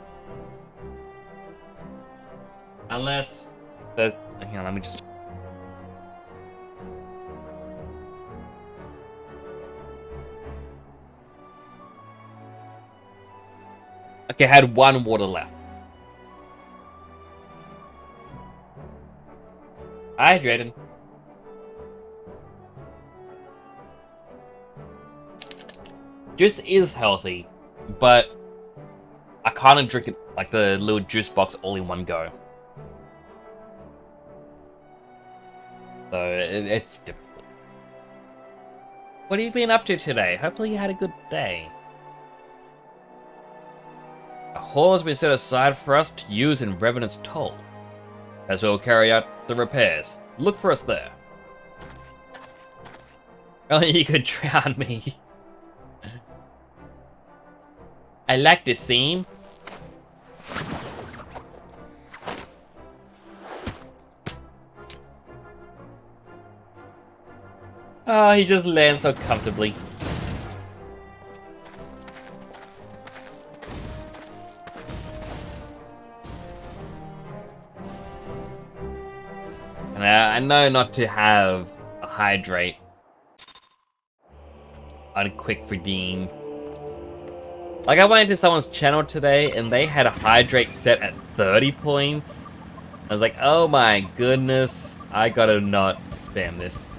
Unless there's... Hang on, let me just... Okay, I had one water left. Hydrated. Juice is healthy, but I can't drink it like the little juice box all in one go. So it's difficult. What have you been up to today? Hopefully you had a good day. A hall has been set aside for us to use in Revenant's Toll, as we'll carry out the repairs. Look for us there. Only you could drown me. I like this scene. Oh, he just lands so comfortably. And I know not to have a hydrate on quick redeem. Like, I went into someone's channel today, and they had a hydrate set at 30 points. I was like, oh my goodness, I gotta not spam this.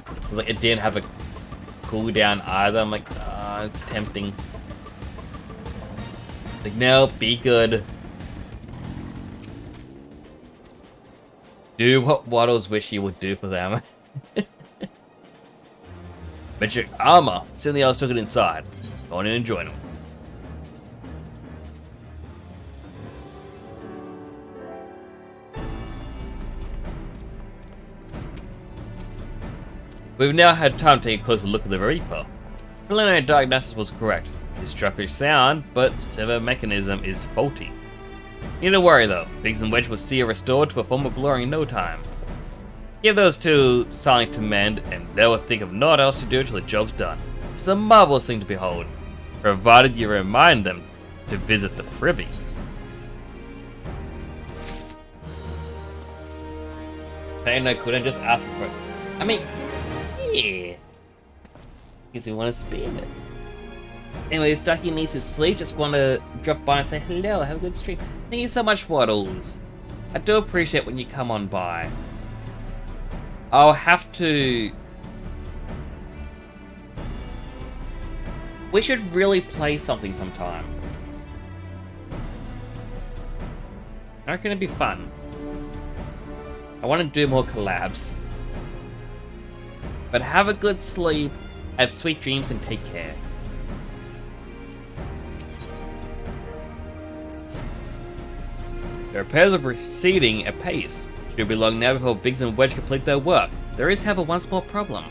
It was like, it didn't have a cooldown either. I'm like, ah, it's tempting. Like, no, be good. Do what Waddles wish you would do for them. Magic armor. Certainly I took it inside. Go on in and join them. We've now had time to take a closer look at the Reaper. Preliminary diagnosis was correct. His structure is sound, but servo mechanism is faulty. Need to worry though. Biggs and Wedge will see it restored to a form of glory in no time. Give those two something to mend, and they will think of naught else to do till the job's done. It's a marvelous thing to behold, provided you remind them to visit the privy. Saying no couldn't just ask for it. I mean, yeah. Guess we want to spam it. Anyway, Stucky needs to sleep. Just want to drop by and say hello. Have a good stream. Thank you so much, Waddles. I do appreciate when you come on by. I'll have to... We should really play something sometime. I reckon it'd be fun. I want to do more collabs. But have a good sleep, have sweet dreams, and take care. The repairs are proceeding at pace. Should be long now before Biggs and Wedge complete their work. There is, however, one small problem.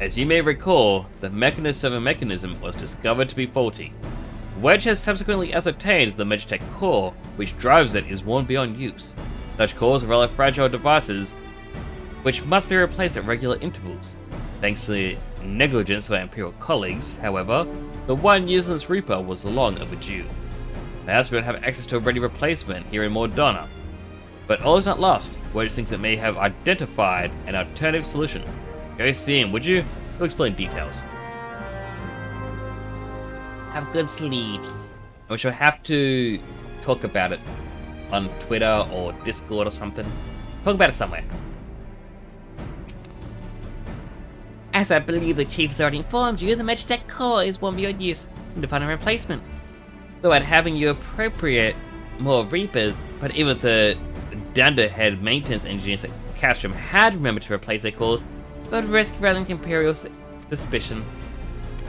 As you may recall, the mechanism was discovered to be faulty. Wedge has subsequently ascertained that the Magitech core, which drives it, is worn beyond use. Such cores are rather fragile devices, which must be replaced at regular intervals. Thanks to the negligence of our Imperial colleagues, however, the one used in this Reaper was long overdue. Perhaps we don't have access to a ready replacement here in Mordana. But all is not lost. Wedge thinks it may have identified an alternative solution. Go see him, would you? He'll explain details. Have good sleeps. We shall have to talk about it on Twitter or Discord or something. Talk about it somewhere. As I believe the chief has already informed you, the Magitech core is one beyond use and to find a replacement. Though I'd having you appropriate more Reapers, but even the dunderhead maintenance engineers at Castrum had remembered to replace their cores, would risk running Imperial suspicion.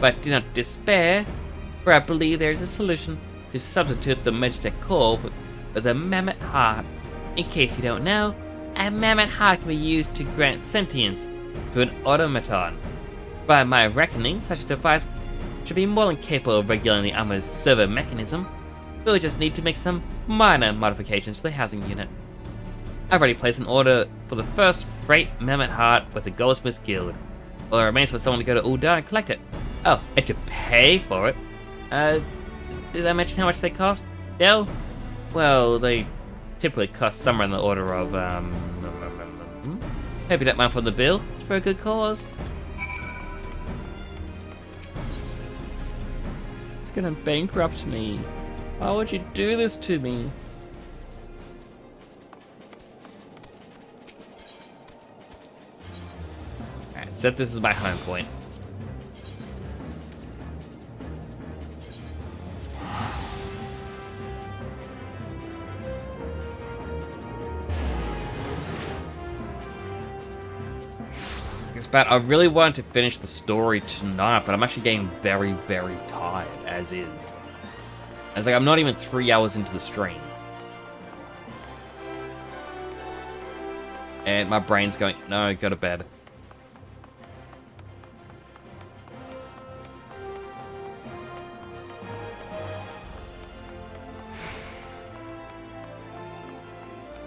But do not despair, for I believe there is a solution to substitute the Magitech core with a mammoth heart. In case you don't know, a mammoth heart can be used to grant sentience to an automaton. By my reckoning, such a device should be more than capable of regulating the armor's servo mechanism. We'll just need to make some minor modifications to the housing unit. I've already placed an order for the first freight mammoth heart with the Goldsmiths Guild. All it remains for someone to go to Ul'dah and collect it. Oh, and to pay for it? Did I mention how much they cost? No? Well, they typically cost somewhere in the order of, hope you don't mind for the bill. It's for a good cause. It's gonna bankrupt me. Why would you do this to me? Alright, set this as my home point. But I really wanted to finish the story tonight, but I'm actually getting very, very tired as is. It's like I'm not even 3 hours into the stream. And my brain's going, no, go to bed.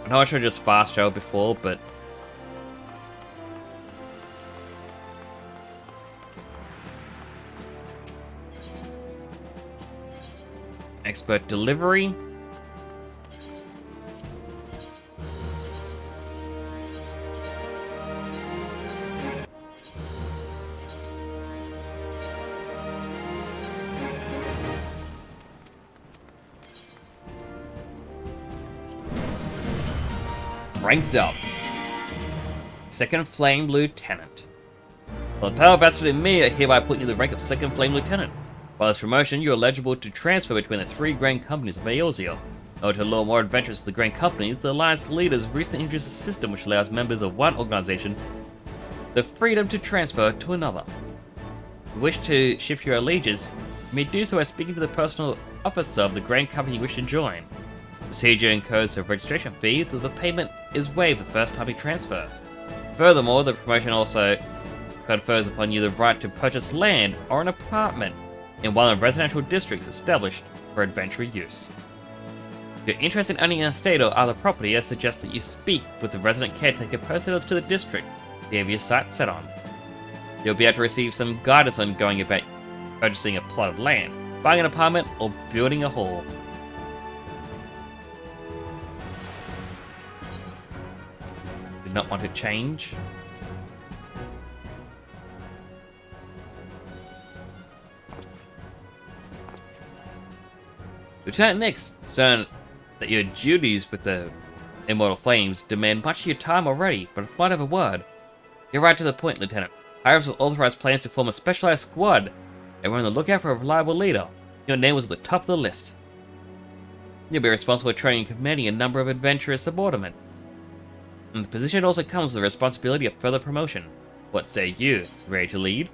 I know I should have just fast traveled before, but expert delivery. Ranked up. Second Flame Lieutenant. Well, the power vested in me, I hereby put you in the rank of Second Flame Lieutenant. By this promotion, you are eligible to transfer between the 3 Grand Companies of Eorzea. In order to lure more adventurers to the Grand Companies, the Alliance leaders recently introduced a system which allows members of one organization the freedom to transfer to another. If you wish to shift your allegiance, you may do so by speaking to the personal officer of the Grand Company you wish to join. Procedure incurs a registration fee, though the payment is waived the first time you transfer. Furthermore, the promotion also confers upon you the right to purchase land or an apartment in one of the residential districts established for adventure use. If you're interested in owning an estate or other property, I suggest that you speak with the resident caretaker posted to the district you have your sights set on. You'll be able to receive some guidance on going about purchasing a plot of land, buying an apartment, or building a hall. Did not want to change. Lieutenant Nix, concerned that your duties with the Immortal Flames demand much of your time already, but if I might have a word. You're right to the point, Lieutenant. Iris will authorize plans to form a specialized squad, and we're on the lookout for a reliable leader. Your name was at the top of the list. You'll be responsible for training and commanding a number of adventurous subordinates. And the position also comes with the responsibility of further promotion. What say you? Ready to lead?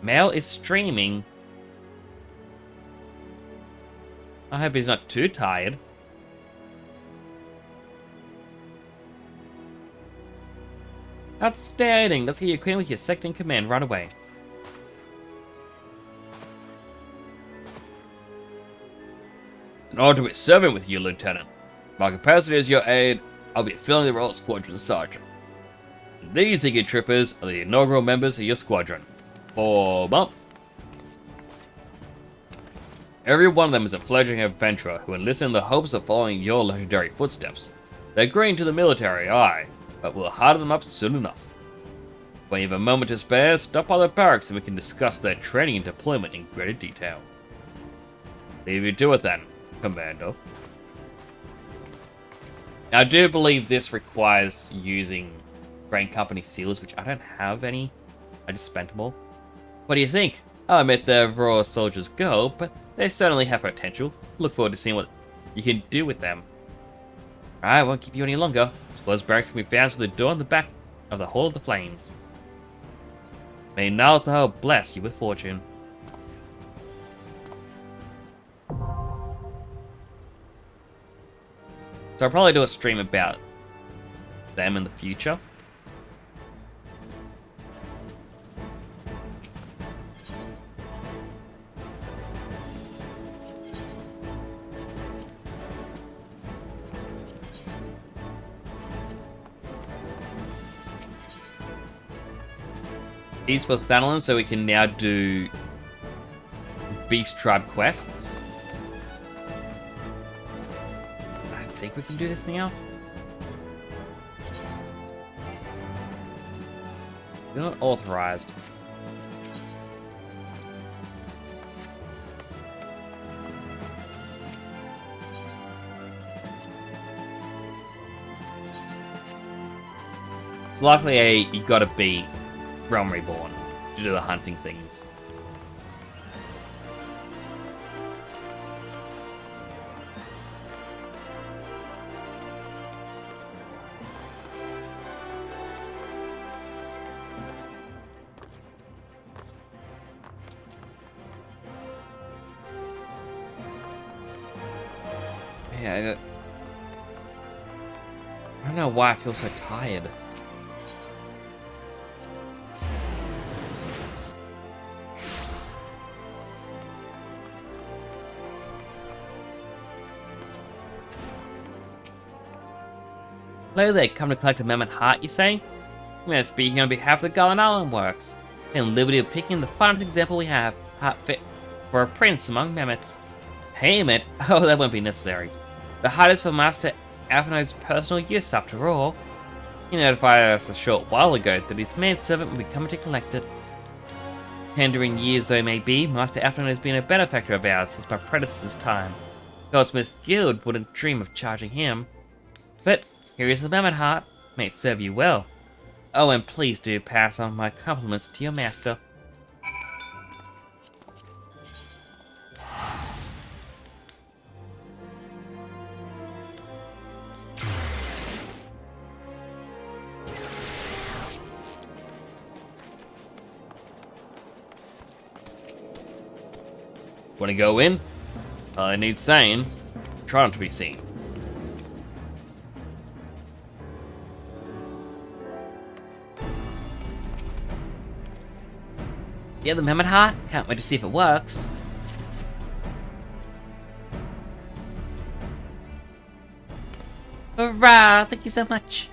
Mail is streaming I hope he's not too tired. Outstanding! Let's get you acquainted with your second in command right away. An honor to be serving with you, Lieutenant. My capacity as your aide, I'll be filling the role of Squadron Sergeant. These Iggy Troopers are the inaugural members of your squadron. Form up! Every one of them is a fledgling adventurer who enlisted in the hopes of following your legendary footsteps. They're green to the military, aye, but we'll harden them up soon enough. When you have a moment to spare, stop by the barracks and we can discuss their training and deployment in greater detail. Leave you to it then, Commando. Now, I do believe this requires using Grain Company seals, which I don't have any. I just spent them all. What do you think? I'll admit they're raw soldiers go, but they certainly have potential. Look forward to seeing what you can do with them. I won't keep you any longer. Suppose barracks can be found through the door in the back of the Hall of the Flames. May Nalthal bless you with fortune. So I'll probably do a stream about them in the future. East for Thanalan, so we can now do Beast Tribe quests. I think we can do this now. They're not authorized. It's likely you gotta be Realm Reborn to do the hunting things. Yeah, I don't know why I feel so tired. Hello there, come to collect a mammoth heart, you say? We are speaking on behalf of the Garland Works, in liberty of picking the finest example we have, heart fit for a prince among mammoths. Payment? Oh, that won't be necessary. The heart is for Master Alphinode's personal use, after all. He notified us a short while ago that his manservant will be coming to collect it. Pandering years though may be, Master Alphinode has been a benefactor of ours since my predecessor's time. Goldsmith's Guild wouldn't dream of charging him. But here is the mammoth heart. May it serve you well. Oh, and please do pass on my compliments to your master. Want to go in? All I need saying. Try not to be seen. Yeah, the mammoth heart? Can't wait to see if it works. Hurrah! Thank you so much.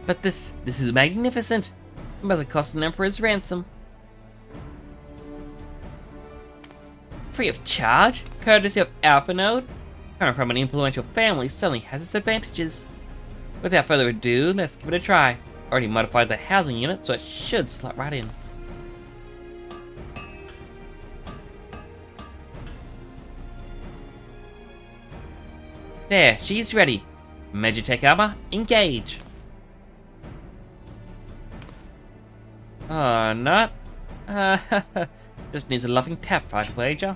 But this is magnificent. It must have cost an emperor's ransom. Free of charge? Courtesy of Alphinode? Coming from an influential family certainly has its advantages. Without further ado, let's give it a try. Already modified the housing unit, so it should slot right in. There, she's ready. Magitech armor, engage. Oh, not. Just needs a loving tap, I'd wager.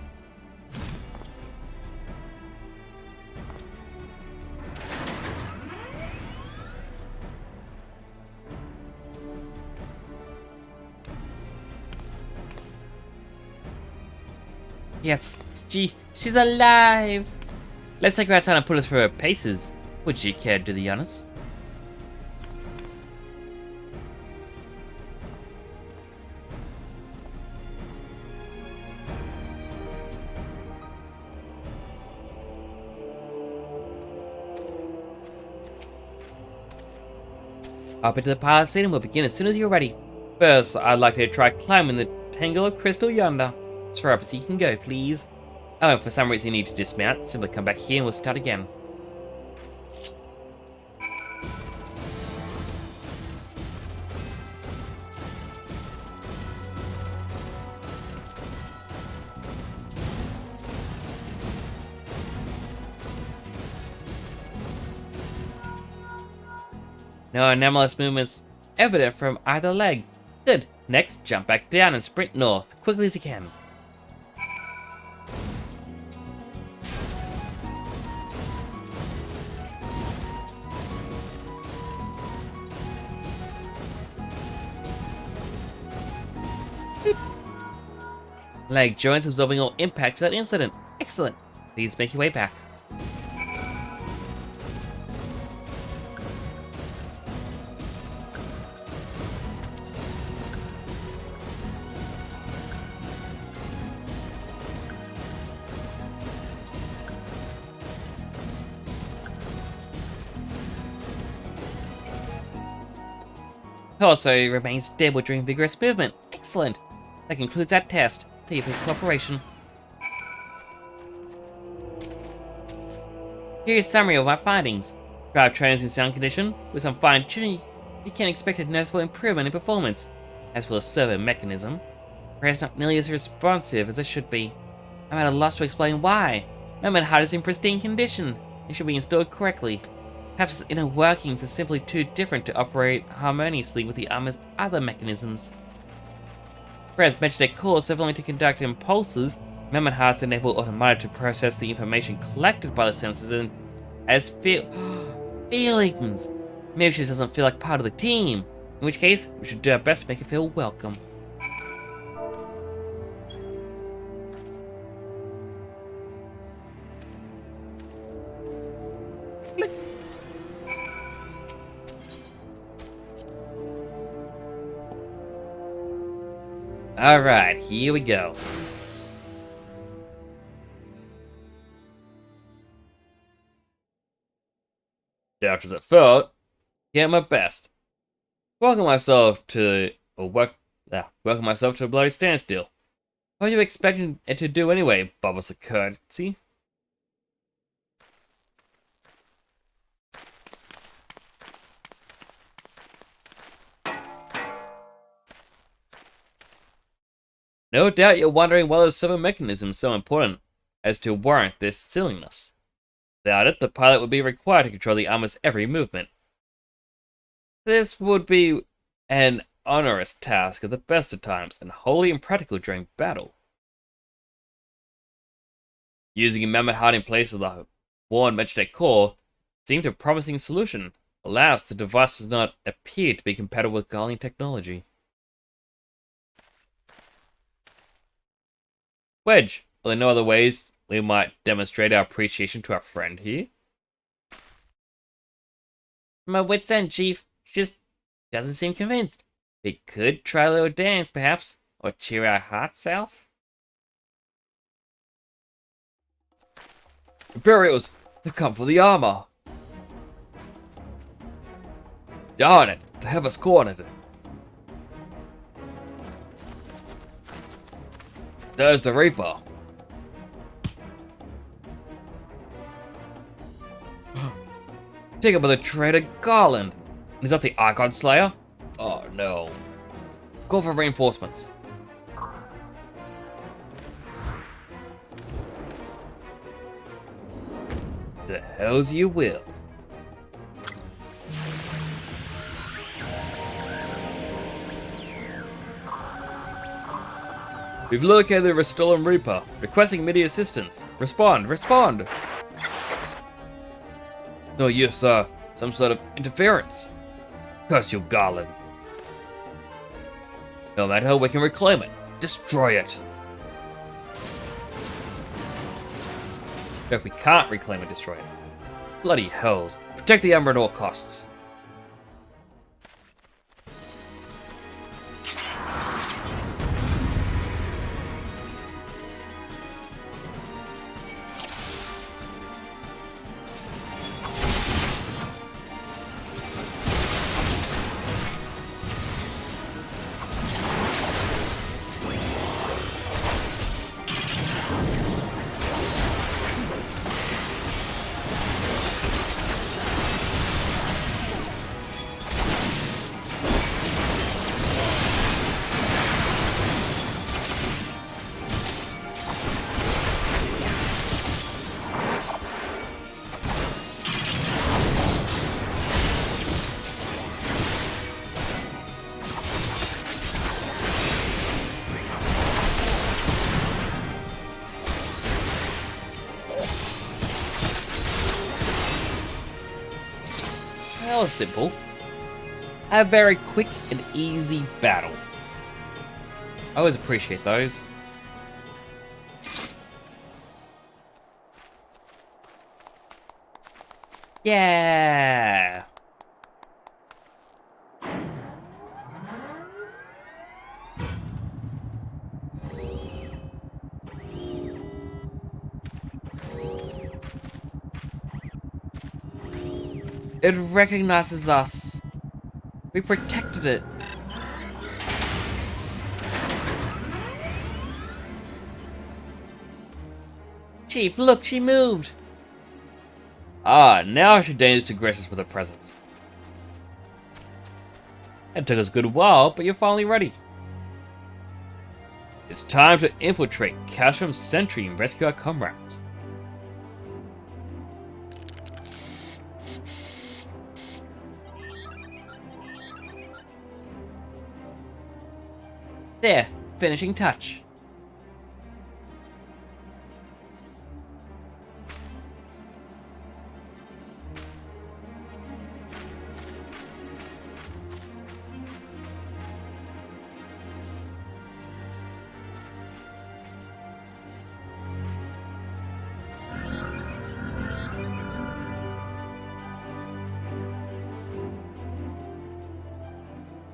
Yes, she's alive. Let's take her outside and put her through her paces. Would you care to do the honors? Up into the pilot seat and we'll begin as soon as you're ready. First, I'd like you to try climbing the tangle of crystal yonder. As far up as you can go, please. Oh, if for some reason you need to dismount, simply come back here and we'll start again. No anomalous movements evident from either leg. Good. Next, jump back down and sprint north, quickly as you can. Leg joints absorbing all impact without incident. Excellent. Please make your way back. Also, remain stable during vigorous movement. Excellent. That concludes that test. Thank you for your cooperation. Here's a summary of my findings. Drive trainers in sound condition. With some fine tuning, you can expect a noticeable improvement in performance. As for the servo mechanism, perhaps not nearly as responsive as it should be. I'm at a loss to explain why. Memory heart is in pristine condition. It should be installed correctly. Perhaps its inner workings are simply too different to operate harmoniously with the armor's other mechanisms. Whereas Magnetic cores serve only to conduct impulses, memory hearts enable automata to process the information collected by the senses and as feelings. Maybe she doesn't feel like part of the team, in which case we should do our best to make her feel welcome. Alright, here we go. Doubt as it felt, get my best. Welcome myself to a bloody standstill. What are you expecting it to do anyway, bubbles of courtesy? No doubt you're wondering why the servo mechanism is so important as to warrant this silliness. Without it, the pilot would be required to control the armor's every movement. This would be an onerous task at the best of times and wholly impractical during battle. Using a mammoth heart in place of the worn magnetic core seemed a promising solution. Alas, the device does not appear to be compatible with Garling technology. Wedge, are there no other ways we might demonstrate our appreciation to our friend here? My wit's end, Chief. She just doesn't seem convinced. We could try a little dance, perhaps, or cheer our hearts out. Imperials, they've come for the armor. Darn it, they have us cornered. There's the Reaper. Take up with the traitor Garland. Is that the Archon Slayer? Oh no. Call for reinforcements. The hells you will. We've located the Restolen Reaper, requesting immediate assistance. Respond, respond! No use, sir. Some sort of interference. Curse you, Garland. No matter, we can reclaim it. Destroy it. But if we can't reclaim and destroy it, bloody hells. Protect the Ember at all costs. That was simple. A very quick and easy battle. I always appreciate those. Yeah. It recognizes us. We protected it. Chief, look, she moved. Ah, now she deigns to grace us with her presence. It took us a good while, but you're finally ready. It's time to infiltrate Cashram's Sentry and rescue our comrades. There, finishing touch.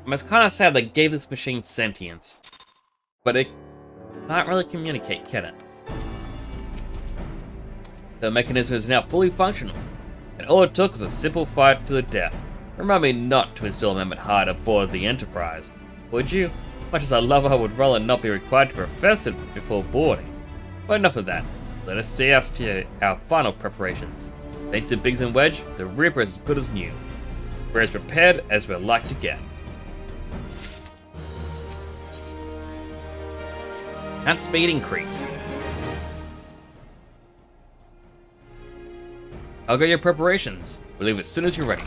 It's kind of sad they gave this machine sentience, but it can't really communicate, can it? The mechanism is now fully functional, and all it took was a simple fight to the death. Remind me not to instill Amendment Hard aboard the Enterprise, would you? Much as I love her, I would rather not be required to profess it before boarding. But enough of that. Let us see us to our final preparations. Thanks to Biggs and Wedge, the Reaper is as good as new. We're as prepared as we're like to get. And speed increased. I'll get your preparations. We'll leave as soon as you're ready.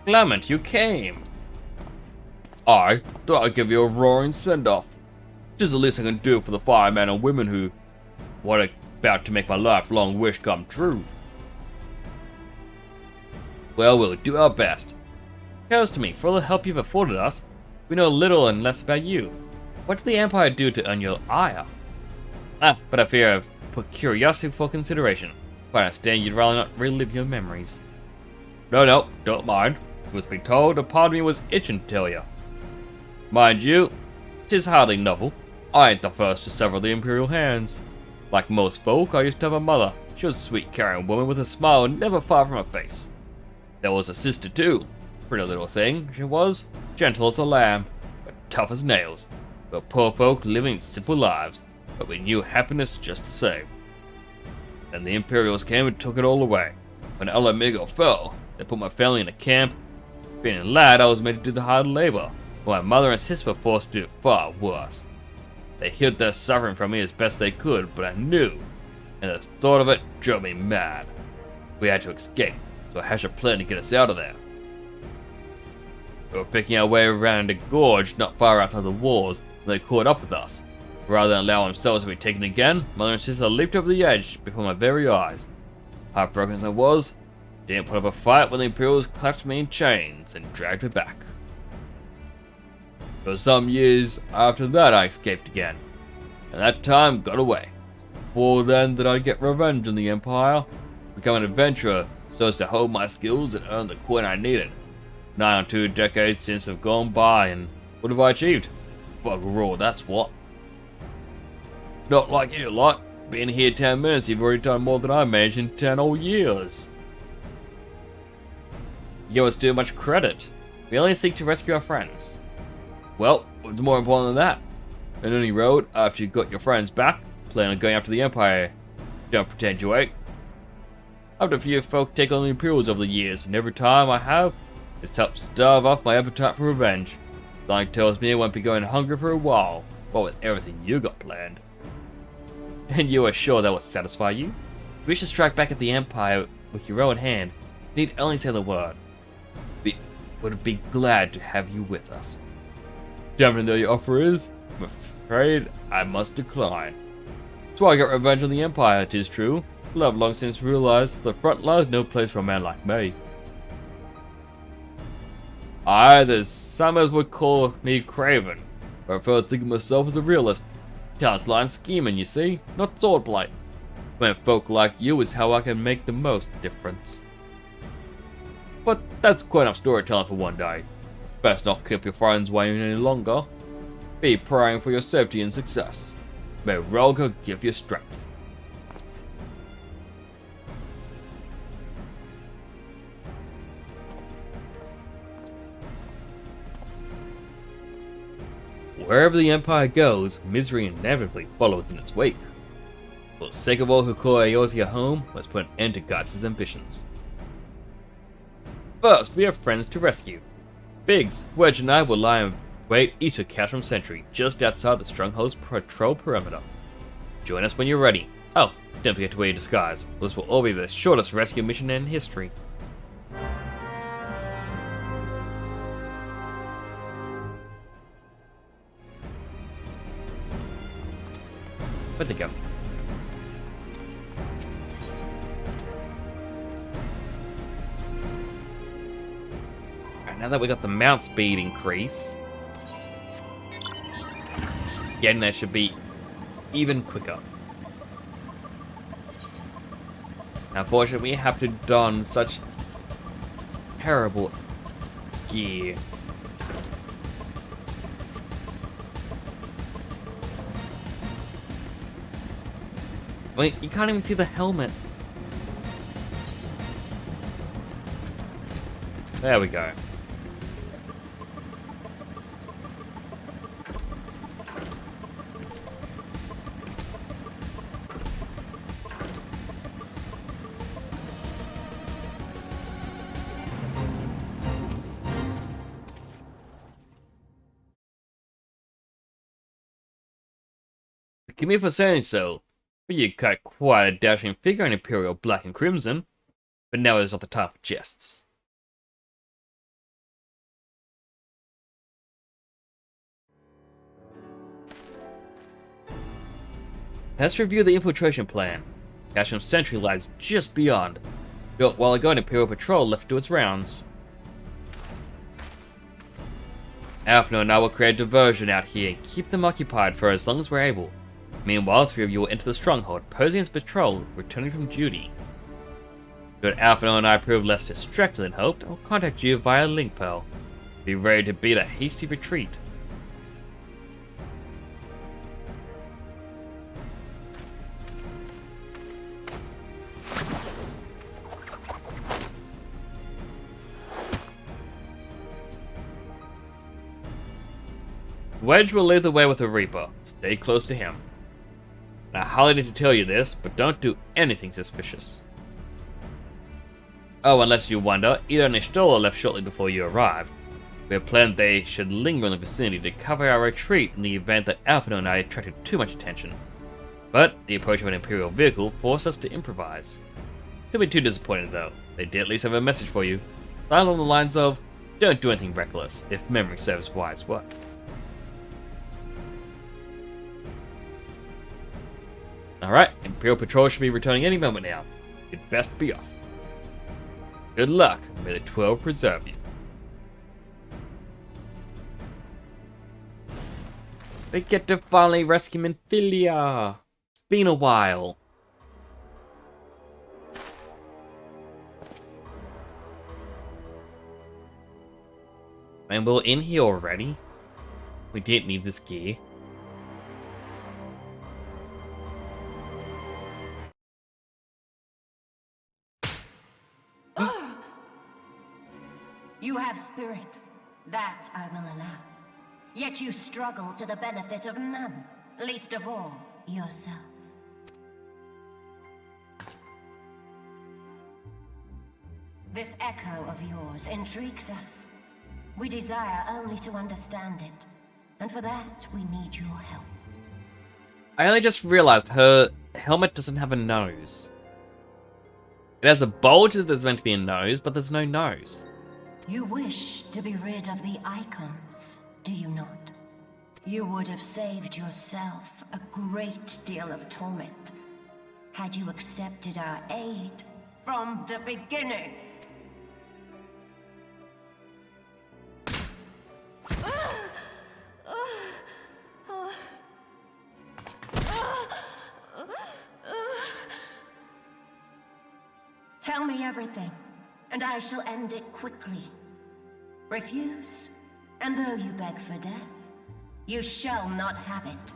Clement, you came. I thought I'd give you a roaring send-off. Just the least I can do for the firemen and women who were about to make my lifelong wish come true. Well, we'll do our best. Tell us to me, for all the help you've afforded us, we know little and less about you. What did the Empire do to earn your ire? But I fear I've put curiosity for consideration. But I understand you'd rather not relive your memories. No, don't mind. Truth be told, a part of me was itching to tell you. Mind you, 'tis hardly novel. I ain't the first to sever the Imperial hands. Like most folk, I used to have a mother. She was a sweet, caring woman with a smile never far from her face. There was a sister too. Pretty little thing, she was. Gentle as a lamb, but tough as nails. We were poor folk living simple lives, but we knew happiness just the same. Then the Imperials came and took it all away. When El Amigo fell, they put my family in a camp. Being a lad, I was made to do the hard labor, while my mother and sister were forced to do far worse. They hid their suffering from me as best they could, but I knew, and the thought of it drove me mad. We had to escape, so I hatched a plan to get us out of there. We were picking our way around a gorge not far outside the walls when they caught up with us. Rather than allow themselves to be taken again, mother and sister leaped over the edge before my very eyes. Heartbroken as I was, didn't put up a fight when the Imperials clapped me in chains and dragged me back. For some years after that I escaped again. and that time got away. Before then that I'd get revenge on the Empire, become an adventurer so as to hone my skills and earn the coin I needed. 9 or 2 decades since have gone by, and what have I achieved? Fuck all, that's what. Not like you lot. Been here 10 minutes, you've already done more than I managed in 10 whole years. You give us too much credit. We only seek to rescue our friends. Well, what's more important than that? On any road, after you've got your friends back, plan on going after the Empire. Don't pretend you ain't. I've had a few folk take on the Imperials over the years, and every time I have, it's helped starve off my appetite for revenge. Something tells me I won't be going hungry for a while, what with everything you got planned. And you are sure that will satisfy you? If you wish to strike back at the Empire with your own hand, you need only say the word. We would be glad to have you with us. Jumping though your offer is, I'm afraid I must decline. That's why I got revenge on the Empire, 'tis true. But I've long since realized the front line's no place for a man like me. There's some as would call me craven, but I prefer to think of myself as a realist. Talent's line scheming, you see, not swordplay. When folk like you is how I can make the most difference. But that's quite enough storytelling for one day. Best not keep your friends waiting any longer. Be praying for your safety and success. May Rolga give you strength. Wherever the Empire goes, misery inevitably follows in its wake. For the sake of all who call Eorzea home, let's put an end to Guts' ambitions. First, we have friends to rescue. Biggs, Wedge and I will lie in wait east of Cashram Sentry, just outside the Stronghold's patrol perimeter. Join us when you're ready. Oh, don't forget to wear your disguise. This will all be the shortest rescue mission in history. Where'd they go? Alright, now that we got the mount speed increase, getting there should be even quicker. Now, unfortunately, we have to don such terrible gear. Wait, you can't even see the helmet. There we go. Forgive me for saying so, but you cut quite a dashing figure in Imperial Black and Crimson. But now is not the time for jests. Let's review the infiltration plan. Cashram Sentry lies just beyond, built while a guard Imperial patrol left to do its rounds. Alphino and I will create a diversion out here and keep them occupied for as long as we're able. Meanwhile, 3 of you will enter the stronghold, posing as patrol, returning from duty. Should Alphino and I prove less distracted than hoped, I'll contact you via link pearl. Be ready to beat a hasty retreat. Wedge will lead the way with the Reaper. Stay close to him. I hardly need to tell you this, but don't do anything suspicious. Oh, unless you wonder, Ida and Ishtola left shortly before you arrived. We had planned they should linger in the vicinity to cover our retreat in the event that Alphino and I attracted too much attention. But the approach of an Imperial vehicle forced us to improvise. Don't be too disappointed though. They did at least have a message for you. Line along the lines of, don't do anything reckless, if memory serves wise what. Alright, Imperial Patrol should be returning any moment now. You'd best be off. Good luck, may the 12 preserve you. We get to finally rescue Minfilia. It's been a while. And we're in here already. We didn't need this gear. You have spirit. That I will allow. Yet you struggle to the benefit of none, least of all, yourself. This echo of yours intrigues us. We desire only to understand it, and for that we need your help. I only just realized her helmet doesn't have a nose. It has a bulge that there's meant to be a nose, but there's no nose. You wish to be rid of the icons, do you not? You would have saved yourself a great deal of torment had you accepted our aid from the beginning. Tell me everything, and I shall end it quickly. Refuse, and though you beg for death, you shall not have it.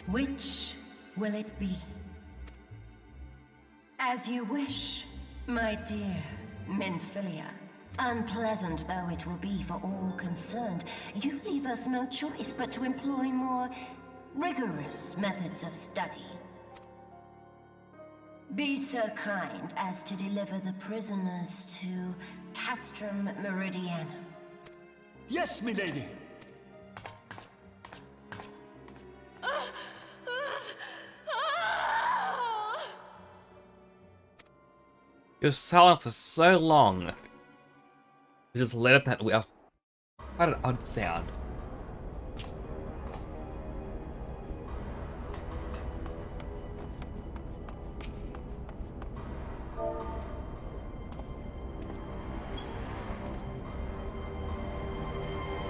Which will it be? As you wish, my dear Minfilia. Unpleasant though it will be for all concerned, you leave us no choice but to employ more rigorous methods of study. Be so kind as to deliver the prisoners to Castrum Meridianum. Yes, milady. You're silent for so long. You just let it that way. Quite an odd sound.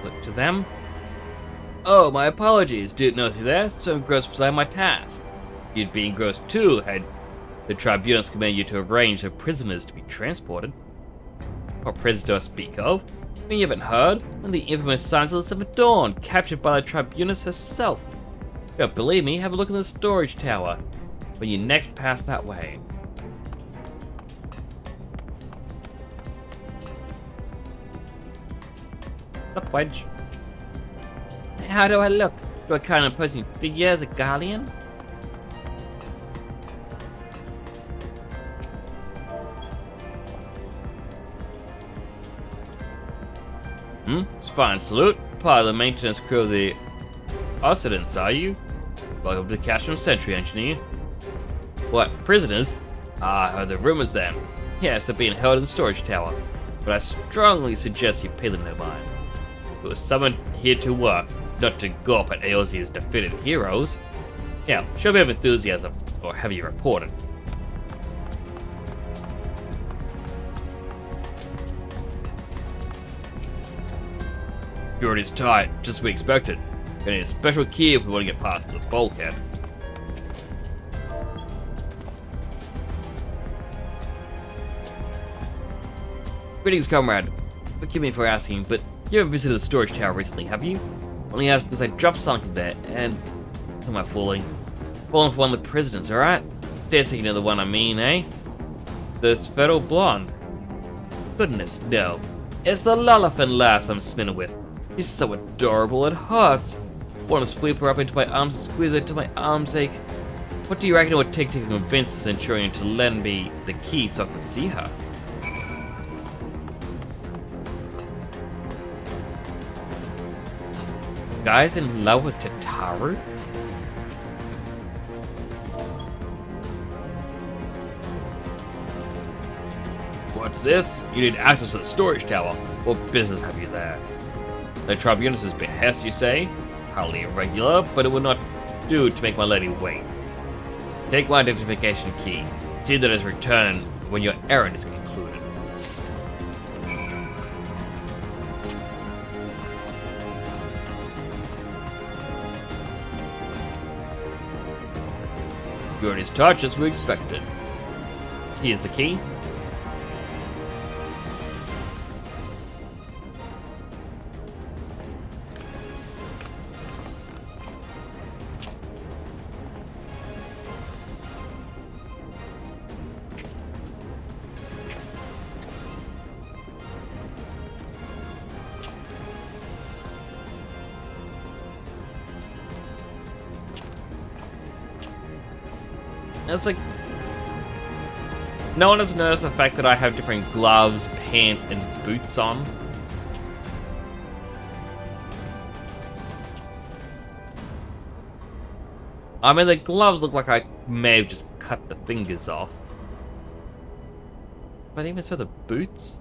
Look to them. Oh, my apologies. Didn't notice you there. So engrossed beside my task. You'd be engrossed too had the tribunals commanded you to arrange the prisoners to be transported. What prisoners do I speak of? You haven't heard? And the infamous Signs of the Seventh Dawn, captured by the tribunus herself. If you don't believe me, have a look in the storage tower when you next pass that way. Up, Wedge. How do I look? Do I kind of imposing figure as a guardian? It's fine, salute. Part of the maintenance crew of the Occidents, are you? Welcome to the Castrum Sentry, engineer. What, prisoners? Ah, I heard the rumors then. Yes, they're being held in the storage tower, but I strongly suggest you pay them no mind. It was summoned here to work, not to gawp at Eosia's defeated heroes. Yeah, show a bit of enthusiasm, or have you reported? Security's tight, just as we expected. Gonna need a special key if we want to get past the bulkhead. Greetings, comrade. Forgive me for asking, but you haven't visited the storage tower recently, have you? Only asked because I dropped something there, and... who am I fooling? Falling for one of the prisoners, alright? Dare say you know the one I mean, eh? The Spheral Blonde. Goodness, no. It's the Lullafin lass I'm spinning with. She's so adorable it hurts. Want to sweep her up into my arms and squeeze her till my arms ache. What do you reckon it would take to convince the Centurion to lend me the key so I can see her? Guy's in love with Tataru? What's this? You need access to the storage tower. What business have you there? The tribunus' behest, you say? It's highly irregular, but it would not do to make my lady wait. Take my identification key. See that it's returned when your errand is concluded. Security's touch as we expected. Here's the key. It's like, no one has noticed the fact that I have different gloves, pants, and boots on. I mean, the gloves look like I may have just cut the fingers off. But even so, the boots?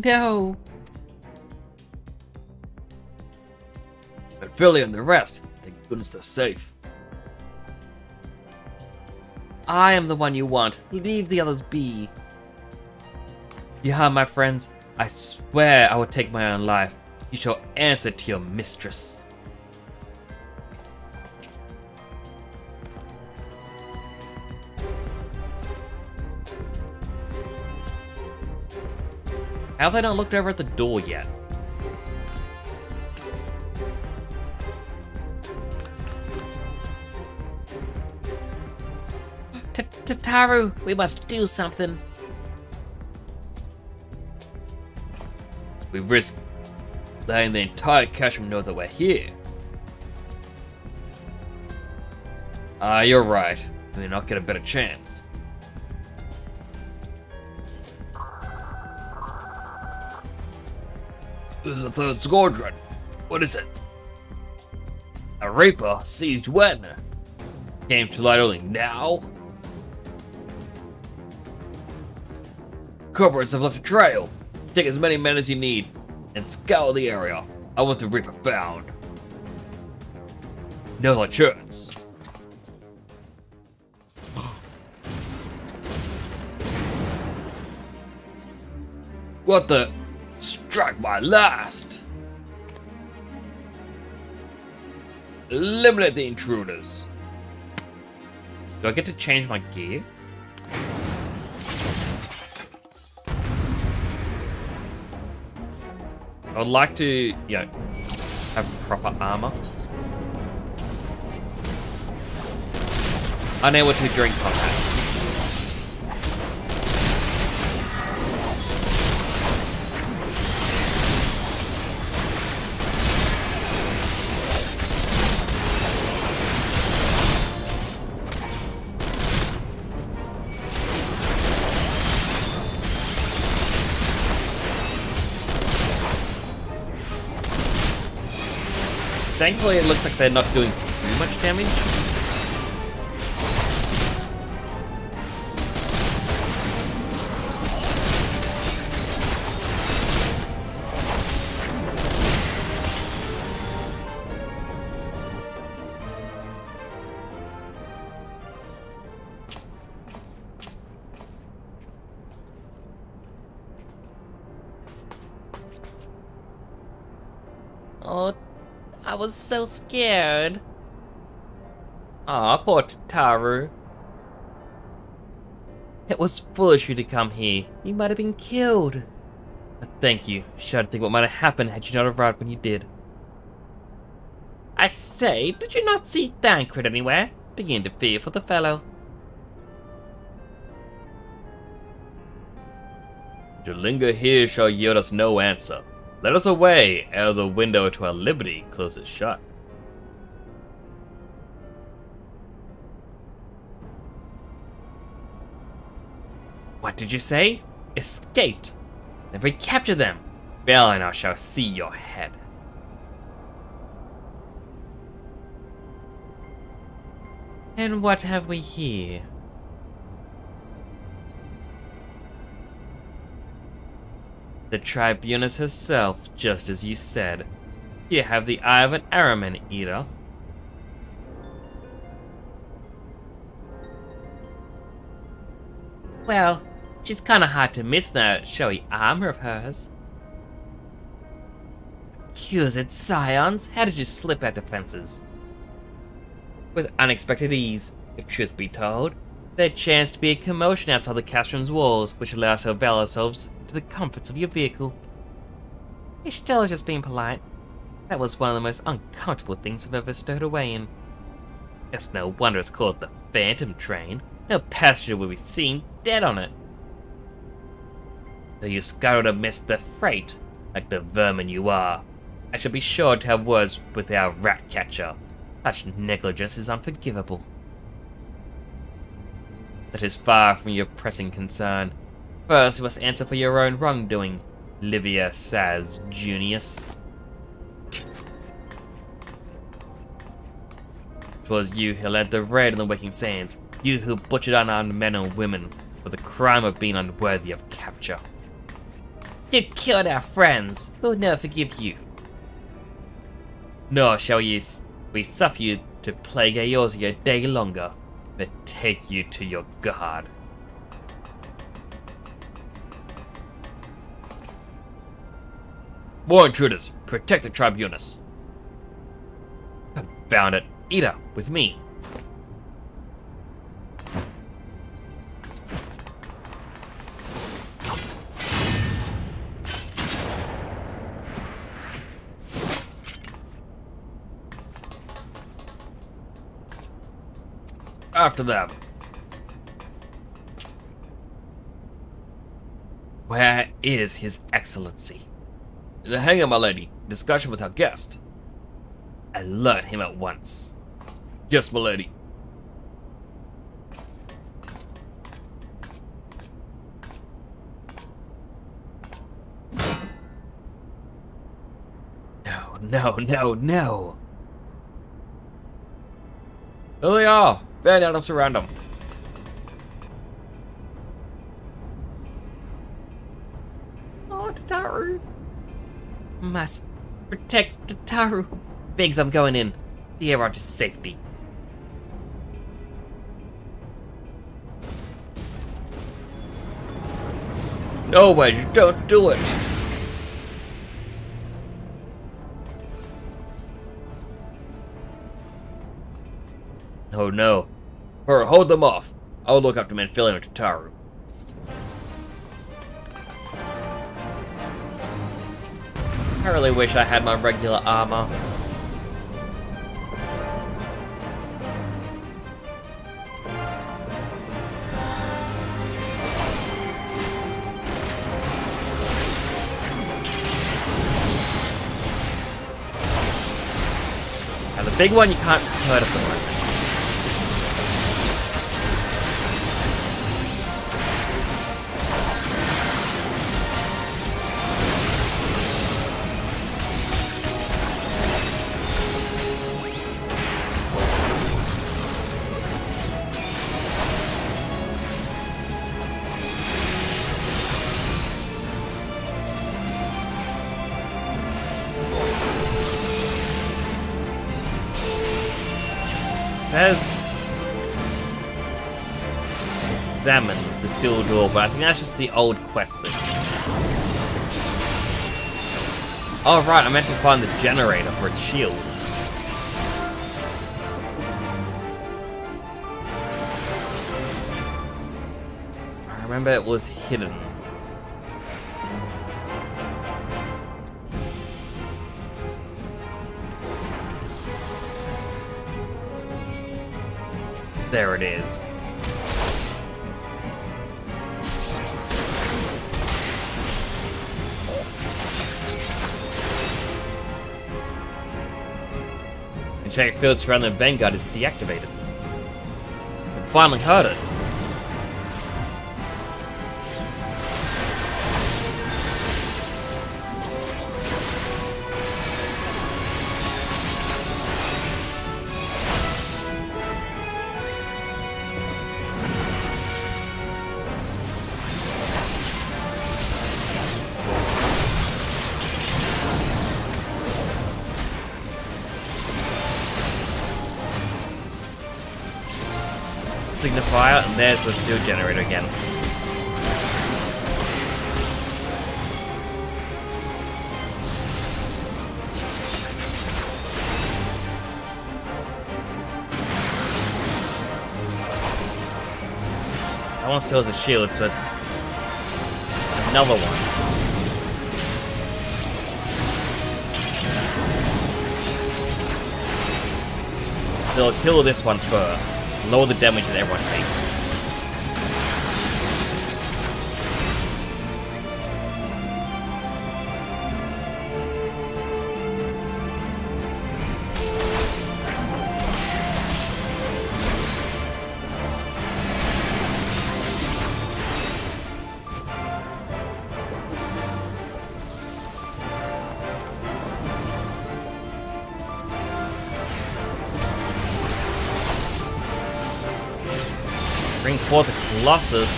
No. But Philly and the rest, thank goodness they're safe. I am the one you want. Leave the others be. You harm my friends, I swear I will take my own life. You shall answer to your mistress. How have they not looked over at the door yet? Taru, we must do something. We risk letting the entire Cashman know that we're here. You're right. We may not get a better chance. This is the third squadron. What is it? A Reaper seized when? Came to light only now? Corporates have left a trail. Take as many men as you need and scour the area. I want the Reaper found. No chance. What the? Strike my last! Eliminate the intruders. Do I get to change my gear? I would like to, have proper armor. Unable to during combat. Thankfully, it looks like they're not doing too much damage. Oh, I was so scared. Aw, poor Taru. It was foolish of you to come here. You might have been killed. But thank you. Should think what might have happened had you not arrived when you did. I say, did you not see Thancred anywhere? Begin to fear for the fellow. To linger here shall yield us no answer. Let us away, ere the window to our liberty closes shut. What did you say? Escaped? Then recapture them. Well, and I shall see your head. And what have we here? The Tribunus herself, just as you said. You have the eye of an arrowman eater. Well, she's kinda hard to miss in that showy armor of hers. Accused scions, how did you slip our defenses? With unexpected ease, if truth be told. There chanced to be a commotion outside the castron's walls, which allowed us to avail ourselves to the comforts of your vehicle. Estelle just being polite. That was one of the most uncomfortable things I've ever stowed away in. It's no wonder it's called the Phantom Train. No passenger will be seen dead on it. Though you scuttled amidst the freight, like the vermin you are, I shall be sure to have words with our rat catcher. Such negligence is unforgivable. That is far from your pressing concern. First, you must answer for your own wrongdoing, Livia Saz Junius. 'Twas you who led the raid on the Waking Sands, you who butchered unarmed men and women for the crime of being unworthy of capture. You killed our friends, who will never forgive you. Nor shall we suffer you to plague Eorzea a day longer, but take you to your god. More intruders! Protect the Tribunus! Confound it! Ida, with me! After them. Where is His Excellency? In the hangar, my lady. Discussion with our guest. Alert him at once. Yes, my lady. No, no, no, no. There they are. Bear down and surround them. Oh, Tataru. Must protect Tataru. Biggs, I'm going in. The air to safety. No way, don't do it. Oh no. Her, hold them off. I'll look after Manfilion and Tataru. I really wish I had my regular armor. Now the big one you can't hurt at the moment. Says examine the steel door, but I think that's just the old quest thing. Oh right, I meant to find the generator for its shield. I remember it was hidden. There it is. The check field surrounding the Vanguard is deactivated. I finally heard it. signifier, and there's the fuel generator again. That one still has a shield, so it's another one. They'll kill this one first, lower the damage that everyone takes. Bring forth the Colossus.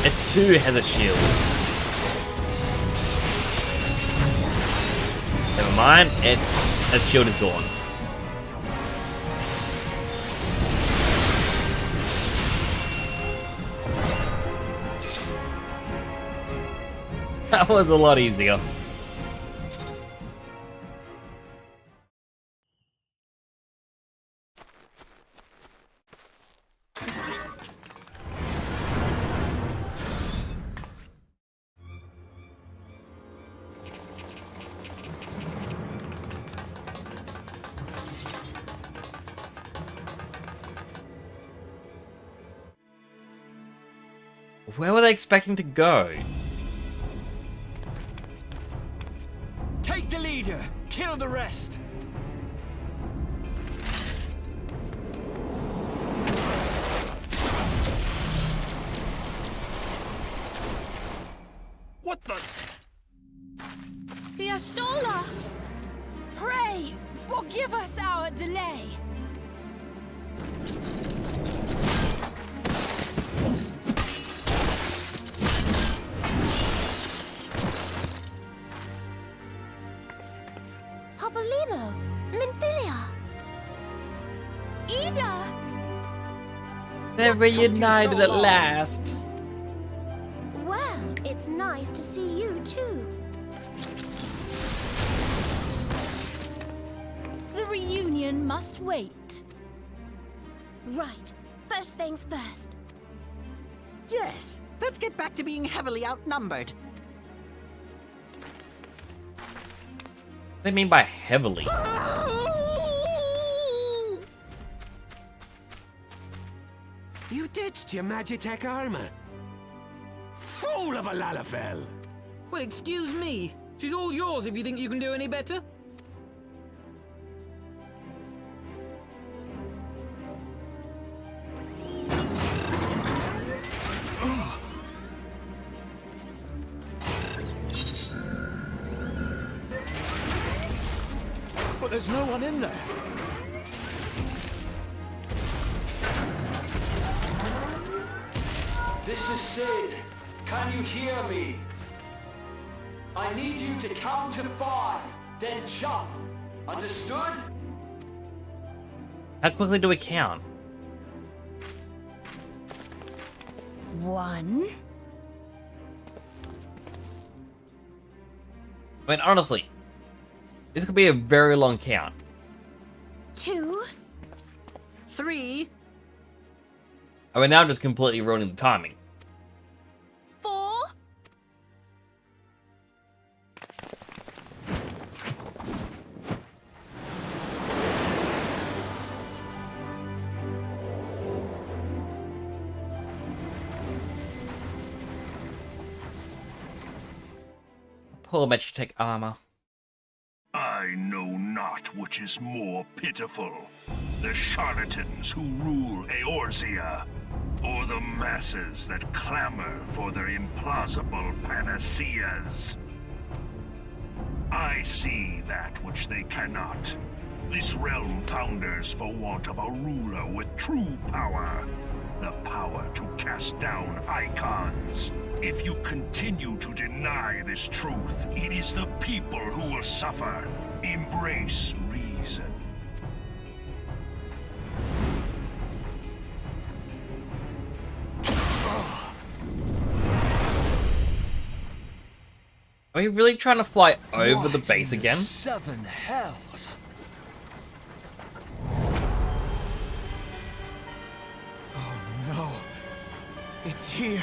It too has a shield. Never mind, its shield is gone. That was a lot easier. Where were they expecting to go? Take the leader, kill the rest. What the? The Astola! Pray, forgive us our delay. Popolino, Minfilia, Ida! They're reunited at last. Well, it's nice to see you too. The reunion must wait. Right. First things first. Yes, let's get back to being heavily outnumbered. What do they mean by heavily? You ditched your Magitech armor. Fool of a Lalafell! Well, excuse me. She's all yours if you think you can do any better. But there's no one in there. This is Sid. Can you hear me? I need you to count to 5, then jump. Understood? How quickly do we count? 1. I mean, honestly, this could be a very long count. 2. 3. I mean, now I'm just completely ruining the timing. 4. Poor Magitech armor. I know not which is more pitiful, the charlatans who rule Eorzea, or the masses that clamor for their implausible panaceas. I see that which they cannot. This realm founders for want of a ruler with true power. The power to cast down icons. If you continue to deny this truth, it is the people who will suffer. Embrace reason. Are we really trying to fly over the What base in the again? Seven hells. Oh no. It's here.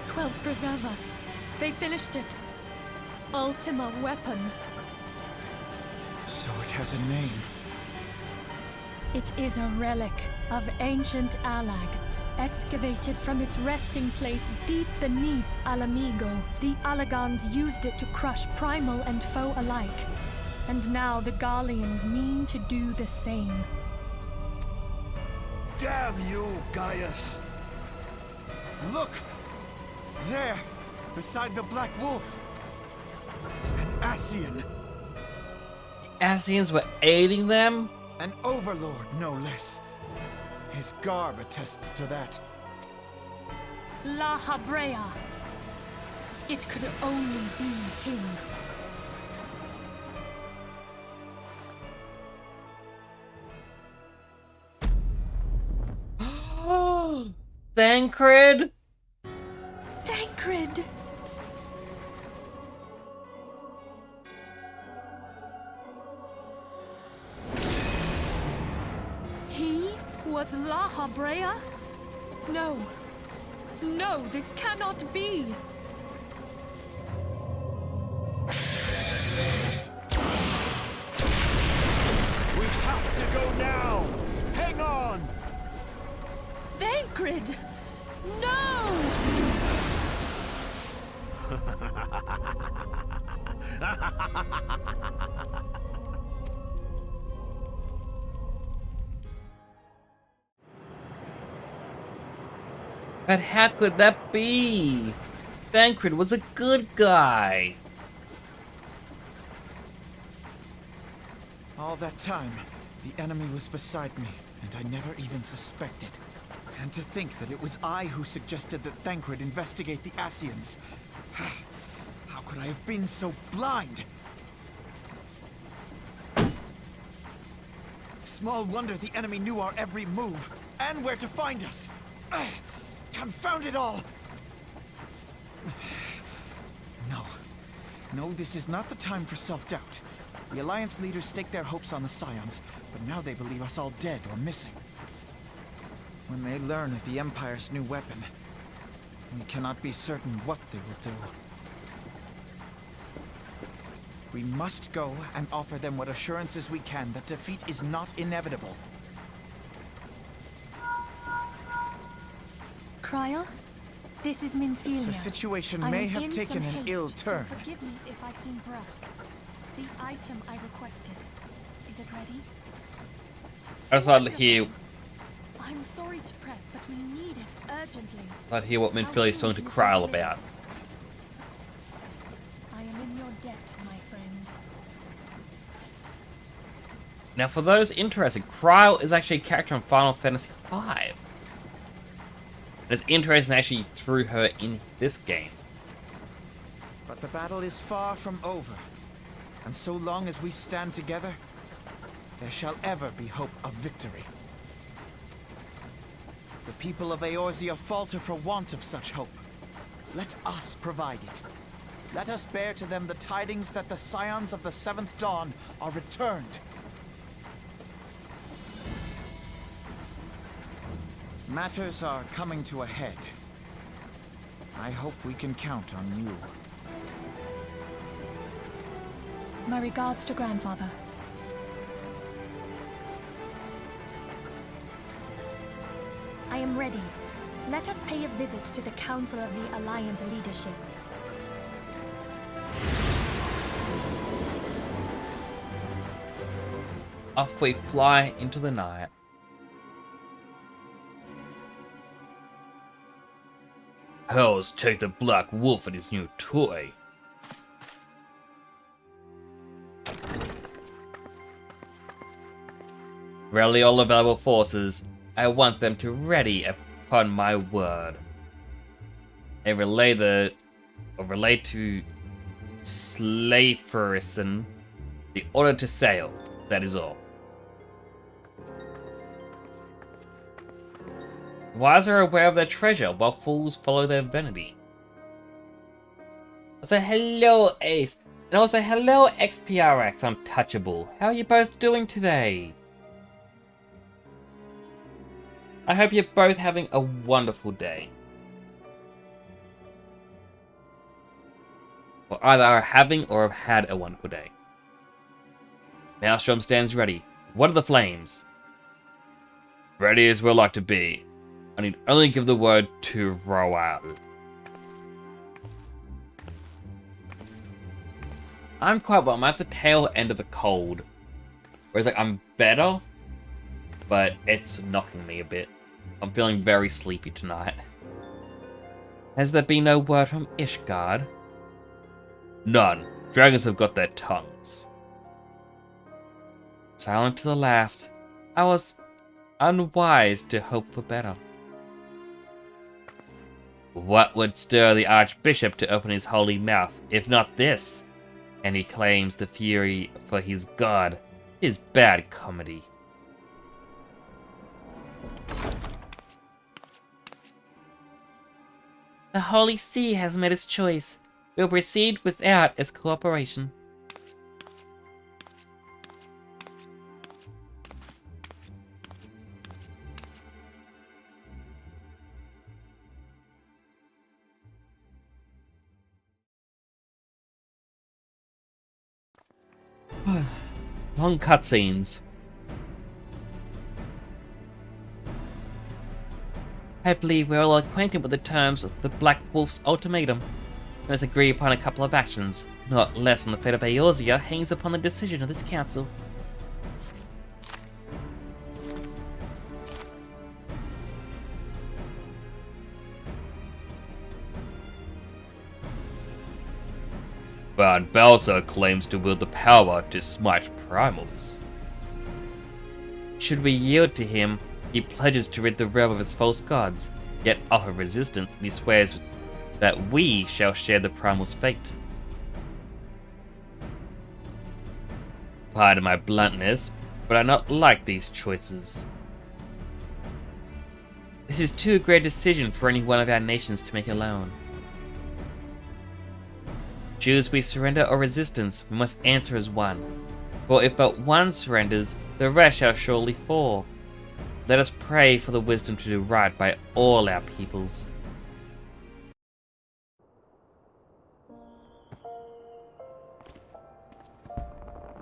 12 preserve us. They finished it. Ultima weapon. So it has a name. It is a relic of ancient Alag, excavated from its resting place deep beneath Alamigo. The Alagons used it to crush primal and foe alike. And now the Garleans mean to do the same. Damn you, Gaius! Look! There! Beside the Black Wolf! An Ascian! Ascians were aiding them? An overlord, no less. His garb attests to that. La Habrea. It could only be him. Thancred? Thancred! He was La Habrea? No. No, this cannot be. We have to go now! Hang on! Thancred! No! But how could that be? Thancred was a good guy. All that time, the enemy was beside me, and I never even suspected. And to think that it was I who suggested that Thancred investigate the Ascians. How could I have been so blind? Small wonder the enemy knew our every move, and where to find us. Confound it all! No, this is not the time for self-doubt. The Alliance leaders staked their hopes on the Scions, but now they believe us all dead or missing. When they learn of the Empire's new weapon, we cannot be certain what they will do. We must go and offer them what assurances we can that defeat is not inevitable. Cryle, this is Minfilia. The situation I may am have in taken some an haste, ill so turn. forgive me if I seem brusque. The item I requested, is it ready? I just thought I'd hear, I'm sorry to press, but we need it urgently. I'd hear what Minfilia's talking to Kryle about. I am in your debt, my friend. Now, for those interested, Kryle is actually a character in Final Fantasy V. And it's interesting actually threw her in this game. But the battle is far from over. And so long as we stand together, there shall ever be hope of victory. The people of Eorzea falter for want of such hope. Let us provide it. Let us bear to them the tidings that the Scions of the Seventh Dawn are returned. Matters are coming to a head. I hope we can count on you. My regards to Grandfather. I am ready. Let us pay a visit to the Council of the Alliance leadership. Off we fly into the night. Hells take the Black Wolf and his new toy. Rally all available forces. I want them to ready upon my word. A relay to Slayferison The order to sail, that is all. Wise are aware of their treasure, while fools follow their vanity. So hello, Ace. And also hello, XPRX Untouchable. How are you both doing today? I hope you're both having a wonderful day. Or either are having or have had a wonderful day. Maelstrom stands ready. What are the flames? Ready as we'll like to be. I need only give the word to row out. I'm quite well. I'm at the tail end of the cold. Whereas, like, I'm better, but it's knocking me a bit. I'm feeling very sleepy tonight. Has there been no word from Ishgard? None. Dragons have got their tongues. Silent to the last. I was unwise to hope for better. What would stir the Archbishop to open his holy mouth, if not this? And he claims the fury for his god. His bad comedy. The Holy See has made its choice. We'll proceed without its cooperation. Long cutscenes. I believe we're all acquainted with the terms of the Black Wolf's ultimatum. Let's agree upon a couple of actions. Not less than the fate of Eorzea hangs upon the decision of this council. But Bowser claims to wield the power to smite primals. Should we yield to him, he pledges to rid the realm of his false gods, yet offer resistance, and he swears that we shall share the primal's fate. Pardon my bluntness, but I not like these choices. This is too great a decision for any one of our nations to make alone. Choose we surrender or resistance, we must answer as one. For if but one surrenders, the rest shall surely fall. Let us pray for the wisdom to do right by all our peoples.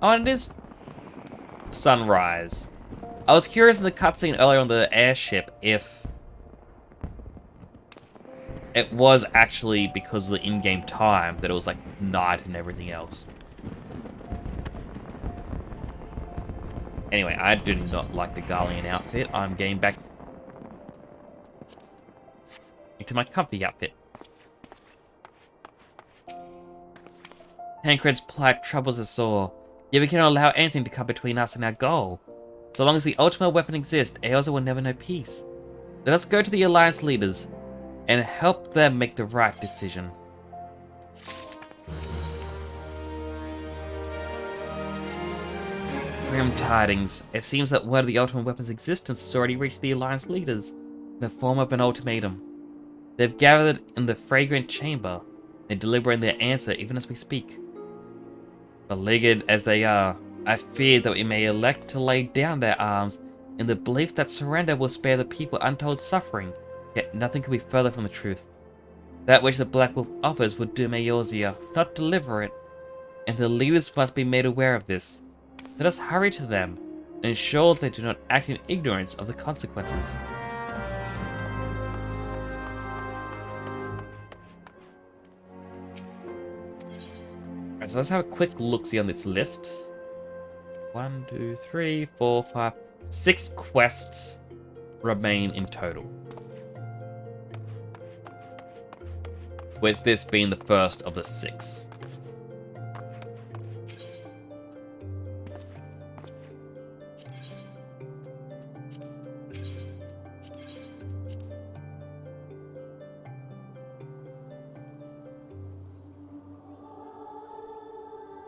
Oh, and it is sunrise. I was curious in the cutscene earlier on the airship if it was actually because of the in-game time that it was like night and everything else. Anyway, I do not like the Garlean outfit. I'm getting back into my comfy outfit. Tancred's plight troubles us all, yet we cannot allow anything to come between us and our goal. So long as the ultimate weapon exists, Eorzea will never know peace. Let us go to the Alliance leaders and help them make the right decision. Grim tidings. It seems that word of the ultimate weapon's existence has already reached the Alliance leaders in the form of an ultimatum. They've gathered in the fragrant chamber and deliberating their answer even as we speak. Beleaguered as they are, I fear that we may elect to lay down their arms in the belief that surrender will spare the people untold suffering, yet nothing could be further from the truth. That which the Black Wolf offers would doom Eorzea, not deliver it, and the leaders must be made aware of this. Let us hurry to them, and ensure they do not act in ignorance of the consequences. Alright, so let's have a quick look-see on this list. 1, 2, 3, 4, 5, 6 quests remain in total. With this being the first of the 6.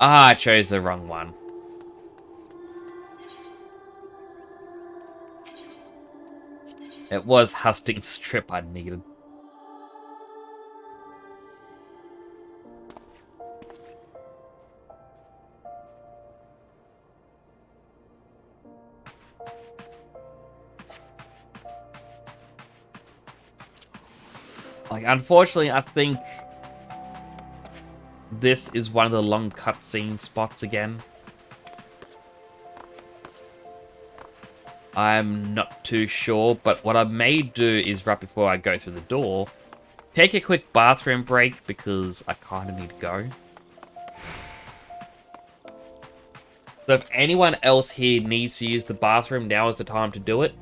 Ah, I chose the wrong one. It was Hustings' trip I needed. Like, unfortunately, I think this is one of the long cutscene spots again. I'm not too sure, but what I may do is right before I go through the door, take a quick bathroom break because I kind of need to go. So if anyone else here needs to use the bathroom, now is the time to do it.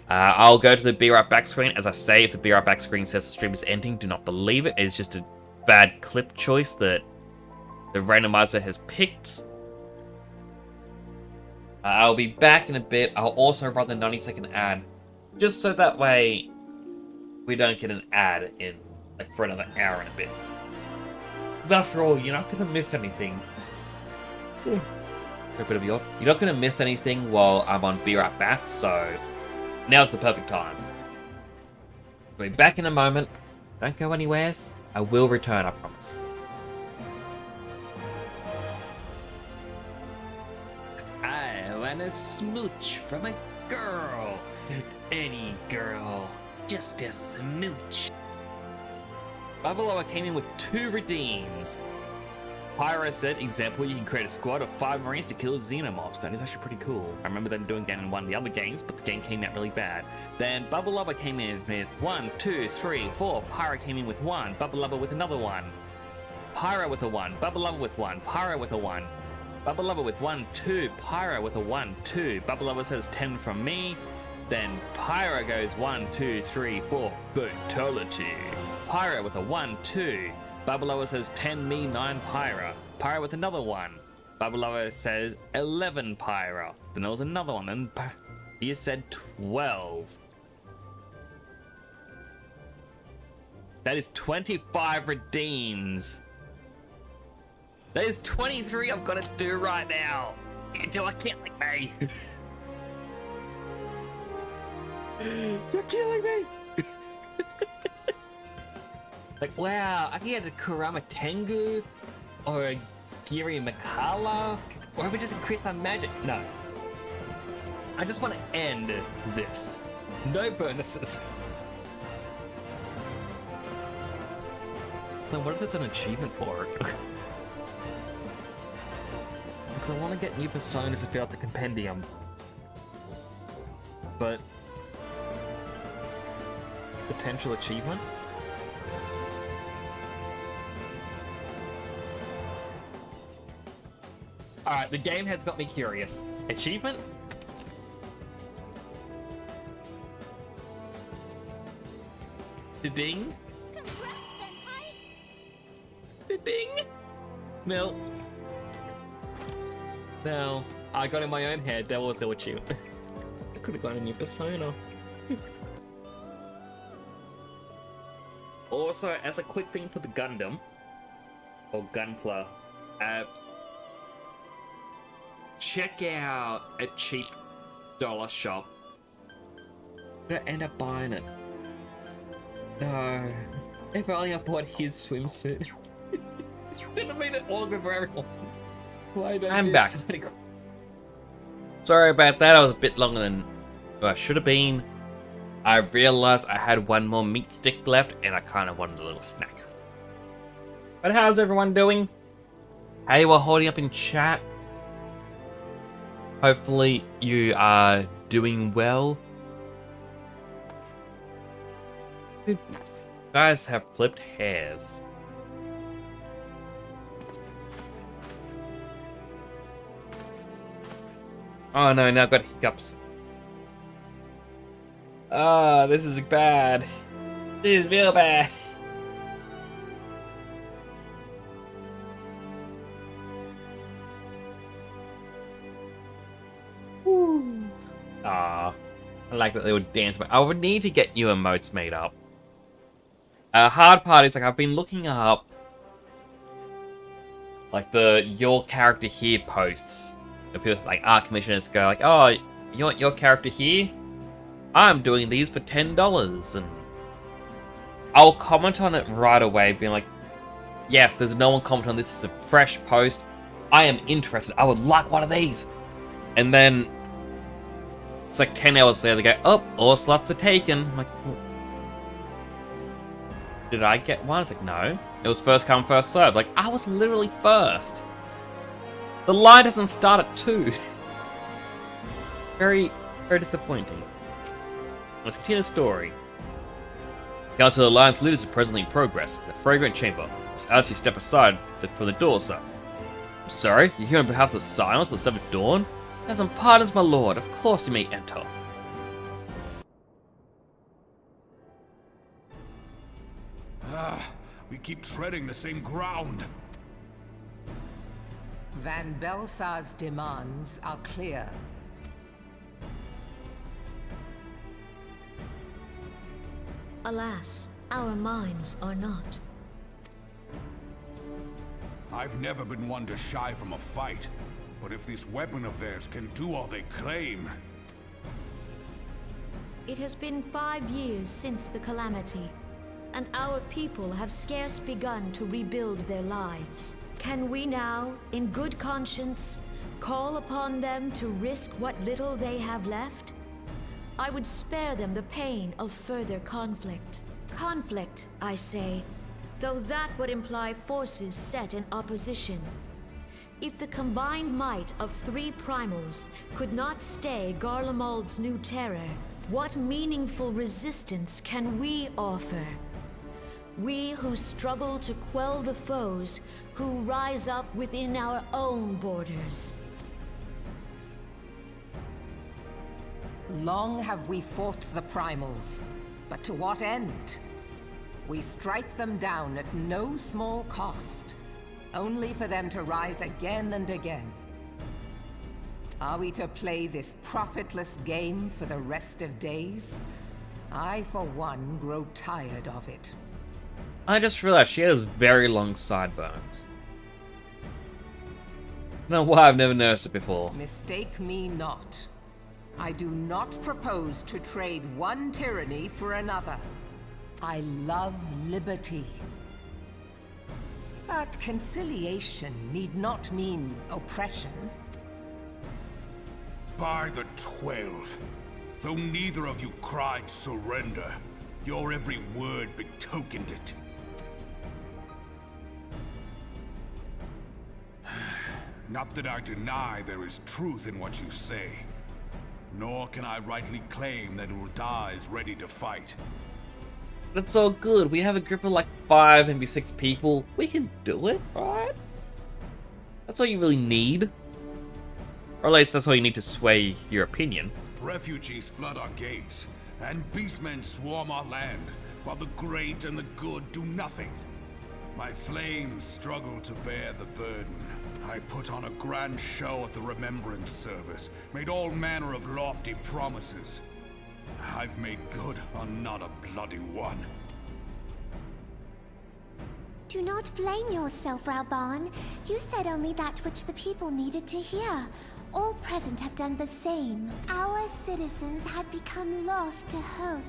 I'll go to the Be Right Back screen. As I say, if the Be Right Back screen says the stream is ending, do not believe it. It's just a bad clip choice that the randomizer has picked. I'll be back in a bit. I'll also run the 90-second ad, just so that way we don't get an ad in like for another hour and a bit. Because after all, you're not going to miss anything. A bit of yawn. You're not going to miss anything while I'm on Be Right Back, so now's the perfect time. We'll be back in a moment. Don't go anywheres. I will return, I promise. I want a smooch from a girl. Any girl. Just a smooch. Bubaloa came in with 2 redeems. Pyro said, example, you can create a squad of 5 Marines to kill Xenomorphs. That is actually pretty cool. I remember them doing that in one of the other games, but the game came out really bad. Then Bubbalubba came in with 1, 2, 3, 4. Pyro came in with 1. Bubbalubba with another 1. Pyro with a 1. Bubbalubba with 1. Pyro with a 1. Bubbalubba with 1, 2. Pyro with a 1, 2. Bubbalubba says 10 from me. Then Pyro goes 1, 2, 3, 4. Fatality. Pyro with a 1, 2. Bubbalubba says 10 me, 9 Pyro. Pyro with another 1. Bubbalubba says 11 Pyro. Then there was another one. Then he said 12. That is 25 redeems. That is 23 I've got to do right now. Until I can't like me. You're killing me. Like, wow, I can get a Kurama Tengu, or a Giri Makala, or even just increase my magic. No. I just want to end this. No bonuses. Then what if there's an achievement for it? Because I want to get new personas to fill out the compendium. But potential achievement? Alright, the game has got me curious. Achievement? Ding? Ding? No. No. I got in my own head, there was no achievement. I could have got a new persona. Also, as a quick thing for the Gundam, or Gunpla, check out a cheap dollar shop. I'm gonna end up buying it. No. If only I bought his swimsuit. Could have made it all good for everyone. Why don't I'm back. Sorry about that, I was a bit longer than I should have been. I realized I had one more meat stick left and I kind of wanted a little snack. But how's everyone doing? Hey, we're holding up in chat. Hopefully you are doing well. You guys have flipped hairs. Oh no, now I've got hiccups. Ah, this is bad. This is real bad. Ah, I like that they would dance, but I would need to get new emotes made up. Hard part is, like, I've been looking up, like, the your character here posts. The people, like, art commissioners go, like, oh, you want your character here? I'm doing these for $10, and I'll comment on it right away, being like, yes, there's no one commenting on this. It's a fresh post. I am interested. I would like one of these. And then it's like 10 hours later, they go, oh, all slots are taken. I'm like, did I get one? It's like, no. It was first come, first served. Like, I was literally first. The line doesn't start at 2. Very, very disappointing. Let's continue the story. Council of Alliance leaders are presently in progress in the Fragrant Chamber. Just as you step aside from the door, sir. I'm sorry, you're here on behalf of the Silence of the Seventh Dawn? As some pardons, my lord. Of course you may enter. We keep treading the same ground. Van Belsar's demands are clear. Alas, our minds are not. I've never been one to shy from a fight, but if this weapon of theirs can do all they claim... It has been 5 years since the calamity, and our people have scarce begun to rebuild their lives. Can we now, in good conscience, call upon them to risk what little they have left? I would spare them the pain of further conflict. Conflict, I say, though that would imply forces set in opposition. If the combined might of 3 primals could not stay Garlemald's new terror, what meaningful resistance can we offer? We who struggle to quell the foes who rise up within our own borders. Long have we fought the primals, but to what end? We strike them down at no small cost, only for them to rise again and again. Are we to play this profitless game for the rest of days? I, for one, grow tired of it. I just realized she has very long sideburns. I don't know why I've never noticed it before. Mistake me not. I do not propose to trade one tyranny for another. I love liberty. But conciliation need not mean oppression. By the 12, though neither of you cried surrender, your every word betokened it. Not that I deny there is truth in what you say, nor can I rightly claim that Ul'dah is ready to fight. It's all good. We have a group of like 5, maybe 6 people. We can do it, right? That's all you really need. Or at least that's all you need to sway your opinion. Refugees flood our gates, and beastmen swarm our land, while the great and the good do nothing. My flames struggle to bear the burden. I put on a grand show at the Remembrance Service, made all manner of lofty promises. I've made good on not a bloody one. Do not blame yourself, Rauban. You said only that which the people needed to hear. All present have done the same. Our citizens had become lost to hope.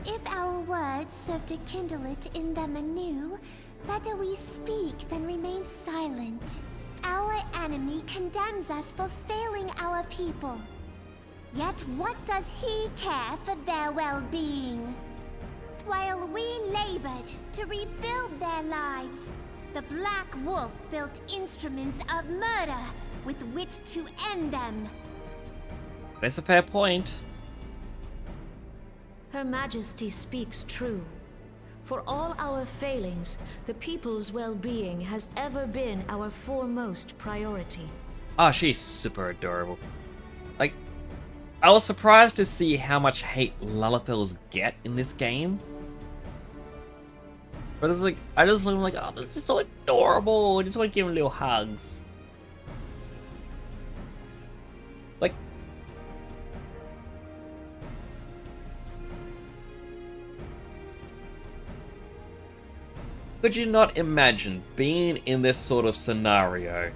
If our words serve to kindle it in them anew, better we speak than remain silent. Our enemy condemns us for failing our people. Yet what does he care for their well-being? While we labored to rebuild their lives, the Black Wolf built instruments of murder with which to end them. That's a fair point. Her Majesty speaks true. For all our failings, the people's well-being has ever been our foremost priority. Oh, she's super adorable. Like, I was surprised to see how much hate Lalafels get in this game. But it's like, I just look like, oh, this is so adorable. I just want to give him little hugs. Like, could you not imagine being in this sort of scenario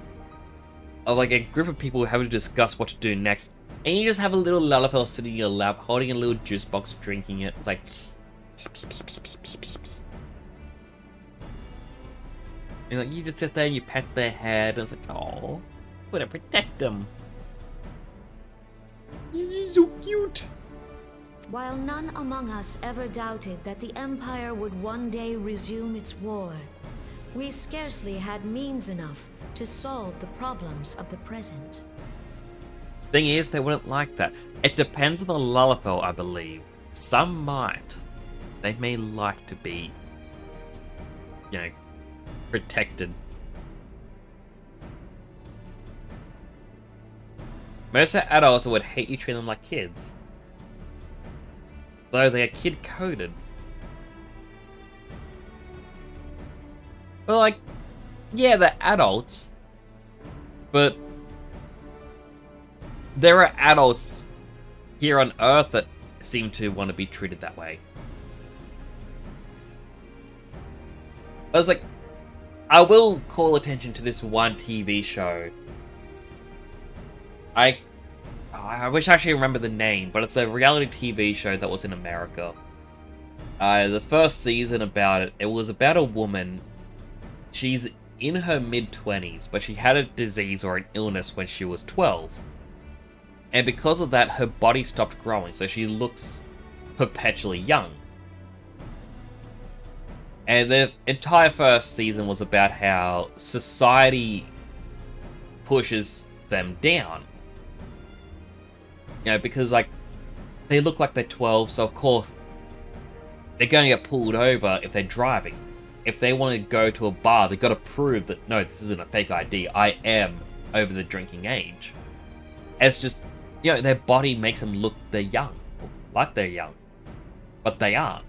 of like a group of people having to discuss what to do next, And you just have a little Lalafell sitting in your lap, holding a little juice box, drinking it. It's like... And like, you just sit there and you pet their head, and it's like, oh, we're gonna protect them. He's so cute. While none among us ever doubted that the Empire would one day resume its war, we scarcely had means enough to solve the problems of the present. Thing is, they wouldn't like that. It depends on the Lalafell, I believe. Some might. They may like to be, you know, protected. Most adults would hate you treating them like kids. Though they are kid-coded. But like, yeah, they're adults. But there are adults here on Earth that seem to want to be treated that way. I was like, I will call attention to this one TV show. I wish I actually remember the name, but it's a reality TV show that was in America. The first season about it was about a woman. She's in her mid-20s, but she had a disease or an illness when she was 12. And because of that, her body stopped growing, so she looks perpetually young. And the entire first season was about how society pushes them down. You know, because, like, they look like they're 12, so of course, they're going to get pulled over if they're driving. If they want to go to a bar, they've got to prove that, no, this isn't a fake ID. I am over the drinking age. It's just, you know, their body makes them look they're young. Like they're young. But they aren't.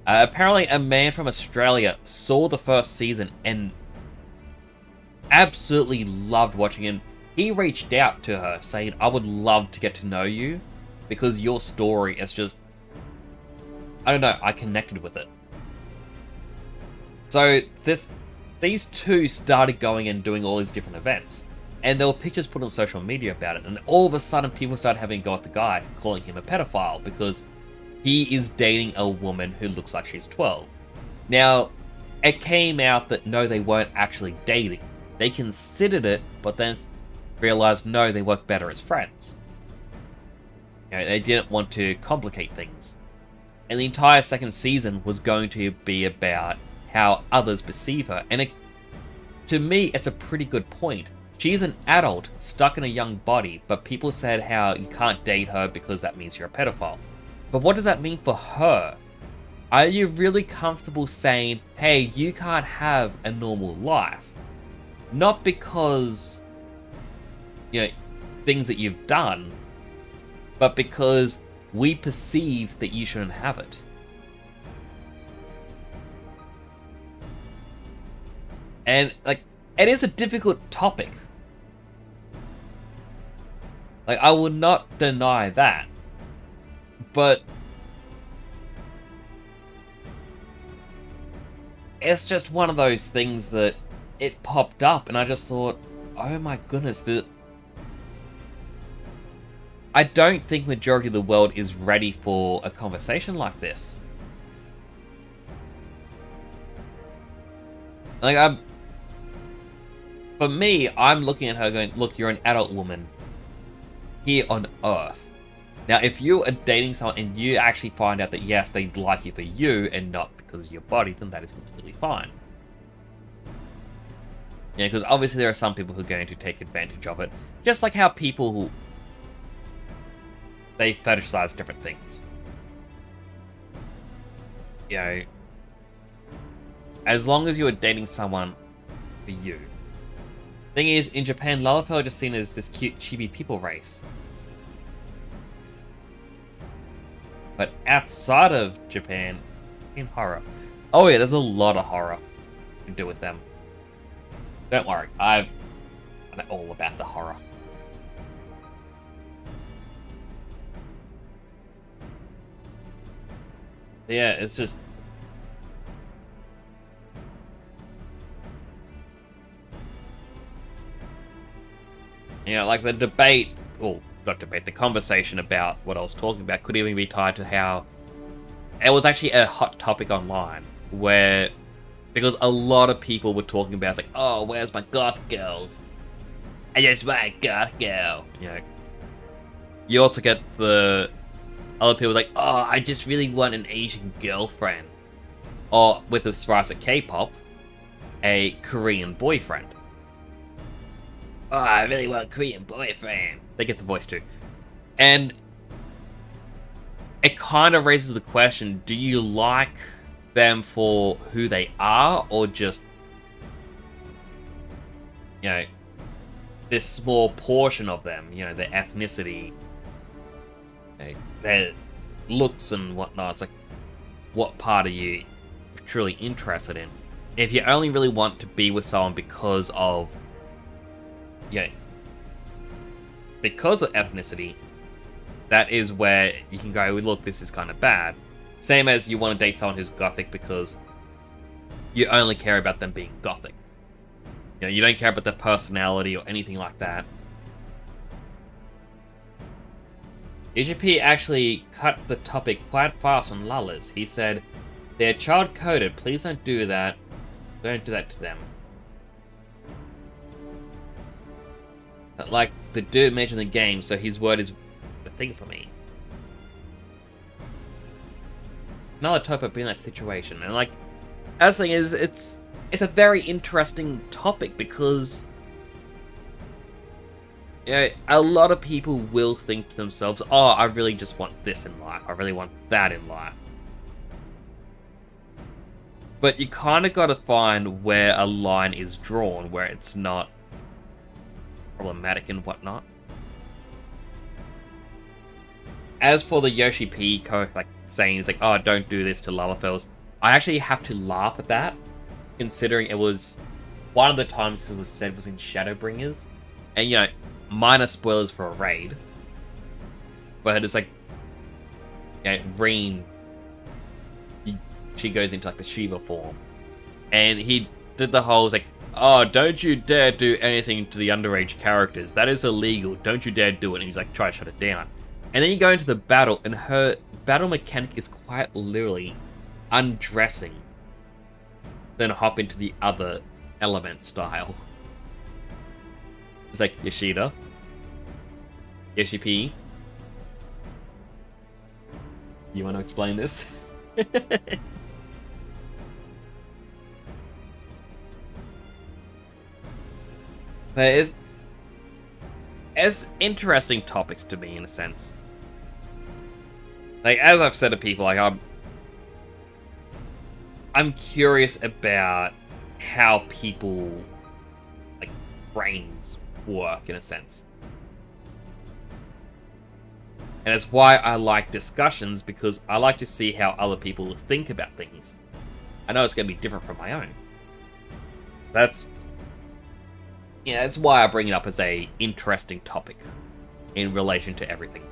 Apparently, a man from Australia saw the first season and absolutely loved watching it. He reached out to her saying, I would love to get to know you because your story is just... I don't know, I connected with it. So, these two started going and doing all these different events. And there were pictures put on social media about it. And all of a sudden, people started having a go at the guy, calling him a pedophile because he is dating a woman who looks like she's 12. Now, it came out that no, they weren't actually dating. They considered it, but then realized no, they work better as friends. You know, they didn't want to complicate things. And the entire second season was going to be about how others perceive her. And to me, it's a pretty good point. She's an adult, stuck in a young body, but people said how you can't date her because that means you're a pedophile. But what does that mean for her? Are you really comfortable saying, hey, you can't have a normal life? Not because, you know, things that you've done, but because we perceive that you shouldn't have it. And, like, it is a difficult topic. Like, I will not deny that. But it's just one of those things that it popped up and I just thought, oh my goodness, I don't think majority of the world is ready for a conversation like this. Like, for me, I'm looking at her going, look, you're an adult woman here on Earth. Now, if you are dating someone and you actually find out that, yes, they like you for you and not because of your body, then that is completely fine. Yeah, because obviously there are some people who are going to take advantage of it. Just like how people who... they fetishize different things. You know... as long as you are dating someone for you. Thing is, in Japan, Lalafell are just seen as this cute, chibi people race. But outside of Japan, in horror. Oh yeah, there's a lot of horror you can do with them. Don't worry, I'm all about the horror. Yeah, it's just... you know, like the debate... oh, not debate, the conversation about what I was talking about could even be tied to how it was actually a hot topic online, where, because a lot of people were talking about, it's like, oh, where's my goth girls? I just want a goth girl. You know, you also get the other people like, oh, I just really want an Asian girlfriend. Or, with as far as K-pop, a Korean boyfriend. Oh, I really want a Korean boyfriend. They get the voice too. And it kind of raises the question, do you like them for who they are, or just, you know, this small portion of them, you know, their ethnicity, you know, their looks and whatnot? It's like, what part are you truly interested in? If you only really want to be with someone because of, you know, because of ethnicity, that is where you can go, look, this is kind of bad. Same as you want to date someone who's gothic because you only care about them being gothic. You know, you don't care about their personality or anything like that. EGP actually cut the topic quite fast on Lullas. He said, they're child-coded, please don't do that. Don't do that to them. But like, the dude mentioned the game, so his word is the thing for me. Another type of being in that situation. And like, as the thing is, it's a very interesting topic because, you know, a lot of people will think to themselves, oh, I really just want this in life. I really want that in life. But you kind of got to find where a line is drawn, where it's not problematic and whatnot. As for the Yoshi P like saying, it's like, oh, don't do this to Lalafels, I actually have to laugh at that, considering it was one of the times it was said was in Shadowbringers, and you know, minor spoilers for a raid, but it's like, you know, Reen, she goes into like the Shiva form, and he did the whole, like, oh, don't you dare do anything to the underage characters, that is illegal, don't you dare do it, and he's like, try to shut it down. And then you go into the battle, and her battle mechanic is quite literally undressing, then hop into the other element style. It's like, Yoshida, Yoshi P, you want to explain this? But it's interesting topics to me, in a sense. Like, as I've said to people, like, I'm curious about how people, like, brains work, in a sense. And it's why I like discussions, because I like to see how other people think about things. I know it's going to be different from my own. That's why I bring it up as a interesting topic in relation to everything.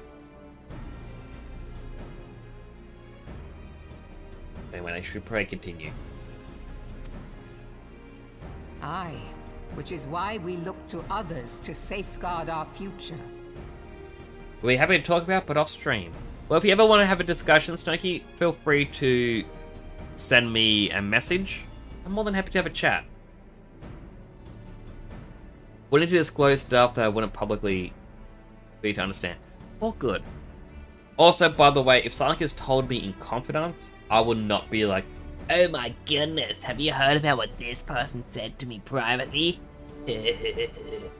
Anyway, I should probably continue. Aye, which is why we look to others to safeguard our future. We're happy to talk about, but off stream. Well, if you ever want to have a discussion, Snokey, feel free to send me a message. I'm more than happy to have a chat. We need to disclose stuff that I wouldn't publicly be to understand. All good. Also, by the way, if Sonic has told me in confidence, I will not be like, oh my goodness, have you heard about what this person said to me privately?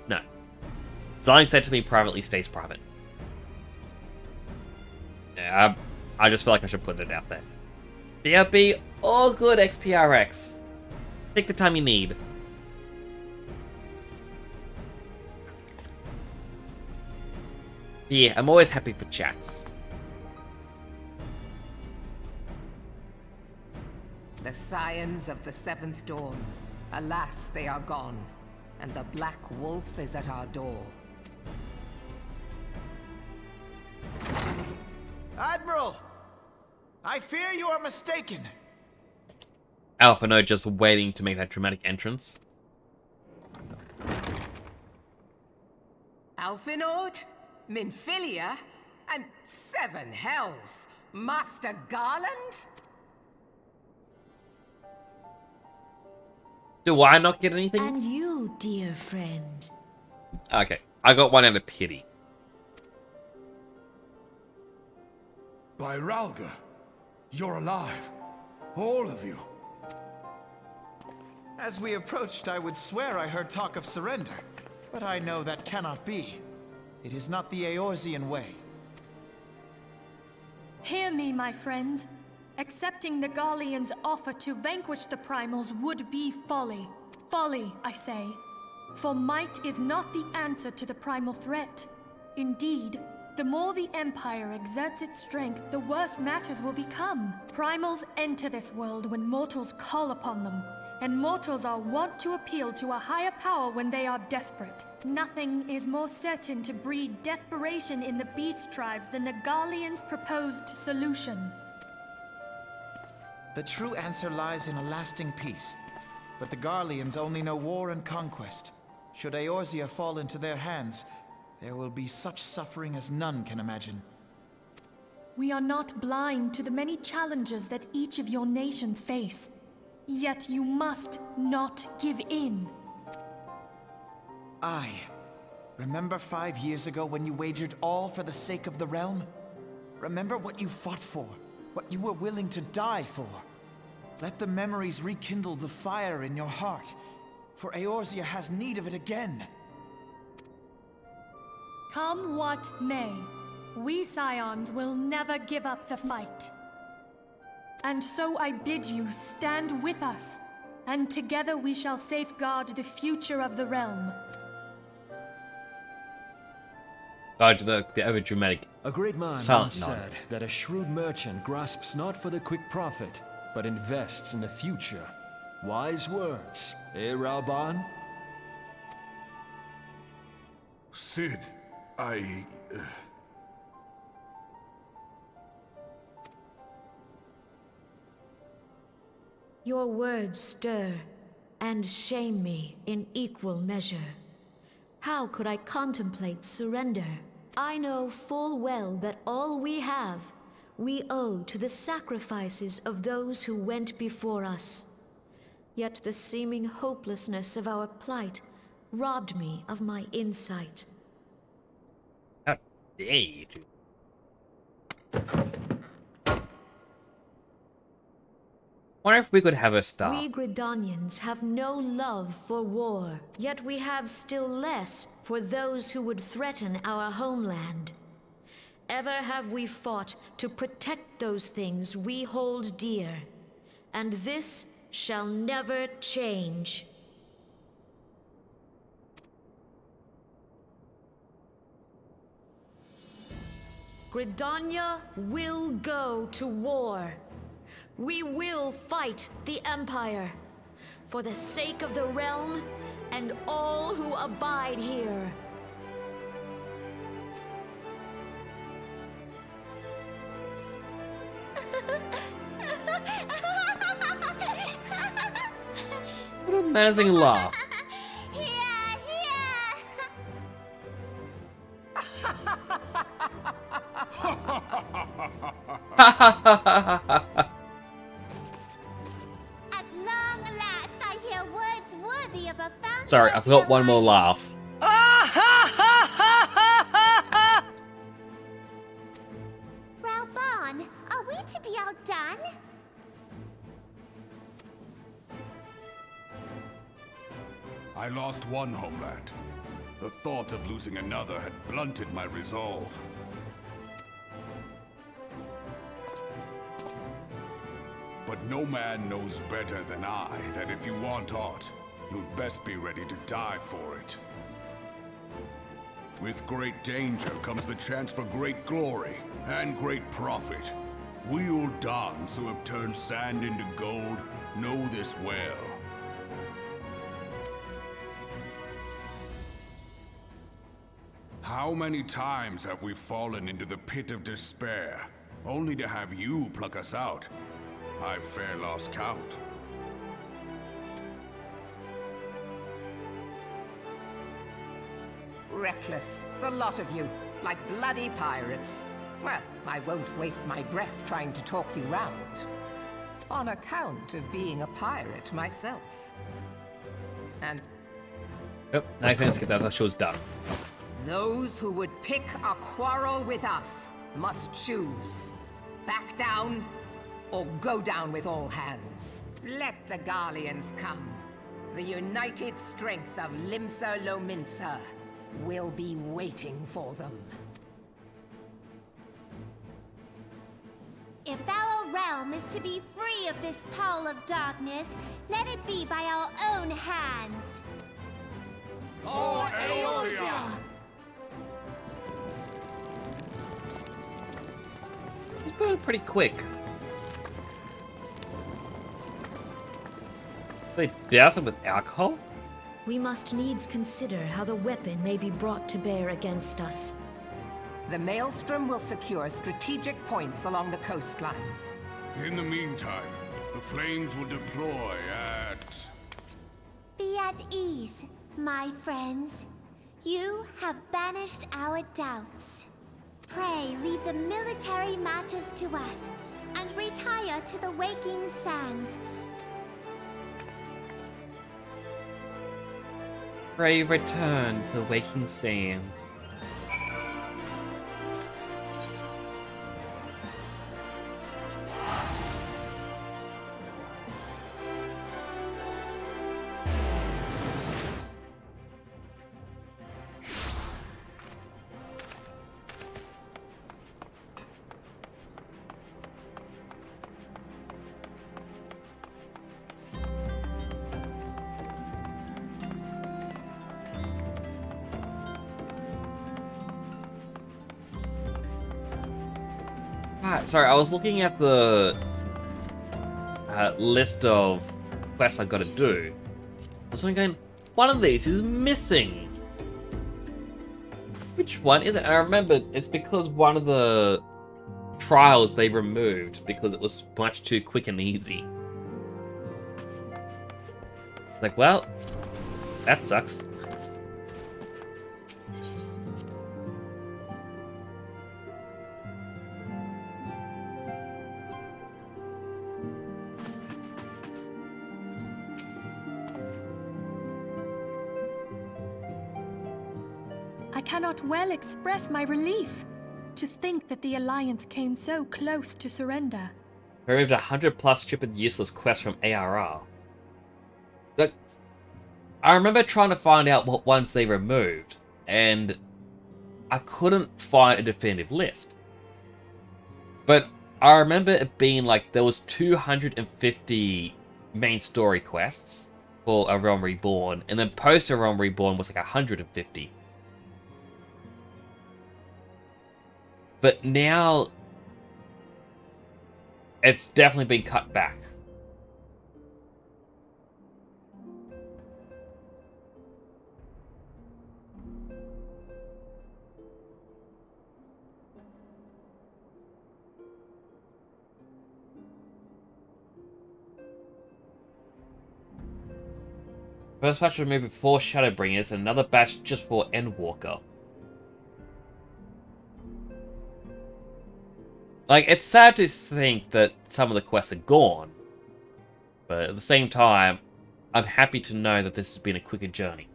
No. Something said to me privately stays private. Yeah, I just feel like I should put it out there. BRB, all good, XPRX. Take the time you need. Yeah, I'm always happy for chats. The scions of the Seventh Dawn. Alas, they are gone, and the Black Wolf is at our door. Admiral! I fear you are mistaken. Alpha Node just waiting to make that dramatic entrance. Alphinode? Minfilia? And 7 hells! Master Garland? Do I not get anything? And you, dear friend. Okay, I got one out of pity. By Ralga, you're alive. All of you. As we approached, I would swear I heard talk of surrender. But I know that cannot be. It is not the Eorzean way. Hear me, my friends. Accepting the Garlean's offer to vanquish the Primals would be folly. Folly, I say. For might is not the answer to the primal threat. Indeed, the more the Empire exerts its strength, the worse matters will become. Primals enter this world when mortals call upon them, and mortals are wont to appeal to a higher power when they are desperate. Nothing is more certain to breed desperation in the beast tribes than the Garlean's proposed solution. The true answer lies in a lasting peace. But the Garleans only know war and conquest. Should Eorzea fall into their hands, there will be such suffering as none can imagine. We are not blind to the many challenges that each of your nations face. Yet you must not give in. Remember 5 years ago when you wagered all for the sake of the realm? Remember what you fought for, what you were willing to die for. Let the memories rekindle the fire in your heart, for Eorzea has need of it again. Come what may, we Scions will never give up the fight. And so I bid you stand with us, and together we shall safeguard the future of the realm. The overdramatic. A great man once said that a shrewd merchant grasps not for the quick profit, but invests in the future. Wise words, eh, Ralban? Sid, Your words stir and shame me in equal measure. How could I contemplate surrender? I know full well that all we have, we owe to the sacrifices of those who went before us. Yet the seeming hopelessness of our plight robbed me of my insight. How dare you two? Wonder if we could have a star. We Gridanians have no love for war, yet we have still less for those who would threaten our homeland. Ever have we fought to protect those things we hold dear, and this shall never change. Gridania will go to war. We will fight the Empire for the sake of the realm and all who abide here. What an amazing laugh. Sorry, I've got one more laugh. Ralban, are we to be outdone? I lost one homeland. The thought of losing another had blunted my resolve. But no man knows better than I that if you want aught, you'd best be ready to die for it. With great danger comes the chance for great glory and great profit. We Uldans who have turned sand into gold know this well. How many times have we fallen into the pit of despair, only to have you pluck us out? I've fair lost count. Reckless, the lot of you. like bloody pirates. Well, I won't waste my breath trying to talk you round. On account of being a pirate myself. And Yep, I think I skipped that. I thought she was done. those who would pick a quarrel with us must choose. Back down, or go down with all hands. Let the Garleans come. The united strength of Limsa Lominsa will be waiting for them. If our realm is to be free of this pall of darkness, let it be by our own hands. For Eorzea! It's been pretty quick. They douse it with alcohol? We must needs consider how the weapon may be brought to bear against us. The Maelstrom will secure strategic points along the coastline. In the meantime, the flames will deploy at... Be at ease, my friends. You have banished our doubts. Pray leave the military matters to us, and retire to the waking sands. Pray return to the waking sands. Sorry, I was looking at the list of quests I've got to do. I was going, one of these is missing. Which one is it? And I remember it's because one of the trials they removed because it was much too quick and easy. Like, well, that sucks. I cannot well express my relief to think that the Alliance came so close to surrender. Removed 100+ stupid useless quests from ARR. Look, I remember trying to find out what ones they removed, and I couldn't find a definitive list. But I remember it being like there was 250 main story quests for A Realm Reborn, and then post A Realm Reborn was like 150. But now, it's definitely been cut back. First batch removed before Shadowbringers, and another batch just for Endwalker. Like, it's sad to think that some of the quests are gone, but at the same time, I'm happy to know that this has been a quicker journey.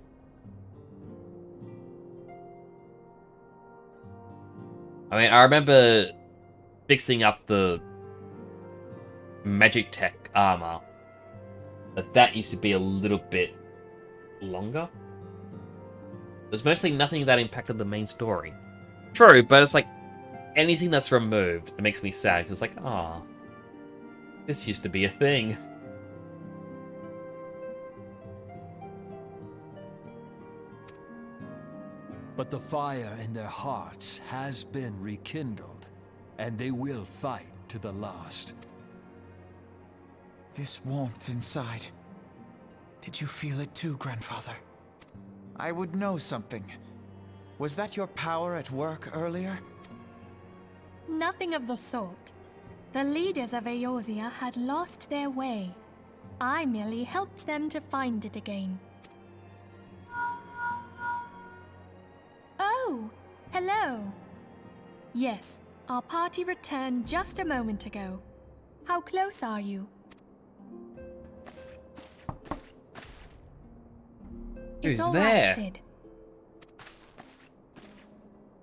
I mean, I remember fixing up the magic tech armor, but that used to be a little bit longer. There's mostly nothing that impacted the main story. True, but it's like, anything that's removed, it makes me sad, because like, ah, this used to be a thing. But the fire in their hearts has been rekindled, and they will fight to the last. This warmth inside. Did you feel it too, Grandfather? I would know something. Was that your power at work earlier? Nothing of the sort. The leaders of Eorzea had lost their way. I merely helped them to find it again. Oh, Hello. Yes, our party returned just a moment ago. How close are you? Who's It's all there? right, Sid.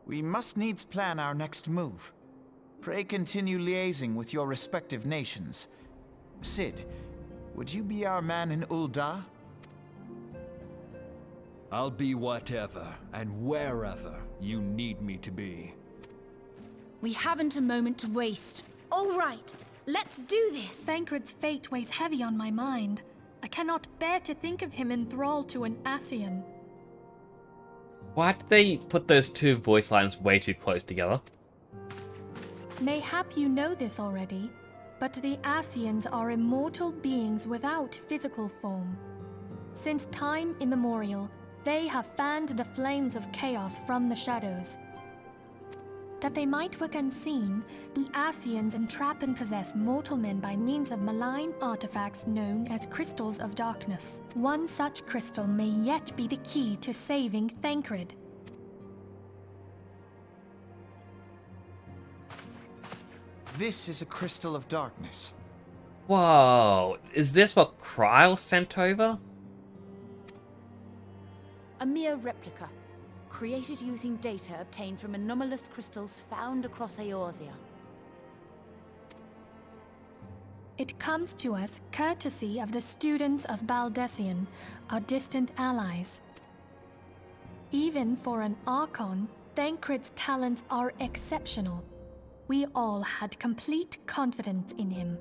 We must needs plan our next move. Pray continue liaising with your respective nations. Sid, would you be our man in Ul'dah? I'll be whatever and wherever you need me to be. We haven't a moment to waste. All right, let's do this. Thancred's fate weighs heavy on my mind. I cannot bear to think of him enthralled to an Ascian. Why did they put those two voice lines way too close together? Mayhap you know this already, but the Ascians are immortal beings without physical form. Since time immemorial, they have fanned the flames of chaos from the shadows. That they might work unseen, the Ascians entrap and possess mortal men by means of malign artifacts known as crystals of darkness. One such crystal may yet be the key to saving Thancred. This is a crystal of darkness. Whoa, is this what Kryle sent over? A mere replica, created using data obtained from anomalous crystals found across Eorzea. It comes to us courtesy of the students of Baldessian, our distant allies. Even for an Archon, Thancred's talents are exceptional. We all had complete confidence in him.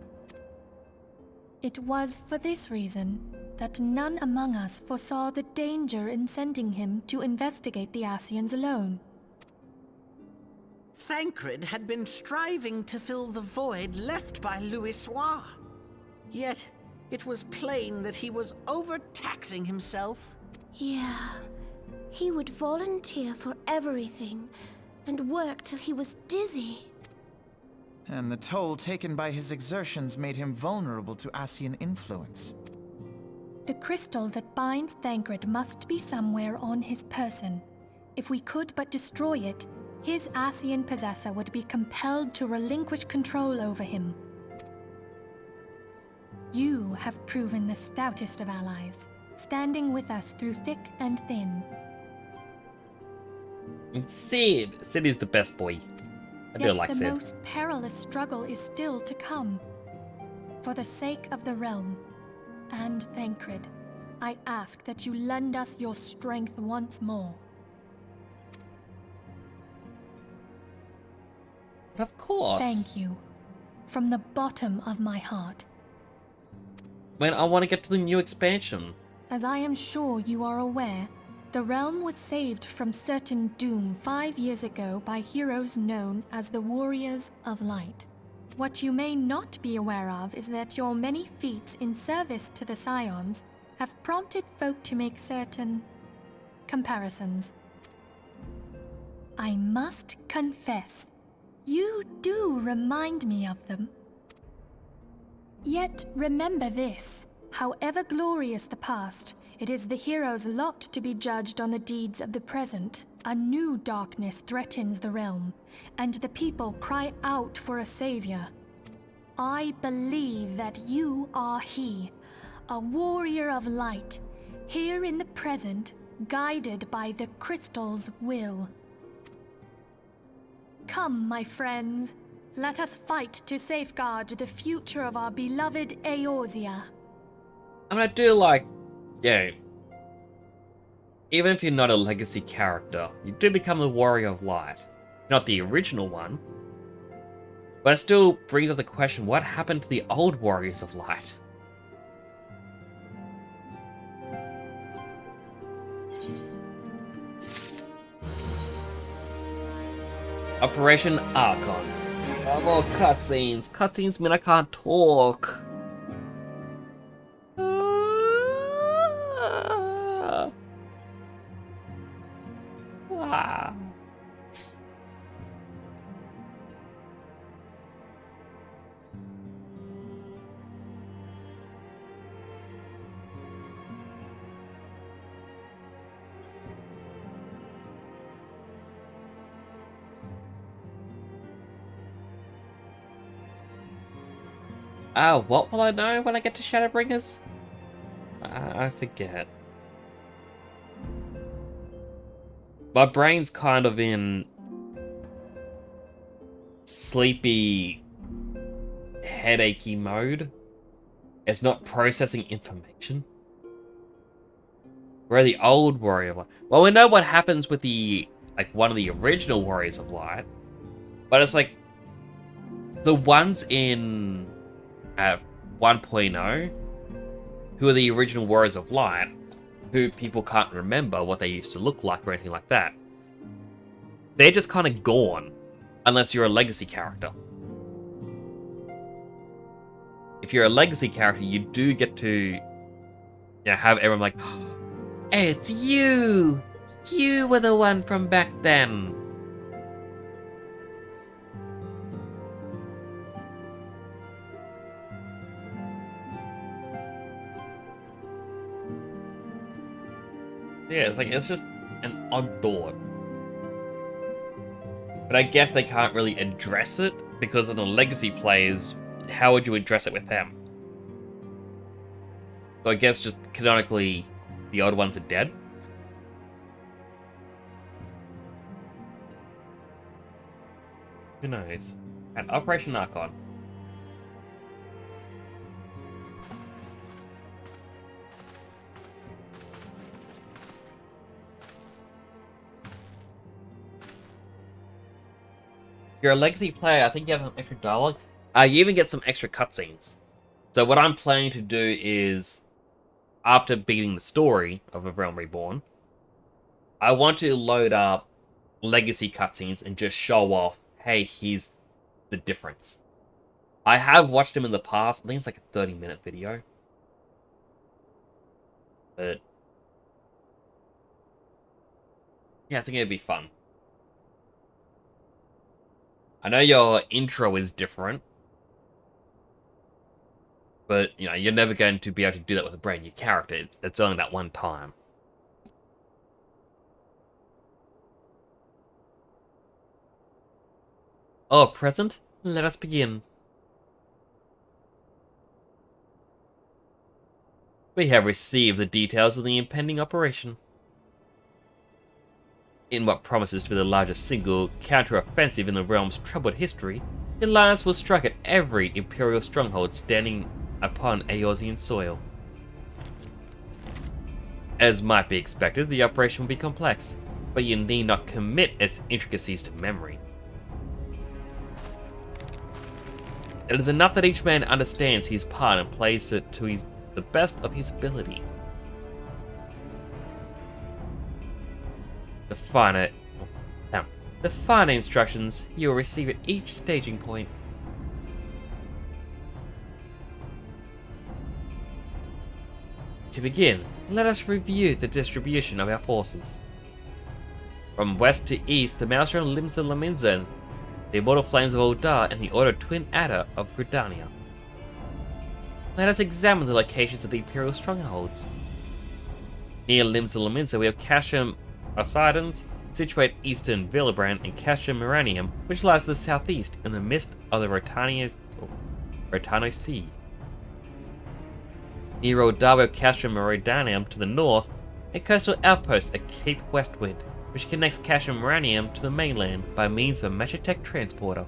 It was for this reason that none among us foresaw the danger in sending him to investigate the Ascians alone. Thancred had been striving to fill the void left by Louisoix. Yet, it was plain that he was overtaxing himself. Yeah, he would volunteer for everything and work till he was dizzy. And the toll taken by his exertions made him vulnerable to Ascian influence. The crystal that binds Thancred must be somewhere on his person. If we could but destroy it, his Ascian possessor would be compelled to relinquish control over him. You have proven the stoutest of allies, standing with us through thick and thin. And Sid is the best boy. I do Yet like the Sid. most perilous struggle is still to come. For the sake of the realm, and Thancred, I ask that you lend us your strength once more. Of course. Thank you. From the bottom of my heart. Man, I want to get to the new expansion. As I am sure you are aware, the realm was saved from certain doom 5 years ago by heroes known as the Warriors of Light. What you may not be aware of is that your many feats in service to the Scions have prompted folk to make certain comparisons. I must confess, you do remind me of them. Yet remember this, however glorious the past, it is the hero's lot to be judged on the deeds of the present. A new darkness threatens the realm, and the people cry out for a savior. I believe that you are he, a warrior of light, here in the present, guided by the crystal's will. Come, my friends, let us fight to safeguard the future of our beloved Eorzea. I mean, I do like, yeah, even if you're not a legacy character, you do become the Warrior of Light. Not the original one, but it still brings up the question, what happened to the old Warriors of Light? Operation Archon. Oh, more cutscenes. Cutscenes mean I can't talk. Ah. What will I know when I get to Shadowbringers? I forget. My brain's kind of in sleepy, headachy mode. It's not processing information. Where the old Warrior of Light... Well, we know what happens with the... like, one of the original Warriors of Light. But it's like... the ones in... 1.0... who are the original Warriors of Light, who people can't remember what they used to look like or anything like that. They're just kind of gone, unless you're a legacy character. If you're a legacy character, you do get to have everyone like, it's you! You were the one from back then! Yeah, it's just an odd thought. But I guess they can't really address it, because of the legacy players, how would you address it with them? So I guess just canonically, the odd ones are dead? Who knows? At Operation Archon. If you're a legacy player, I think you have some extra dialogue. You even get some extra cutscenes. So what I'm planning to do is, after beating the story of A Realm Reborn, I want to load up legacy cutscenes and just show off, hey, here's the difference. I have watched them in the past. I think it's like a 30-minute video. But yeah, I think it'd be fun. I know your intro is different, but, you're never going to be able to do that with a brand new character. It's only that one time. Oh, present? Let us begin. We have received the details of the impending operation. In what promises to be the largest single counter-offensive in the realm's troubled history, the alliance will strike at every Imperial stronghold standing upon Eorzean soil. As might be expected, the operation will be complex, but you need not commit its intricacies to memory. It is enough that each man understands his part and plays it to the best of his ability. The finer instructions you will receive at each staging point. To begin, let us review the distribution of our forces. From west to east, the Maelstrom Limsa Laminza, the Immortal Flames of Uldar, and the Order Twin Adder of Gridania. Let us examine the locations of the Imperial strongholds. Near Limsa Laminza, we have Casham Osidans, situate eastern Villebrand, and Casham Miranium, which lies to the southeast in the midst of the Rotano Sea. Near Uldar, we have Casham Meridanium to the north, a coastal outpost at Cape Westwind, which connects Casham Miranium to the mainland by means of a Meshitech transporter.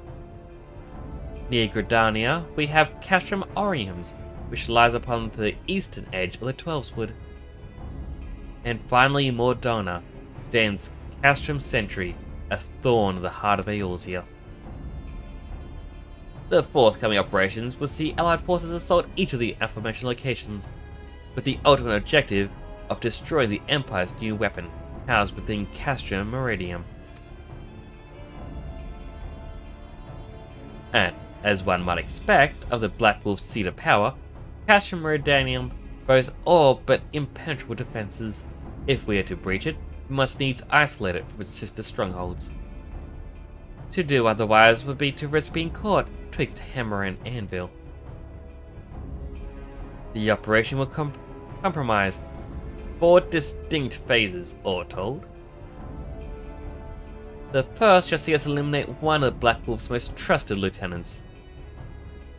Near Gridania, we have Casham Oriums, which lies upon the eastern edge of the Twelveswood. And finally, in Mordona, stands Castrum Sentry, a thorn in the heart of Eorzea. The forthcoming operations will see Allied forces assault each of the aforementioned locations, with the ultimate objective of destroying the Empire's new weapon, housed within Castrum Meridium. And, as one might expect of the Black Wolf's seat of power, Castrum Meridium boasts all but impenetrable defenses. If we are to breach it, we must needs isolate it from its sister strongholds. To do otherwise would be to risk being caught twixt hammer and anvil. The operation will comprise 4 distinct phases, all told. The first shall see us eliminate one of Black Wolf's most trusted lieutenants.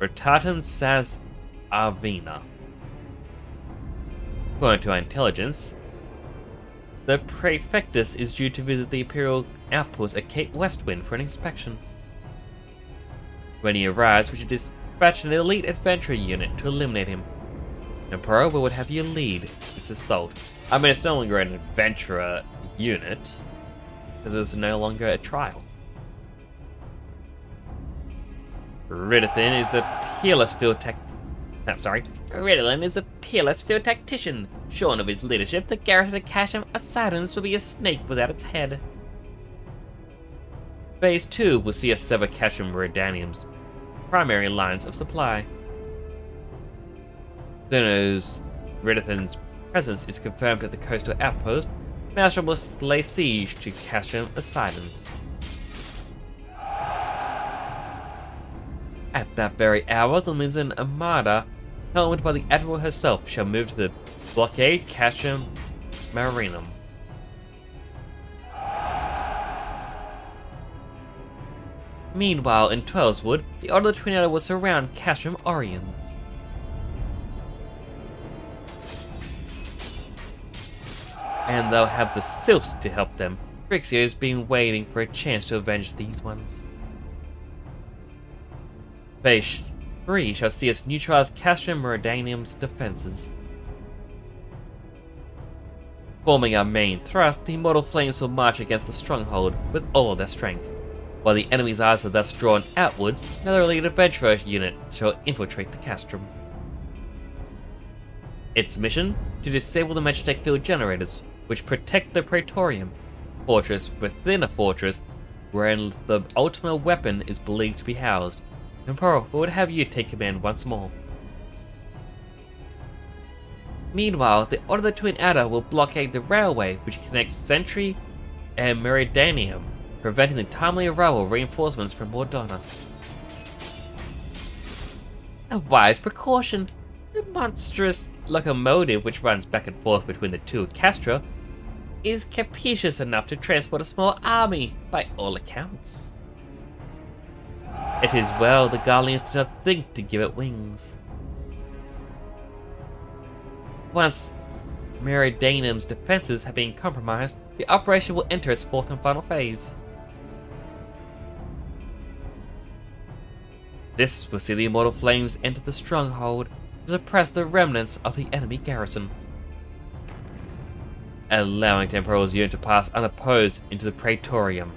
Rotatan Saz Arvina. According to our intelligence, the Prefectus is due to visit the Imperial outpost at Cape Westwind for an inspection. When he arrives, we should dispatch an elite adventurer unit to eliminate him. Emperor, we would have you lead this assault. I mean, it's no longer an adventurer unit, because it's no longer a trial. Riddithin is a peerless field Riddlin is a peerless field tactician. Shorn of his leadership, the garrison of Kasham Assidans will be a snake without its head. Phase 2 will see us sever Kasham Meridianium's primary lines of supply. Soon as Riddithin's presence is confirmed at the coastal outpost, Maelstrom will lay siege to Kasham Assidans. At that very hour, the Mizzen Armada, helmed by the Admiral herself, shall move to the blockade Kasham Marinum. Meanwhile, in Twelveswood, the Order of the Twin Adder will surround Kasham Orions. And they'll have the Sylphs to help them. Phrixia has been waiting for a chance to avenge these ones. Phase 3 shall see us neutralize Kasham Meridianium's defenses. Forming our main thrust, the Immortal Flames will march against the stronghold with all their strength. While the enemy's eyes are thus drawn outwards, another elite adventurer unit shall infiltrate the castrum. Its mission? To disable the Magitech field generators, which protect the Praetorium, fortress within a fortress wherein the ultimate weapon is believed to be housed. Emperor, we would have you take command once more. Meanwhile, the Order of the Twin Adder will blockade the railway which connects Sentry and Meridanium, preventing the timely arrival of reinforcements from Mordona. A wise precaution. The monstrous locomotive which runs back and forth between the two castra is capacious enough to transport a small army, by all accounts. It is well the Garleans do not think to give it wings. Once Meridianum's defenses have been compromised, the operation will enter its fourth and final phase. This will see the Immortal Flames enter the stronghold to suppress the remnants of the enemy garrison, allowing Temporal's unit to pass unopposed into the Praetorium,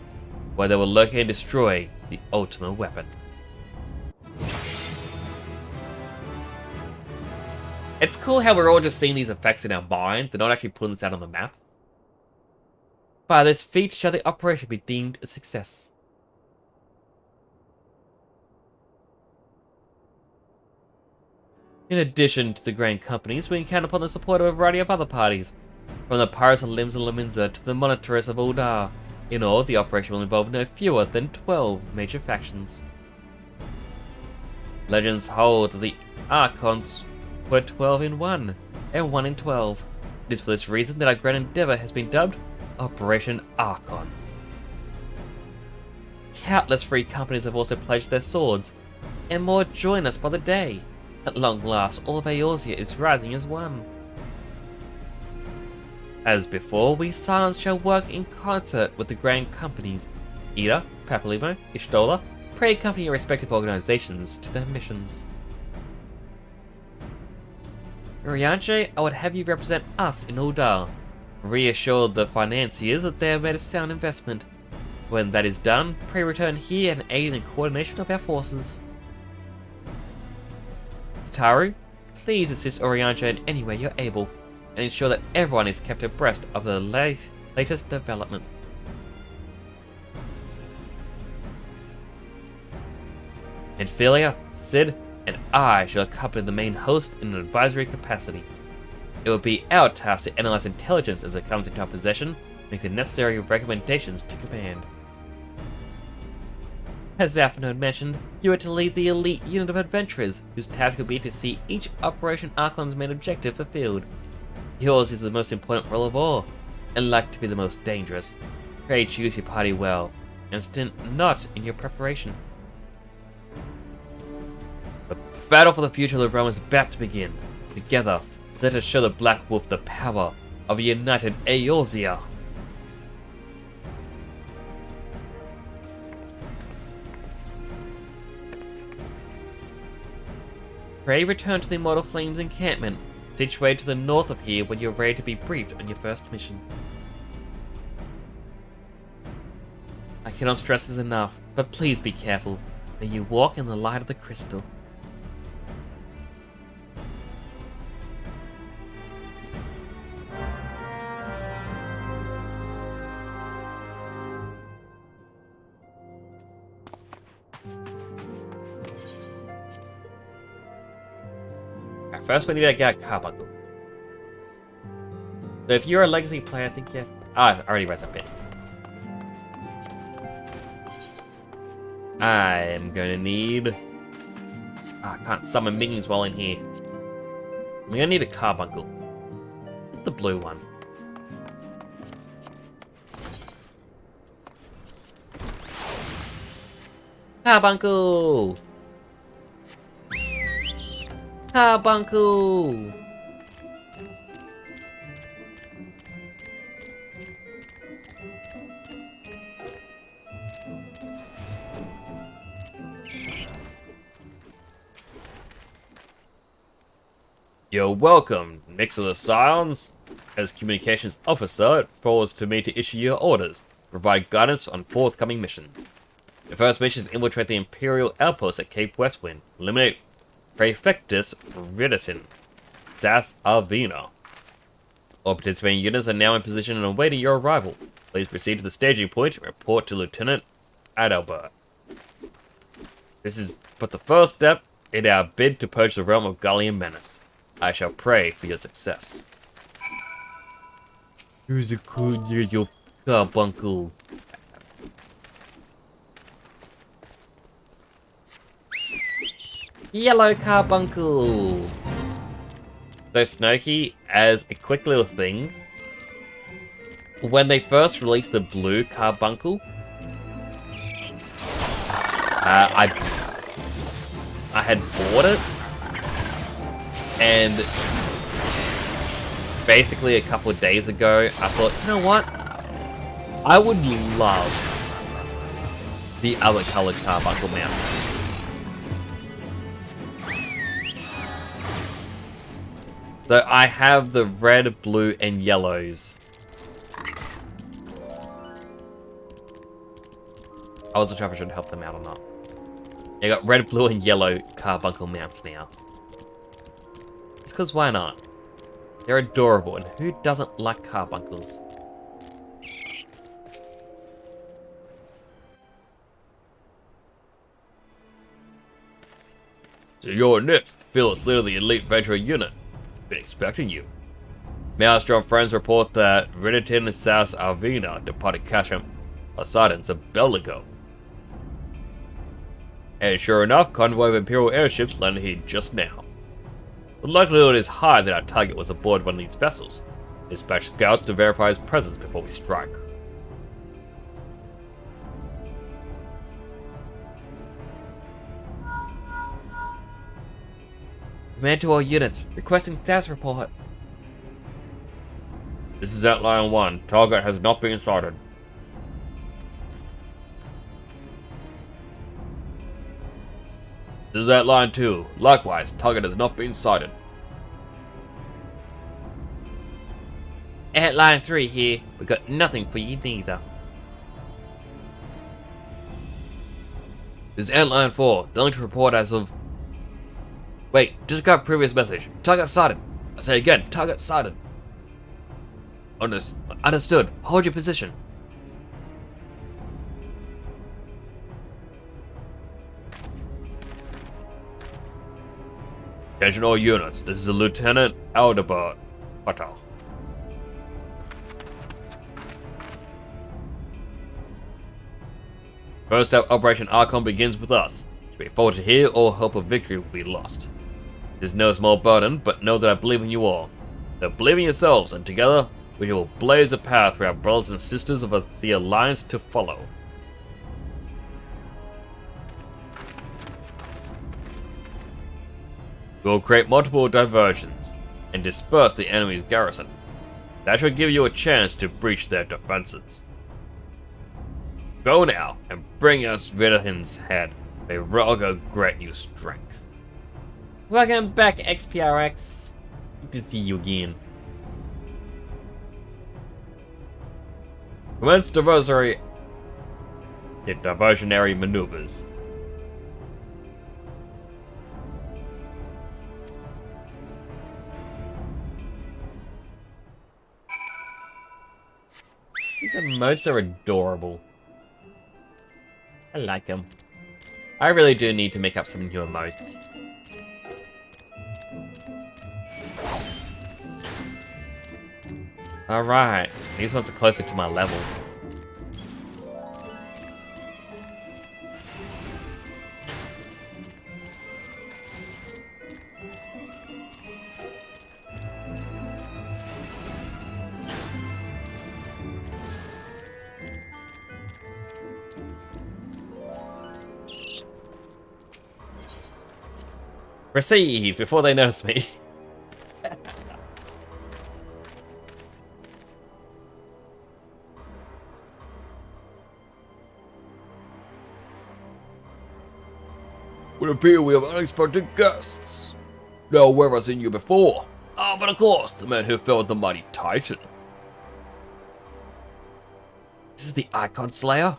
where they will locate and destroy the ultimate weapon. It's cool how we're all just seeing these effects in our mind, they're not actually putting this out on the map. By this feat shall the operation be deemed a success. In addition to the Grand Companies, we encounter upon the support of a variety of other parties, from the Pirates of Limbs and Laminza to the Monitors of Uldar. In all, the operation will involve no fewer than 12 major factions. Legends hold that the Archons were 12 in 1, and 1 in 12. It is for this reason that our grand endeavour has been dubbed Operation Archon. Countless free companies have also pledged their swords, and more join us by the day. At long last, all of Eorzea is rising as one. As before, we Silence shall work in concert with the Grand Companies, Ida, Papalimo, Ishtola, pray accompany your respective organizations to their missions. Urianche, I would have you represent us in Uldar. Reassure the financiers that they have made a sound investment. When that is done, pray return here and aid in coordination of our forces. Taru, please assist Urianche in any way you're able, and ensure that everyone is kept abreast of the latest development. Ophelia, Sid, and I shall accompany the main host in an advisory capacity. It will be our task to analyze intelligence as it comes into our possession, make the necessary recommendations to command. As Zaphanode mentioned, you are to lead the elite unit of adventurers, whose task will be to see each Operation Archon's main objective fulfilled. Yours is the most important role of all, and like to be the most dangerous. Pray choose your party well, and stint not in your preparation. The battle for the future of the realm is about to begin. Together, let us show the Black Wolf the power of a united Eorzea. Pray return to the Immortal Flames encampment, situated to the north of here when you're ready to be briefed on your first mission. I cannot stress this enough, but please be careful. May you walk in the light of the crystal. First, we need to get a carbuncle. So if you're a legacy player, I think yeah. I already read that bit. I am going to need... I can't summon minions while in here. I'm going to need a carbuncle. The blue one. Carbuncle! Carbuncle! You're welcome, Nix of the Scions. As communications officer, it falls to me to issue your orders, provide guidance on forthcoming missions. The first mission is to infiltrate the Imperial outpost at Cape Westwind, eliminate Praefectus Riditin, Sas Arvina. All participating units are now in position and awaiting your arrival. Please proceed to the staging point and report to Lieutenant Adalbert. This is but the first step in our bid to purge the realm of Gallian menace. I shall pray for your success. Here's a code near your carbuncle. Yellow carbuncle. So Snowkey, as a quick little thing, when they first released the blue carbuncle, I had bought it, and basically a couple of days ago, I thought, you know what? I would love the other colored carbuncle mounts. So I have the red, blue, and yellows. I wasn't sure if I should help them out or not. I got red, blue, and yellow carbuncle mounts now. It's because why not? They're adorable, and who doesn't like carbuncles? So you're next, Phyllis, leader of the elite Venture unit. Been expecting you. Maelstrom friends report that Riditin and Sas Arvina departed Kasham Poseidon's a bell ago. And sure enough, convoy of Imperial airships landed here just now. The likelihood is high that our target was aboard one of these vessels. Dispatch scouts to verify his presence before we strike. Command to all units, requesting status report. This is Outline 1. Target has not been sighted. This is Outline 2. Likewise, target has not been sighted. Outline 3 here. We got nothing for you neither. This is Outline 4. Nothing to report as of... Wait, just got previous message. Target sighted. I say again, target sighted. Understood. Hold your position. Attention all units. This is Lieutenant Aldebert. Patel. First step, Operation Archon begins with us. To be faulted here, all hope of victory will be lost. It is no small burden, but know that I believe in you all. So believe in yourselves, and together we will blaze a path for our brothers and sisters of the Alliance to follow. We will create multiple diversions and disperse the enemy's garrison. That should give you a chance to breach their defenses. Go now and bring us Riddlehin's head. May Rogo grant you strength. Welcome back, XPRX. Good to see you again. Commence diversionary maneuvers. These emotes are adorable. I like them. I really do need to make up some new emotes. Alright, these ones are closer to my level. Receive before they notice me. Would appear we have unexpected guests. Now, where have I seen you before? Ah, but of course, the man who fell with the mighty Titan. This is the Icon Slayer?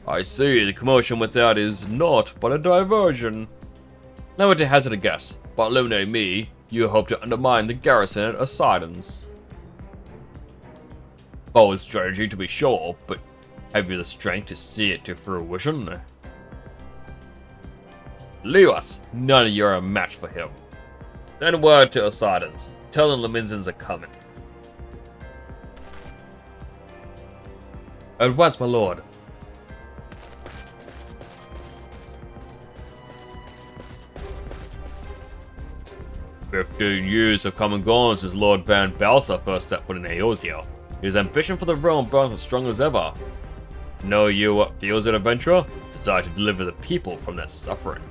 I see, the commotion without is naught but a diversion. Never to hazard a guess, by eliminating me, you hope to undermine the garrison at Poseidon's. Bold strategy to be sure, but have you the strength to see it to fruition? Leave us, none of you are a match for him. Send word to Poseidon's, tell them the Laminsons are coming. At once, my lord. "15 years have come and gone since Lord Van Balsa first set foot in Eorzea. His ambition for the realm burns as strong as ever. Know you what fuels that adventurer? Desire to deliver the people from their suffering.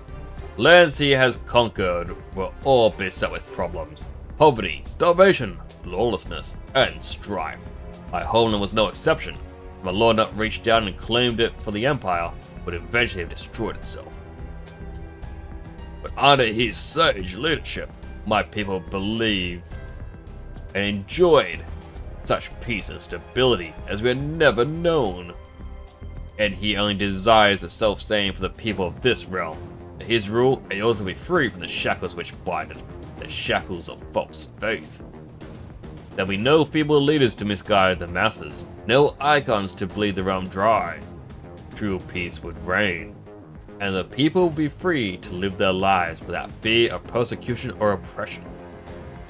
Lands he has conquered were all beset with problems. Poverty, starvation, lawlessness, and strife. My homeland was no exception. If my lord not reached down and claimed it for the Empire, would eventually have destroyed itself. But under his sage leadership, my people believe and enjoyed such peace and stability as we had never known. And he only desires the self-same for the people of this realm. In his rule, Eorzea will be free from the shackles which bind it, the shackles of false faith. There'll be no feeble leaders to misguide the masses, no icons to bleed the realm dry. True peace would reign, and the people will be free to live their lives without fear of persecution or oppression.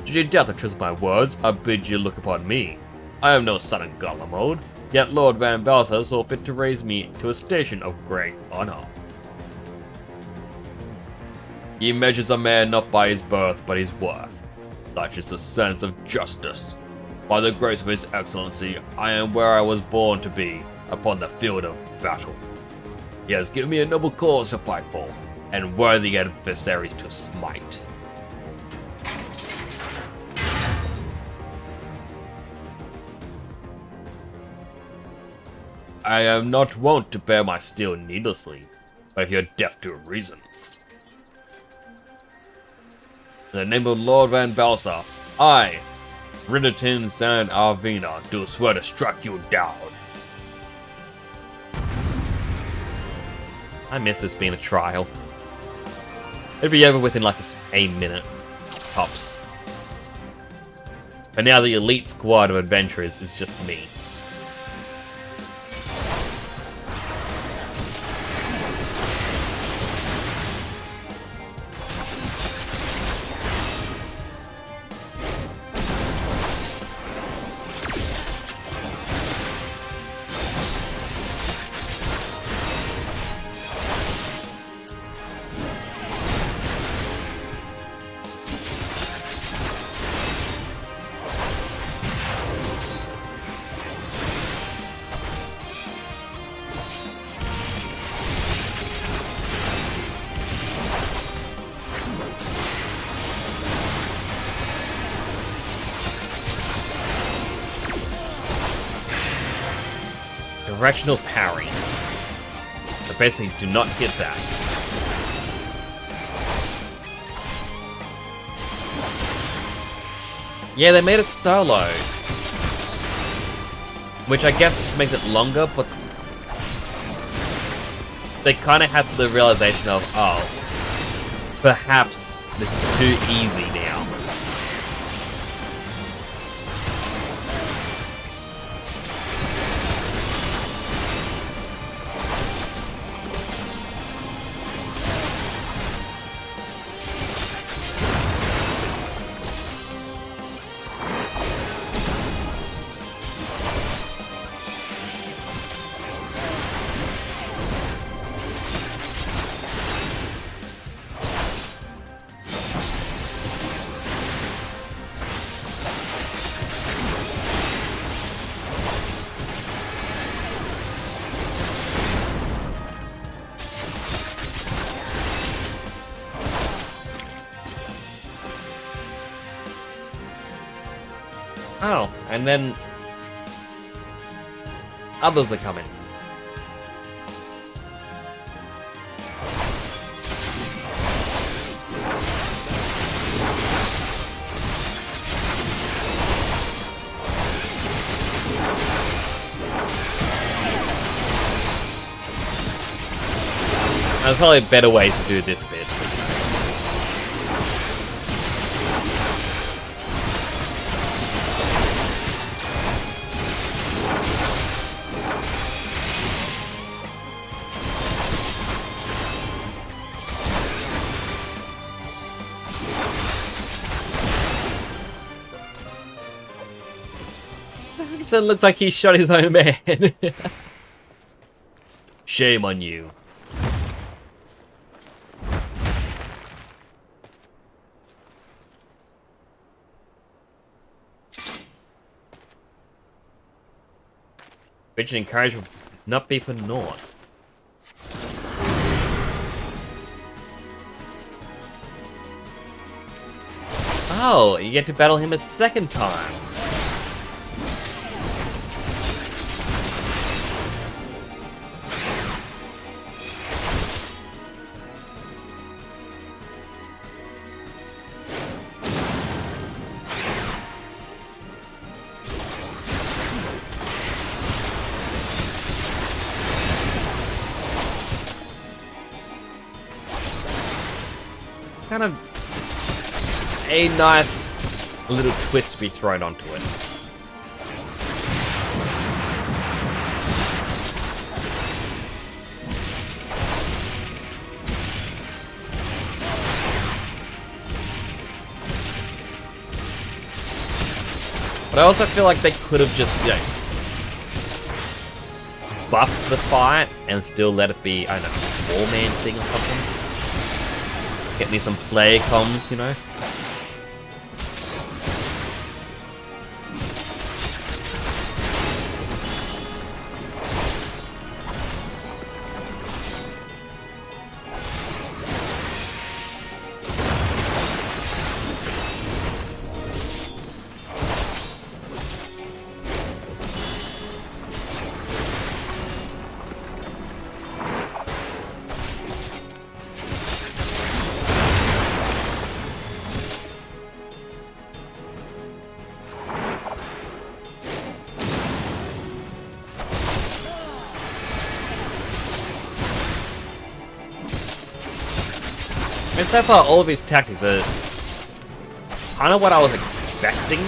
Should you doubt the truth of my words, I bid you look upon me. I am no son of Garlemald, yet Lord Van Balsa saw fit to raise me to a station of great honor. He measures a man not by his birth, but his worth. Such is the sense of justice. By the grace of his excellency, I am where I was born to be, upon the field of battle. He has given me a noble cause to fight for, and worthy adversaries to smite. I am not wont to bear my steel needlessly, but if you're deaf to reason. In the name of Lord Van Balsa, I, Rinderton San Arvina, do swear to strike you down. I miss this being a trial. It'd be over within like a minute, tops. But now the elite squad of adventurers is just me. directional parry. So basically, do not hit that. Yeah, they made it solo. Which I guess just makes it longer, but they kind of had the realization of, oh, perhaps this is too easy now. Oh, and then others are coming. There's probably better ways to do this bit. It looks like he shot his own man. Shame on you. Which encouragement would not be for naught. Oh, you get to battle him a second time. Kind of a nice little twist to be thrown onto it. But I also feel like they could have just, you know, buffed the fight and still let it be, I don't know, a 4-man thing or something. Get me some play comms, you know? And so far, all of his tactics are kind of what I was expecting.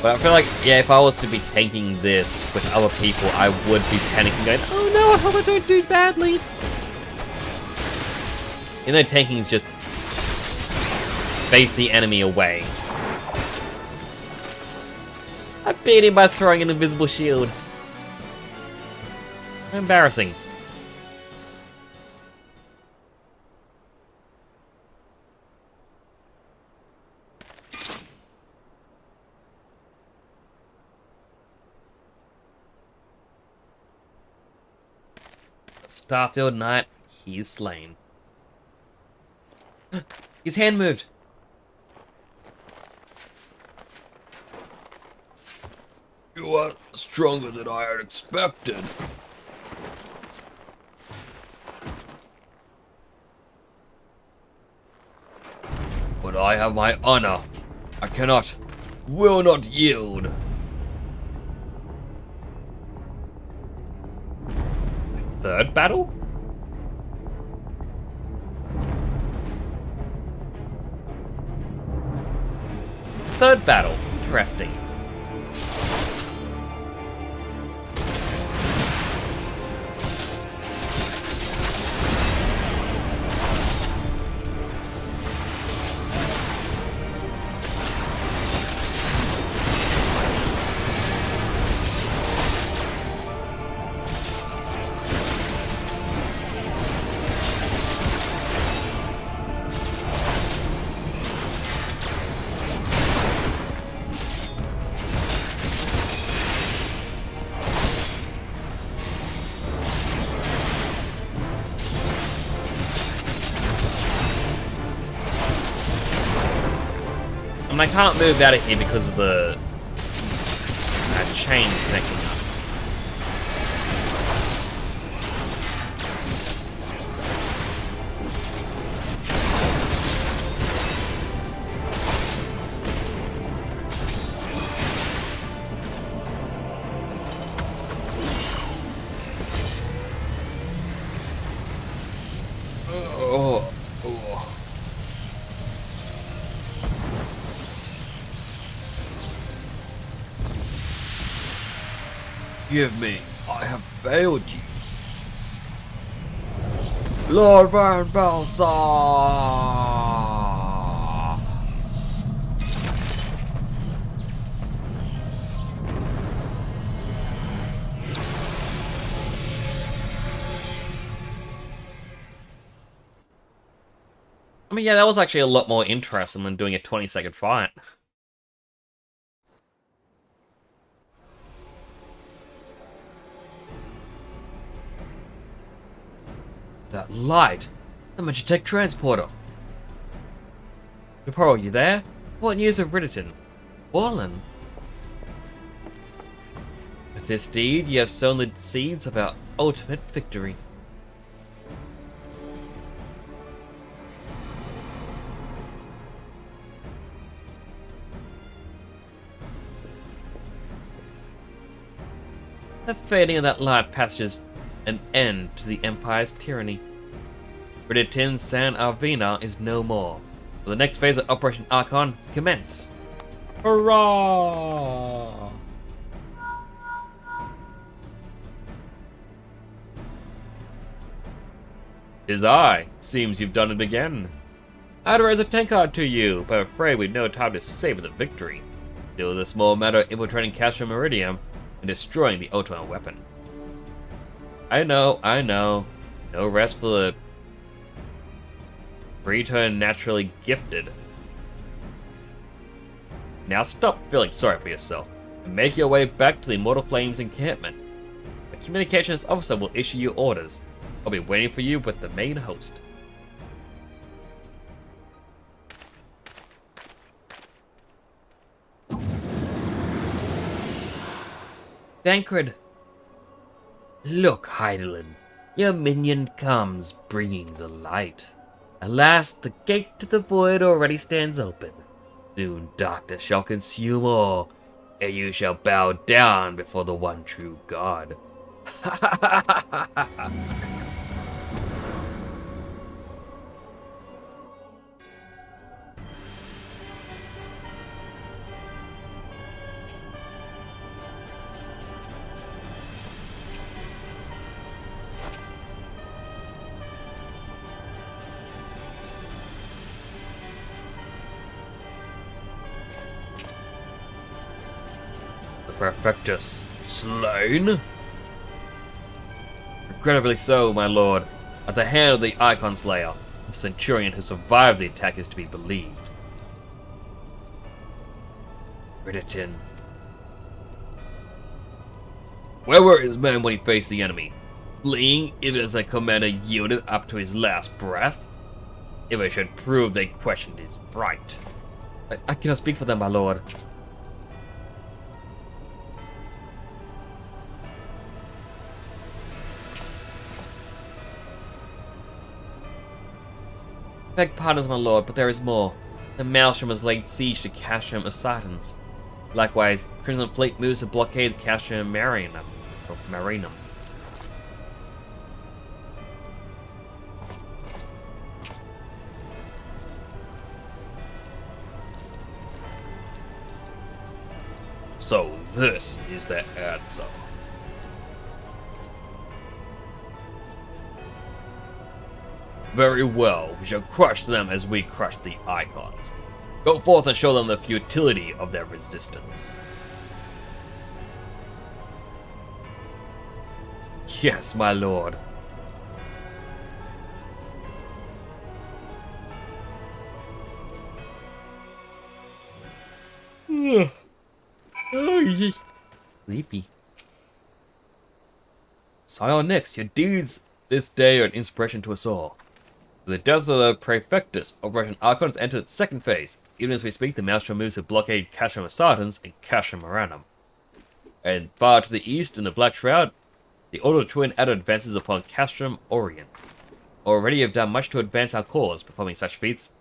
But I feel like, yeah, if I was to be tanking this with other people, I would be panicking going, oh no, I hope I don't do badly. You know, tanking is just face the enemy away. I beat him by throwing an invisible shield. Embarrassing. Starfield Knight, he is slain. His hand moved. You are stronger than I had expected. But I have my honor. I cannot, will not yield. Third battle? Third battle. Interesting. I can't move out of here because of the chain connecting us. Forgive me, I have failed you. Lord Van Balsar! I mean, yeah, that was actually a lot more interesting than doing a 20-second fight. That light! The Magitech transporter! Pearl, you there? What news of Ridderton? Orlin? With this deed, you have sown the seeds of our ultimate victory. The fading of that light passages an end to the Empire's tyranny. Ridderton San Arvina is no more. Will the next phase of Operation Archon commence? Hurrah! Tis I. Seems you've done it again. I'd raise a tankard to you, but I'm afraid we've no time to savor the victory. Still, the small matter of infiltrating Castro Meridium and destroying the ultimate weapon. I know. No rest for the preternaturally gifted. Now stop feeling sorry for yourself and make your way back to the Immortal Flames encampment. The communications officer will issue you orders. I'll be waiting for you with the main host. Thancred. Look, Heidelin, your minion comes, bringing the light. Alas, the gate to the void already stands open. Soon darkness shall consume all, and you shall bow down before the one true God. Perfectus. Slain? Regrettably so, my lord. At the hand of the Icon Slayer, the Centurion who survived the attack is to be believed. Ridderton. Where were his men when he faced the enemy? Fleeing even as their commander yielded up to his last breath? If I should prove they questioned his right. I cannot speak for them, my lord. Beg pardons, my lord, but there is more. The Maelstrom has laid siege to Castrum Asitans. Likewise, Crimson Fleet moves to blockade Castrum Marinum. So this is the answer. Very well, we shall crush them as we crush the Icons. Go forth and show them the futility of their resistance. Yes, my lord. Oh, sleepy. Sire Nix, your deeds this day are an inspiration to us all. With the death of the Praefectus, Operation Archon has entered its second phase. Even as we speak, the Maelstrom moves to blockade Castrum Asitans and Castrum Maranum. And far to the east, in the Black Shroud, the Order of Twin Adder advances upon Castrum Orient. Already have done much to advance our cause, performing such feats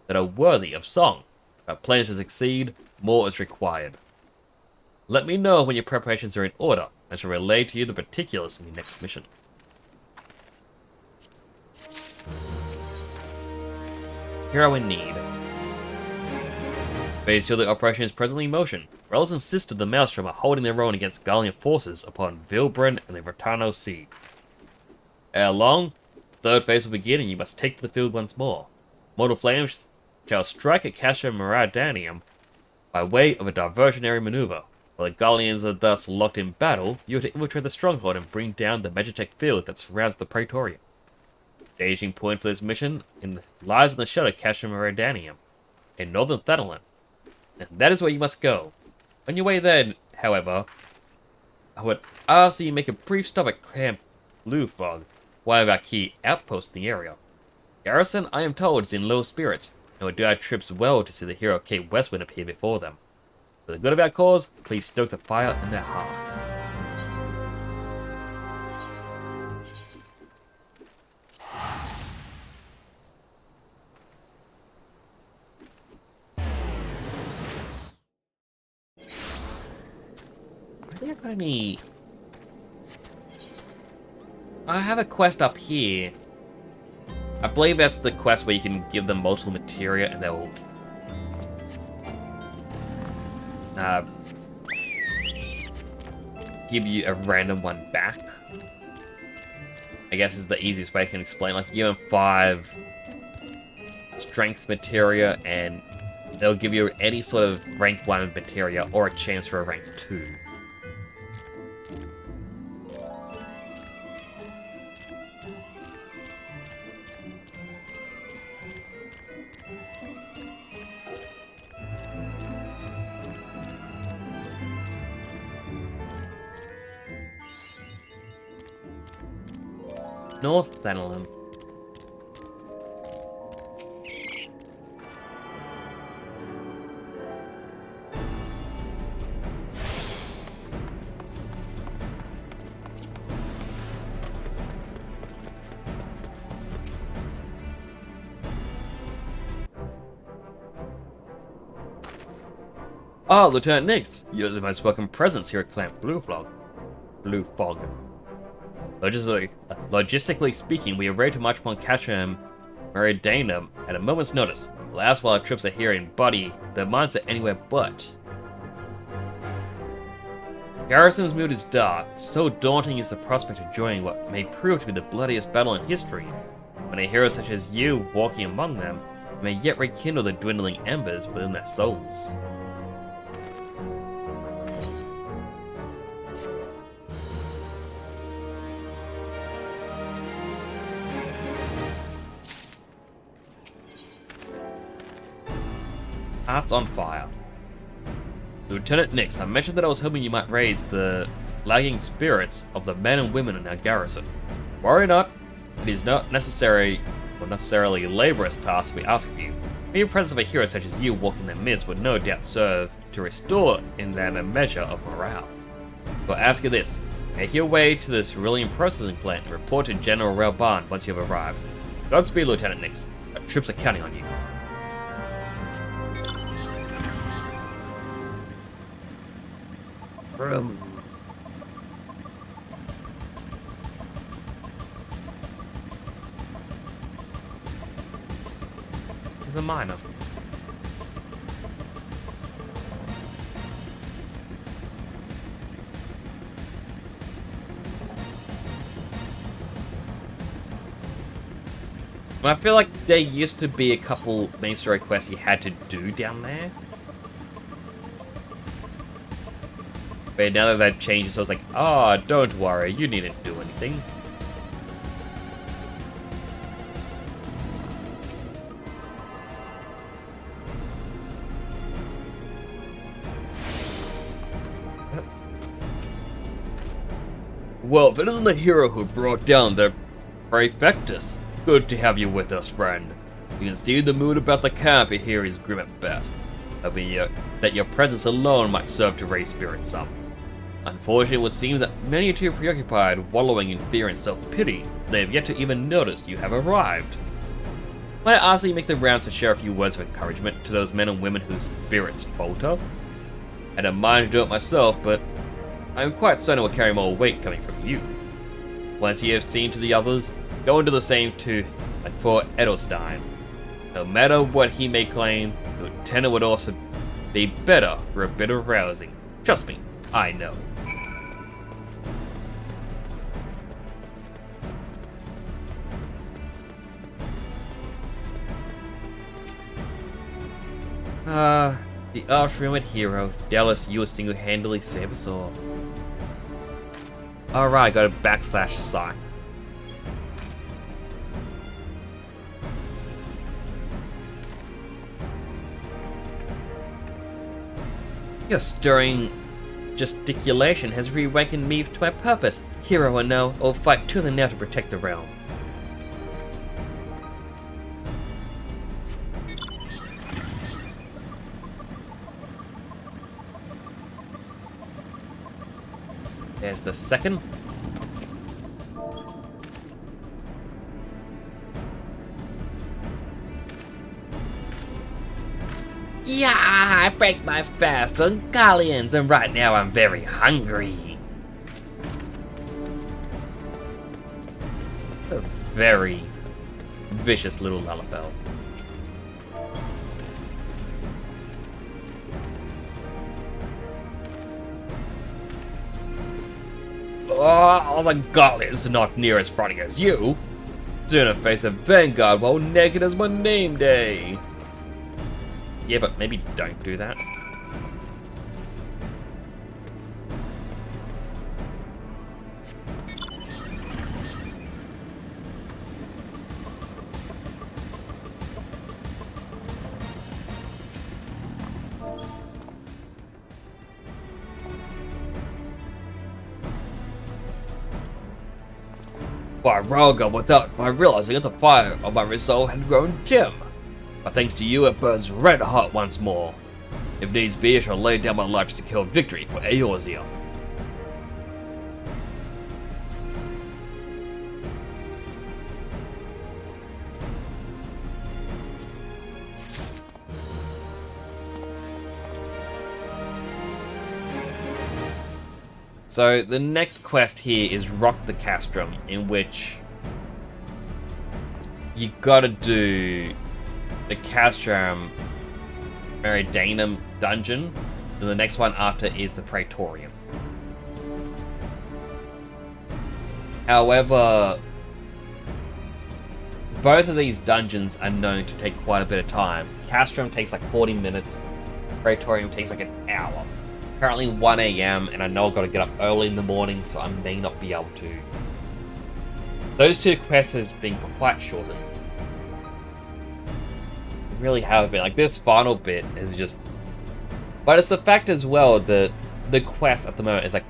that are worthy of song. If our plans to succeed, more is required. Let me know when your preparations are in order, and I shall relay to you the particulars in your next mission. Hero in need. Phase 2 of the operation is presently in motion. Relics insisted the Maelstrom are holding their own against Gallian forces upon Vilbren and the Vertano Sea. Ere long, the third phase will begin and you must take to the field once more. Mortal flames shall strike at Castrum Maradanium by way of a diversionary maneuver. While the Gallians are thus locked in battle, you are to infiltrate the stronghold and bring down the Magitech field that surrounds the Praetorium. The staging point for this mission lies in the shadow of Castrum Maradanium, in northern Thanalan, and that is where you must go. On your way there, however, I would ask that you make a brief stop at Camp Blue Fog, one of our key outposts in the area. Garrison, I am told, is in low spirits, and would do our troops well to see the hero Cape Westwind appear before them. For the good of our cause, please stoke the fire in their hearts. I think I got any... I have a quest up here. I believe that's the quest where you can give them multiple materia and they'll... give you a random one back. I guess is the easiest way I can explain. Like, you give them 5 strength materia and they'll give you any sort of rank 1 materia or a chance for a rank 2. North Thanalan. Ah, Lieutenant Nix, you're the most welcome presence here at Camp Blue Fog. Logistically speaking, we are ready to march upon Castrum Meridanum at a moment's notice. Alas, while our troops are here in body, their minds are anywhere but. Garrison's mood is dark. So daunting is the prospect of joining what may prove to be the bloodiest battle in history. When a hero such as you, walking among them, may yet rekindle the dwindling embers within their souls. Hearts on fire. Lieutenant Nix, I mentioned that I was hoping you might raise the lagging spirits of the men and women in our garrison. Worry not, it is not necessarily a laborious task we ask of you. Mere presence of a hero such as you walking in their midst would no doubt serve to restore in them a measure of morale. But ask you this, make your way to the cerulean processing plant and report to General Relban once you have arrived. Godspeed, Lieutenant Nix. Troops are counting on you. Vroom. There's a miner. I feel like there used to be a couple main story quests you had to do down there. But now that they've changed it, so it's like, oh, don't worry, you needn't do anything. Well, if it isn't the hero who brought down the Prefectus, good to have you with us, friend. You can see the mood about the camp here is grim at best. That your presence alone might serve to raise spirits some. Unfortunately, it would seem that many are too preoccupied wallowing in fear and self-pity, they have yet to even notice you have arrived. Might I ask that you make the rounds to share a few words of encouragement to those men and women whose spirits falter? I don't mind to do it myself, but I'm quite certain it will carry more weight coming from you. Once you have seen to the others, go and do the same to, like, poor Edelstein. No matter what he may claim, the lieutenant would also be better for a bit of rousing. Trust me, I know. The arch-rumored hero. Dallas, you will single-handedly save us all. Alright, got a /site. Your stirring gesticulation has reawakened me to my purpose. Hero or no, I'll fight tooth and nail to protect the realm. There's the second. Yeah, I break my fast on Galleons, and right now I'm very hungry. A very vicious little Lalafell. Oh, the Galleons are not near as frightening as you. Sooner face a vanguard while naked as my name day. Yeah, but maybe don't do that. Why, Roga, without my realizing that the fire of my resolve had grown dim. But thanks to you, it burns red hot once more. If needs be, I shall lay down my life to secure victory for Eorzea. So the next quest here is Rock the Castrum, in which you gotta do the Castrum Meridianum dungeon, and the next one after is the Praetorium. However, both of these dungeons are known to take quite a bit of time. Castrum takes like 40 minutes, Praetorium takes like an hour. Currently 1 AM, and I know I've got to get up early in the morning, so I may not be able to. Those two quests has been quite shortened. Really have been. Like, this final bit is just... But it's the fact as well that the quest at the moment is like...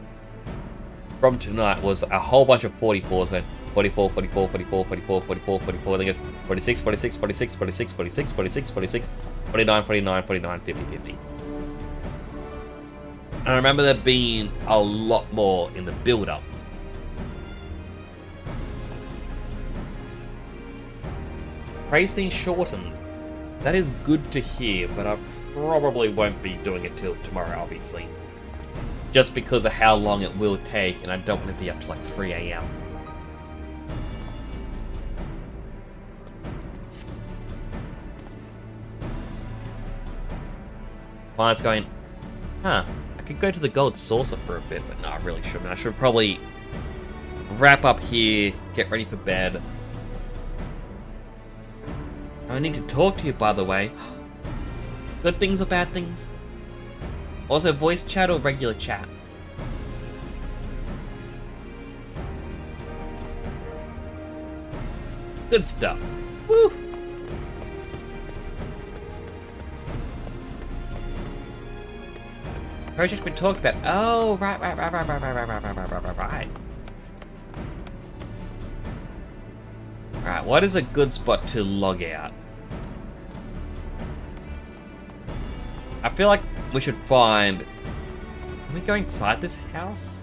From tonight was a whole bunch of 44s, went 44, 44, 44, 44, 44, 44, then it goes 46, 46, 46, 46, 46, 46, 46, 49, 49, 49, 50, 50. And I remember there being a lot more in the build-up. Prey's been shortened. That is good to hear, but I probably won't be doing it till tomorrow, obviously. Just because of how long it will take, and I don't want to be up to like 3 AM. Mine's going, I could go to the gold saucer for a bit, but no, I really shouldn't. I should probably wrap up here, get ready for bed. I need to talk to you, by the way. Good things or bad things? Also, voice chat or regular chat? Good stuff. Woo! Project we talked about. Oh, right. Alright, what is a good spot to log out? I feel like we should find... Can we go inside this house?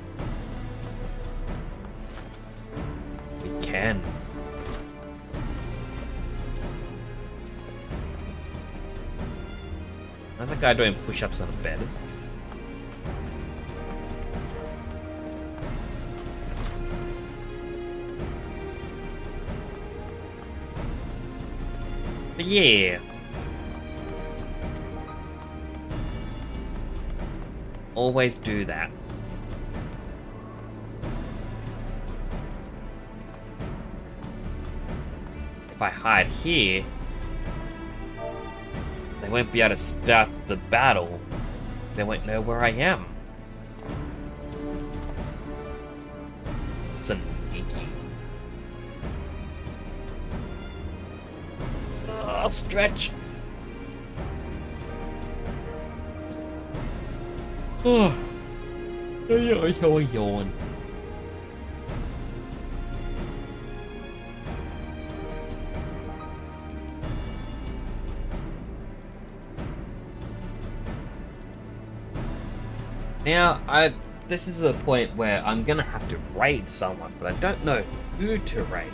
We can. How's that guy doing push-ups on a bed? But yeah. Always do that. If I hide here, they won't be able to start the battle. They won't know where I am. Sneaky. I'll stretch. Oh, yawn. Now, this is a point where I'm gonna have to raid someone, but I don't know who to raid.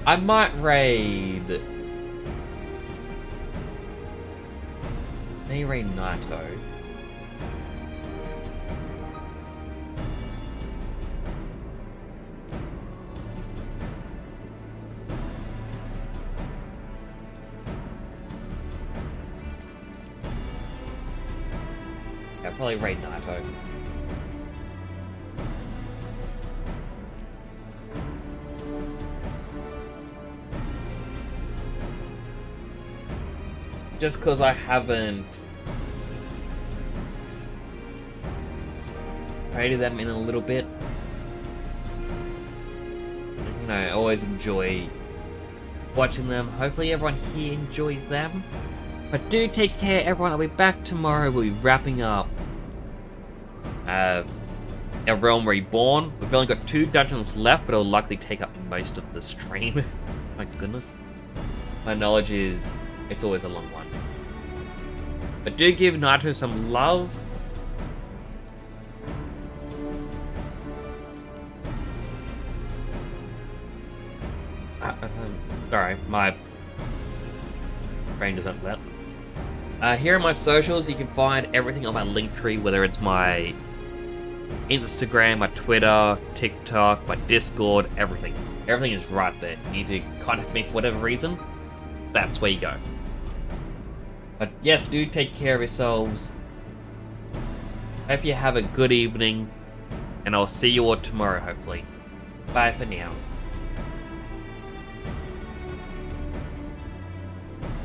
I might raid... May raid Naito. I'll probably raid Naito. Just because I haven't raided them in a little bit. You know, I always enjoy watching them. Hopefully everyone here enjoys them. But do take care, everyone. I'll be back tomorrow. We'll be wrapping up our Realm Reborn. We've only got 2 dungeons left, but it'll likely take up most of the stream. My goodness. My knowledge is it's always a long one. But do give Naito some love. Sorry, my brain doesn't let. Here are my socials. You can find everything on my link tree, whether it's my Instagram, my Twitter, TikTok, my Discord, everything. Everything is right there. You need to contact me for whatever reason. That's where you go. But yes, do take care of yourselves. Hope you have a good evening. And I'll see you all tomorrow, hopefully. Bye for now.